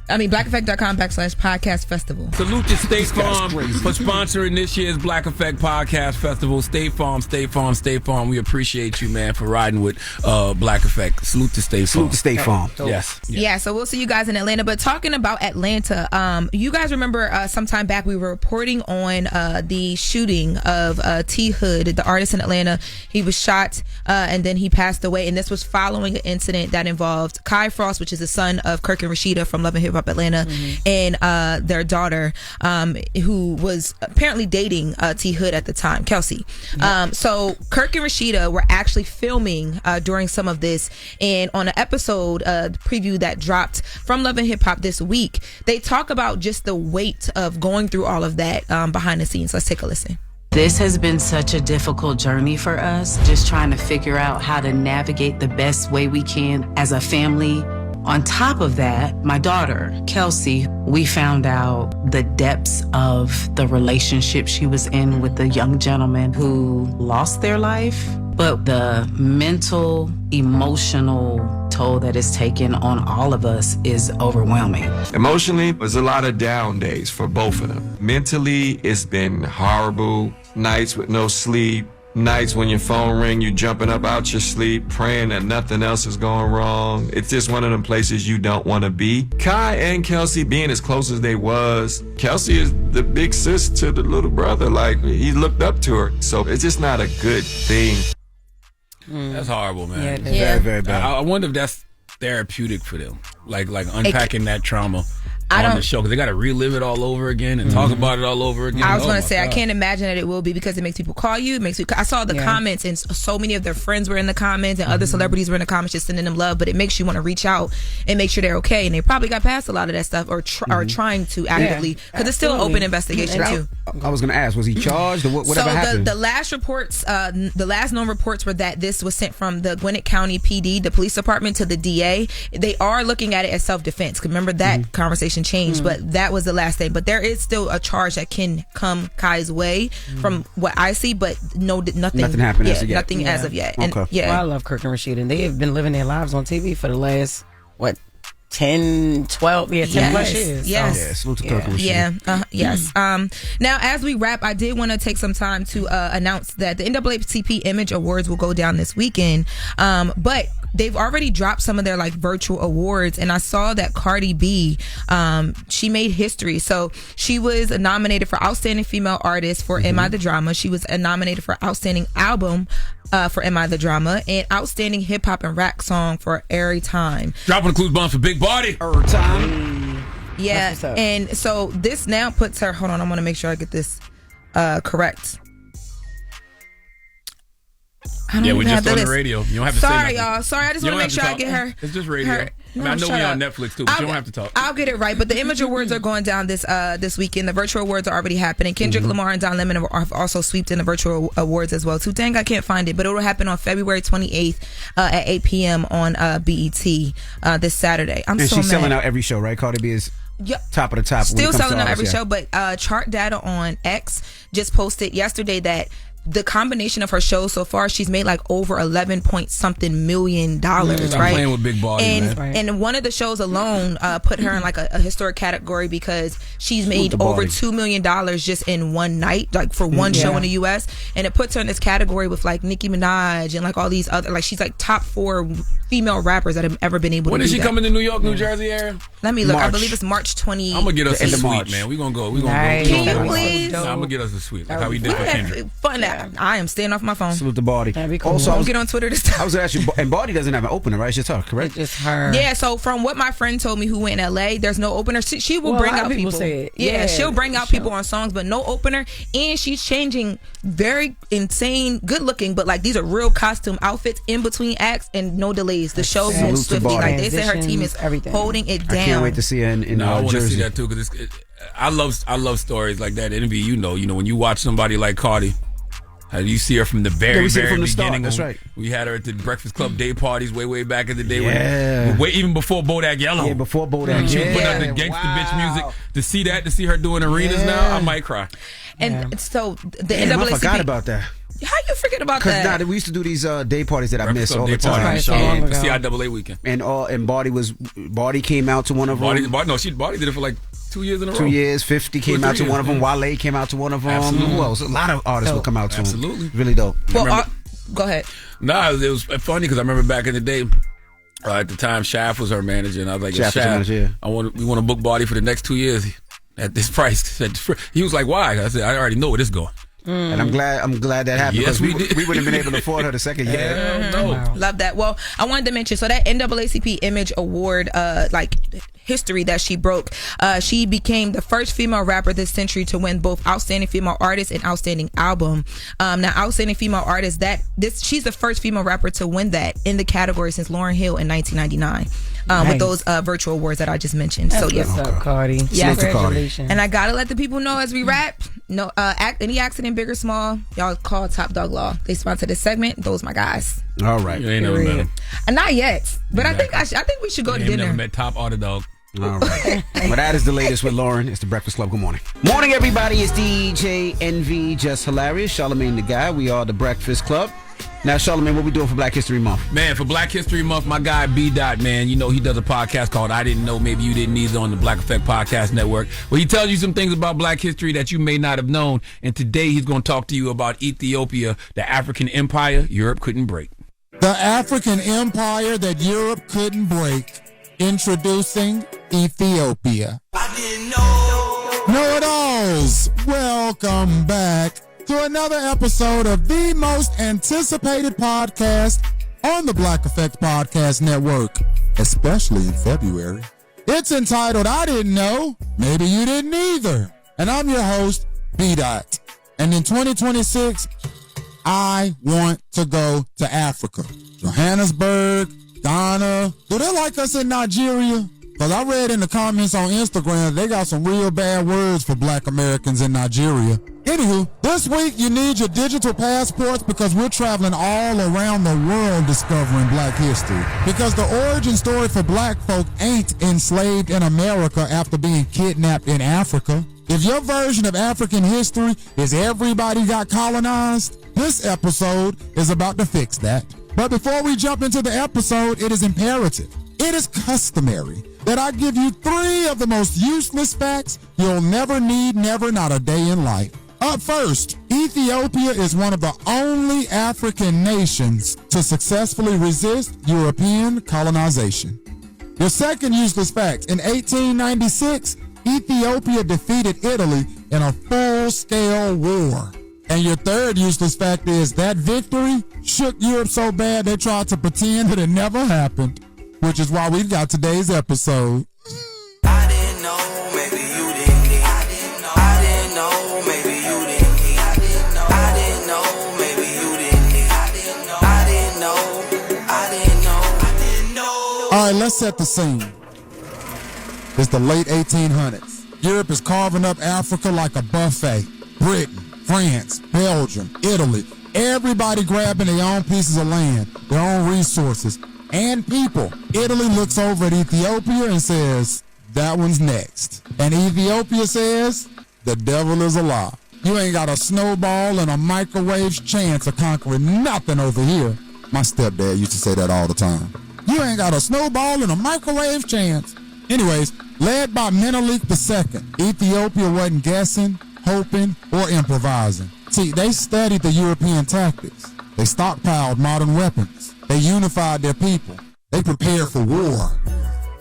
[SPEAKER 10] blackeffect.com/podcast festival.
[SPEAKER 1] Salute to State Farm for sponsoring this year's Black Effect Podcast Festival. State Farm. We appreciate you, man, for riding with Black Effect. Salute to State Farm.
[SPEAKER 4] Salute to State Farm.
[SPEAKER 1] Yes.
[SPEAKER 10] Yeah, so we'll see you guys in Atlanta. But talking about Atlanta, you guys remember sometime back we were reporting on the shooting of T Hood, the artist in Atlanta. He was shot and then he passed away. And this was following an incident that involved Kai Frost, which is the son of Kirk and Rashida from Love and Hip Hop Atlanta, and their daughter, who was apparently dating T Hood at the time, Kelsey. So Kirk and Rashida were actually filming during some of this, and on an episode preview that dropped from Love and Hip Hop this week, they talk about just the weight of going through all of that behind the scenes. Let's take a listen.
[SPEAKER 12] This has been such a difficult journey for us, just trying to figure out how to navigate the best way we can as a family. On top of that, my daughter, Kelsey, we found out the depths of the relationship she was in with the young gentleman who lost their life, but the mental, emotional toll that is taken on all of us is overwhelming.
[SPEAKER 13] Emotionally, there's a lot of down days for both of them. Mentally, it's been horrible. Nights with no sleep. Nights when your phone ring, you jumping up out your sleep, praying that nothing else is going wrong. It's just one of them places you don't want to be. Kai and Kelsey being as close as they was, Kelsey is the big sis to the little brother. Like, he looked up to her. So it's just not a good thing.
[SPEAKER 1] That's horrible, man.
[SPEAKER 4] Very, very bad.
[SPEAKER 1] I wonder if that's therapeutic for them. Like unpacking that trauma. on the show because they got to relive it all over again and talk about it all over again.
[SPEAKER 10] I was going to say, I can't imagine that it will be because it makes people call you. It makes I saw the comments and so many of their friends were in the comments and other celebrities were in the comments just sending them love, but it makes you want to reach out and make sure they're okay. And they probably got past a lot of that stuff or are trying to actively because it's still an open investigation too.
[SPEAKER 4] I was going to ask, was he charged or whatever happened?
[SPEAKER 10] The last reports, the last known reports were that this was sent from the Gwinnett County PD, the police department, to the DA. They are looking at it as self-defense. Remember that conversation changed, but that was the last thing. But there is still a charge that can come Kai's way from what I see, but nothing
[SPEAKER 4] happened as of yet.
[SPEAKER 10] Nothing as of yet.
[SPEAKER 4] Okay.
[SPEAKER 10] And,
[SPEAKER 2] Well, I love Kirk and Rashida, and they have been living their lives on TV for the last 10 plus years.
[SPEAKER 10] Yes.
[SPEAKER 4] Yeah, salute to Kirk and Rashida.
[SPEAKER 10] Yeah. Yes. Now, as we wrap, I did want to take some time to announce that the NAACP Image Awards will go down this weekend. But they've already dropped some of their virtual awards, and I saw that Cardi B, she made history. So she was nominated for Outstanding Female Artist for Am I the Drama. She was nominated for Outstanding Album for Am I the Drama, and Outstanding Hip Hop and Rap Song for Every Time.
[SPEAKER 1] Dropping the clues bomb for Big Body.
[SPEAKER 4] Every time.
[SPEAKER 10] Yeah, and so this now puts her. Hold on, I want to make sure I get this correct.
[SPEAKER 1] We're just on the radio. You don't have to say
[SPEAKER 10] Sorry,
[SPEAKER 1] nothing.
[SPEAKER 10] y'all. Sorry, I just want to make sure I get her.
[SPEAKER 1] It's just radio. I know we're on Netflix too, but you don't have to talk.
[SPEAKER 10] I'll get it right. But the Image Awards are going down this weekend. The virtual awards are already happening. Kendrick Lamar and Don Lemon have also sweeped in the virtual awards as well too. Dang, I can't find it, but it will happen on February 28th at 8 p.m. on BET this Saturday.
[SPEAKER 4] And she's selling out every show, right? Cardi B is top of the top.
[SPEAKER 10] Still selling out every show, but Chart Data on X just posted yesterday that the combination of her shows so far, she's made over 11 point something million dollars, right?
[SPEAKER 1] I'm playing with Big Body,
[SPEAKER 10] and one of the shows alone put her in a historic category because she's made over $2 million just in one night, for one show in the U.S. And it puts her in this category with Nicki Minaj and all these other, she's top 4 female rappers that have ever been able to do that.
[SPEAKER 1] When is she coming to New York, New Jersey area?
[SPEAKER 10] Let me look. I believe it's March 20.
[SPEAKER 1] I'm gonna get us a suite, man. We're gonna go.
[SPEAKER 10] Can you please?
[SPEAKER 1] I'm gonna get us a suite, like how we did for Kendrick.
[SPEAKER 10] Fun. I am staying off my phone.
[SPEAKER 4] Salute to Body.
[SPEAKER 10] That'd be cool. Also, I'll get on Twitter this time.
[SPEAKER 4] I was actually, and Body doesn't have an opener, right? It's just her, correct?
[SPEAKER 2] It's just her.
[SPEAKER 10] Yeah. So from what my friend told me, who went in LA, there's no opener. She will bring out people. Yeah, she'll bring out people on songs, but no opener. And she's changing very insane, good looking, but these are real costume outfits in between acts and no delays. The show moves swiftly. They say her team is holding it down.
[SPEAKER 4] I can't wait to see her in
[SPEAKER 1] I want to
[SPEAKER 4] Jersey.
[SPEAKER 1] see that too because I love stories like that. Envy, you know when you watch somebody like Cardi. You see her from the very
[SPEAKER 4] from the
[SPEAKER 1] beginning.
[SPEAKER 4] Start. That's right.
[SPEAKER 1] We had her at the Breakfast Club day parties way back in the day.
[SPEAKER 4] Yeah.
[SPEAKER 1] Even before Bodak Yellow.
[SPEAKER 4] Yeah, before Bodak.
[SPEAKER 1] She was putting out the gangster bitch music. To see her doing arenas now, I might cry.
[SPEAKER 10] And so the
[SPEAKER 4] Damn,
[SPEAKER 10] NAACP.
[SPEAKER 4] I forgot about that.
[SPEAKER 10] How you forget about that?
[SPEAKER 4] Because we used to do these day parties that I miss all the
[SPEAKER 1] Party,
[SPEAKER 4] time.
[SPEAKER 1] the CIAA weekend.
[SPEAKER 4] And Body came out to one of them.
[SPEAKER 1] Body did it for 2 years in a row.
[SPEAKER 4] 2 years. 50 came out to one of them. Wale came out to one of them.
[SPEAKER 1] Absolutely.
[SPEAKER 4] Who else? A lot of artists will come out to them.
[SPEAKER 1] Absolutely.
[SPEAKER 4] Really dope.
[SPEAKER 10] Well, go ahead.
[SPEAKER 1] Nah, it was funny because I remember back in the day. At the time, Shaft was her manager, and I was like,
[SPEAKER 4] Shaft,
[SPEAKER 1] we want to book Body for the next 2 years at this price. He was like, why? I said, I already know where this is going.
[SPEAKER 4] And I'm glad that happened
[SPEAKER 1] Yes,
[SPEAKER 4] because we wouldn't have been able to afford her the second year.
[SPEAKER 1] No.
[SPEAKER 10] Love that. Well, I wanted to mention, so that NAACP Image Award, history that she broke, she became the first female rapper this century to win both Outstanding Female Artist and Outstanding Album. Now, Outstanding Female Artist, she's the first female rapper to win that in the category since Lauryn Hill in 1999. With those virtual awards that I just mentioned.
[SPEAKER 2] That's
[SPEAKER 10] yes,
[SPEAKER 2] Cardi.
[SPEAKER 10] Yes,
[SPEAKER 2] Congratulations.
[SPEAKER 10] And I gotta let the people know as we wrap. No, any accident, big or small, y'all call Top Dog Law. They sponsor this segment. Those my guys.
[SPEAKER 4] All right.
[SPEAKER 1] You ain't never met him.
[SPEAKER 10] Not yet, but exactly. I think we should go to dinner.
[SPEAKER 1] Never met Top or the Dog.
[SPEAKER 4] All right. Well, that is the latest with Loren. It's the Breakfast Club. Good morning. Morning, everybody. It's DJ Envy, Jess Hilarious, Charlamagne the Guy. We are the Breakfast Club. Now, Charlamagne, what we doing for Black History Month?
[SPEAKER 1] Man, for Black History Month, my guy Daht, man, he does a podcast called I Didn't Know, Maybe You Didn't Either on the Black Effect Podcast Network, where he tells you some things about Black history that you may not have known. And today he's going to talk to you about Ethiopia, the African empire Europe couldn't break.
[SPEAKER 3] The African empire that Europe couldn't break. Introducing Ethiopia.
[SPEAKER 18] I didn't know.
[SPEAKER 3] Know-it-alls, welcome back to another episode of the most anticipated podcast on the Black Effect Podcast Network, especially in February. It's entitled I Didn't Know, Maybe You Didn't Either. And I'm your host, B-Dot. And in 2026, I want to go to Africa. Johannesburg, Ghana. Do they like us in Nigeria? Because I read in the comments on Instagram, they got some real bad words for black Americans in Nigeria. Anywho, this week you need your digital passports because we're traveling all around the world discovering black history. Because the origin story for black folk ain't enslaved in America after being kidnapped in Africa. If your version of African history is everybody got colonized, this episode is about to fix that. But before we jump into the episode, it is imperative, it is customary that I give you 3 of the most useless facts you'll never need, never, not a day in life. Up first, Ethiopia is one of the only African nations to successfully resist European colonization. Your second useless fact, in 1896, Ethiopia defeated Italy in a full-scale war. And your third useless fact is that victory shook Europe so bad they tried to pretend that it never happened, which is why we've got today's episode.
[SPEAKER 8] I didn't know, maybe you didn't. I didn't know, I didn't know, maybe you didn't. I didn't know, I didn't know, maybe you didn't. I didn't know, I didn't know, I didn't know, I didn't know.
[SPEAKER 3] All right, let's set the scene. It's the late 1800s. Europe is carving up Africa like a buffet. Britain, France, Belgium, Italy, everybody grabbing their own pieces of land, their own resources, and people. Italy looks over at Ethiopia and says, that one's next. And Ethiopia says, the devil is a lie. You ain't got a snowball and a microwave's chance of conquering nothing over here. My stepdad used to say that all the time. You ain't got a snowball and a microwave chance. Anyways, led by Menelik II, Ethiopia wasn't guessing, hoping, or improvising. See, they studied the European tactics. They stockpiled modern weapons. They unified their people. They prepared for war.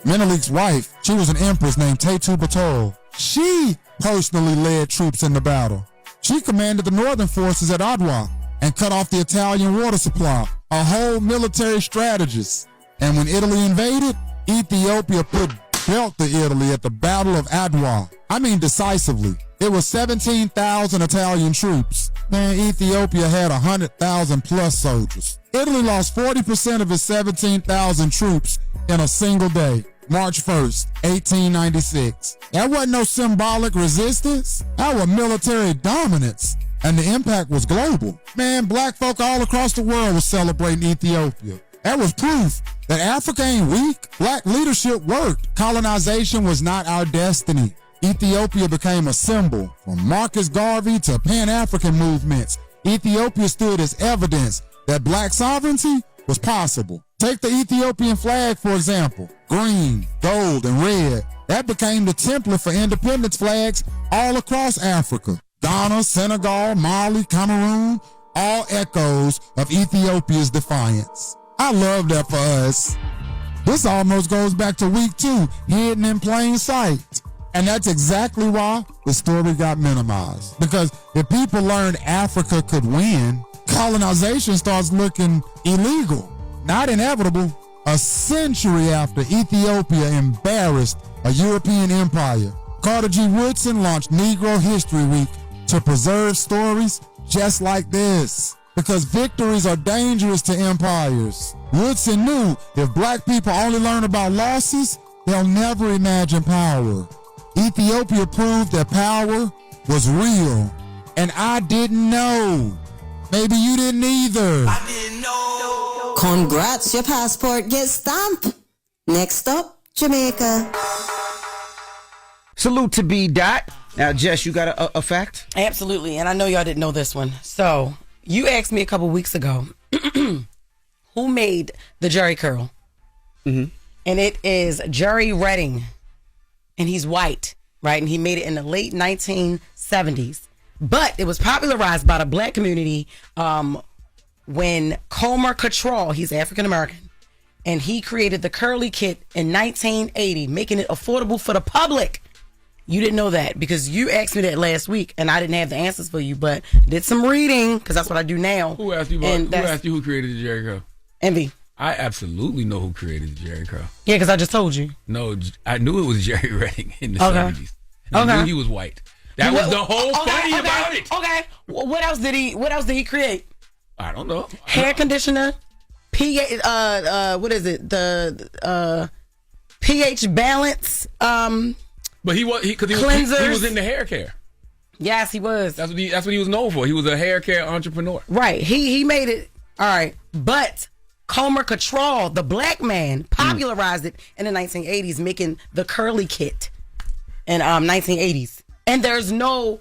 [SPEAKER 3] Menelik's wife, she was an empress named Tetu Batol. She personally led troops in the battle. She commanded the northern forces at Adwa and cut off the Italian water supply, a whole military strategist. And when Italy invaded, Ethiopia put belt to Italy at the Battle of Adwa. I mean decisively. It was 17,000 Italian troops. Man, Ethiopia had 100,000 plus soldiers. Italy lost 40% of its 17,000 troops in a single day, March 1st, 1896. That wasn't no symbolic resistance. That was military dominance. And the impact was global. Man, black folk all across the world was celebrating Ethiopia. That was proof that Africa ain't weak. Black leadership worked. Colonization was not our destiny. Ethiopia became a symbol. From Marcus Garvey to Pan-African movements, Ethiopia stood as evidence that black sovereignty was possible. Take the Ethiopian flag, for example. Green, gold, and red. That became the template for independence flags all across Africa. Ghana, Senegal, Mali, Cameroon, all echoes of Ethiopia's defiance. I love that for us. This almost goes back to week 2, hidden in plain sight. And that's exactly why the story got minimized. Because if people learned Africa could win, colonization starts looking illegal, not inevitable. A century after Ethiopia embarrassed a European empire, Carter G. Woodson launched Negro History Week to preserve stories just like this. Because victories are dangerous to empires. Woodson knew if black people only learn about losses, they'll never imagine power. Ethiopia proved that power was real. And I didn't know. Maybe you didn't either.
[SPEAKER 8] I didn't know.
[SPEAKER 9] Congrats, your passport gets stamped. Next up, Jamaica.
[SPEAKER 4] Salute to B-Dot. Now, Jess, you got a fact?
[SPEAKER 2] Absolutely, and I know y'all didn't know this one. So, you asked me a couple weeks ago, who made the Jerry curl?
[SPEAKER 4] Mm-hmm.
[SPEAKER 2] And it is Jerry Redding. And he's white, right? And he made it in the late 1970s. But it was popularized by the black community when Comer Cottrell, he's African-American, and he created the curly kit in 1980, making it affordable for the public. You didn't know that because you asked me that last week, and I didn't have the answers for you, but did some reading because that's what I do now.
[SPEAKER 1] Who asked you who created the Jerry curl?
[SPEAKER 2] Envy.
[SPEAKER 1] I absolutely know who created the Jerry curl.
[SPEAKER 2] Yeah, because I just told you.
[SPEAKER 1] No, I knew it was Jerry Redding in the 70s. And I knew he was white. That was the whole funny about it.
[SPEAKER 2] Okay. What else did he create?
[SPEAKER 1] I don't know.
[SPEAKER 2] Hair conditioner, what is it? The pH balance.
[SPEAKER 1] But he was in the hair care.
[SPEAKER 2] Yes, he was.
[SPEAKER 1] That's what he was known for. He was a hair care entrepreneur.
[SPEAKER 2] Right. He made it. All right. But Comer Cattrall, the black man, popularized it in the 1980s, making the curly kit in 1980s. And there's no,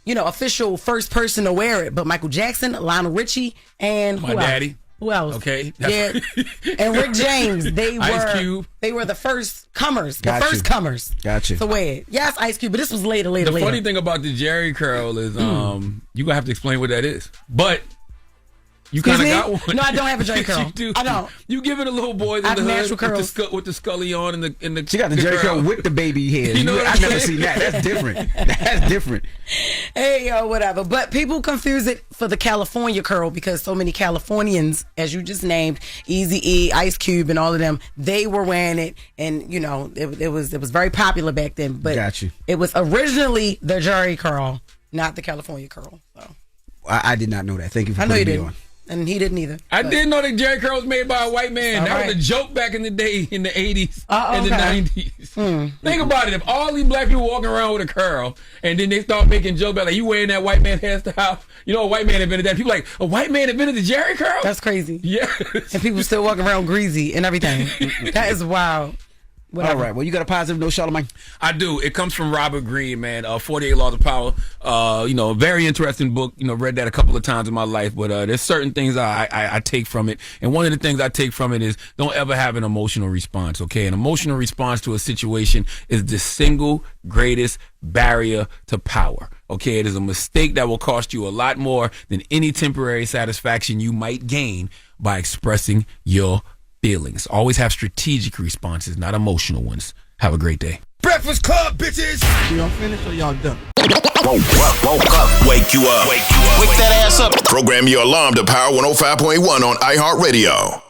[SPEAKER 2] official first person to wear it, but Michael Jackson, Lionel Richie, and
[SPEAKER 1] my daddy.
[SPEAKER 2] Who else?
[SPEAKER 1] Okay.
[SPEAKER 2] Yeah. And Rick James.
[SPEAKER 1] Ice Cube.
[SPEAKER 2] They were the first comers.
[SPEAKER 4] Gotcha.
[SPEAKER 2] The first comers.
[SPEAKER 4] Gotcha.
[SPEAKER 2] To wear it. Yes, Ice Cube, but this was later.
[SPEAKER 1] The funny thing about the Jerry curl is you're going to have to explain what that is. But you kind of got one.
[SPEAKER 2] No, I don't have a Jerry curl.
[SPEAKER 1] You do.
[SPEAKER 2] I don't.
[SPEAKER 1] You give it a little boy in
[SPEAKER 2] I
[SPEAKER 1] the
[SPEAKER 2] have
[SPEAKER 1] hood
[SPEAKER 2] natural curls.
[SPEAKER 1] with the scully on and the
[SPEAKER 4] She got the Jerry curl with the baby hair. I've never seen that. That's different. That's different.
[SPEAKER 2] Hey, whatever. But people confuse it for the California curl because so many Californians, as you just named, Eazy-E, Ice Cube, and all of them, they were wearing it, and it was very popular back then. But
[SPEAKER 4] got you.
[SPEAKER 2] It was originally the Jerry curl, not the California curl. So
[SPEAKER 4] I did not know that. Thank you for
[SPEAKER 2] I know you
[SPEAKER 4] putting me
[SPEAKER 2] didn't.
[SPEAKER 4] on.
[SPEAKER 2] And he didn't either.
[SPEAKER 1] I didn't know that Jerry curl was made by a white man. That was a joke back in the day, in the 80s and the 90s. Think about it. If all these black people walking around with a curl, and then they start making jokes about, like, you wearing that white man hairstyle, a white man invented that. People like, a white man invented the Jerry curl?
[SPEAKER 2] That's craasy.
[SPEAKER 1] Yeah.
[SPEAKER 2] And people still walking around greasy and everything. That is wild. Whatever.
[SPEAKER 4] All right. Well, you got a positive note, Charlamagne?
[SPEAKER 1] I do. It comes from Robert Greene, man. 48 Laws of Power. A very interesting book. Read that a couple of times in my life, but there's certain things I take from it. And one of the things I take from it is don't ever have an emotional response, okay? An emotional response to a situation is the single greatest barrier to power. Okay, it is a mistake that will cost you a lot more than any temporary satisfaction you might gain by expressing your feelings. Always have strategic responses, not emotional ones. Have a great day.
[SPEAKER 6] Breakfast Club, bitches!
[SPEAKER 19] Y'all finished or y'all done?
[SPEAKER 18] Woke up. Wake you up. Wake that ass up.
[SPEAKER 6] Program your alarm to Power 105.1 on iHeartRadio.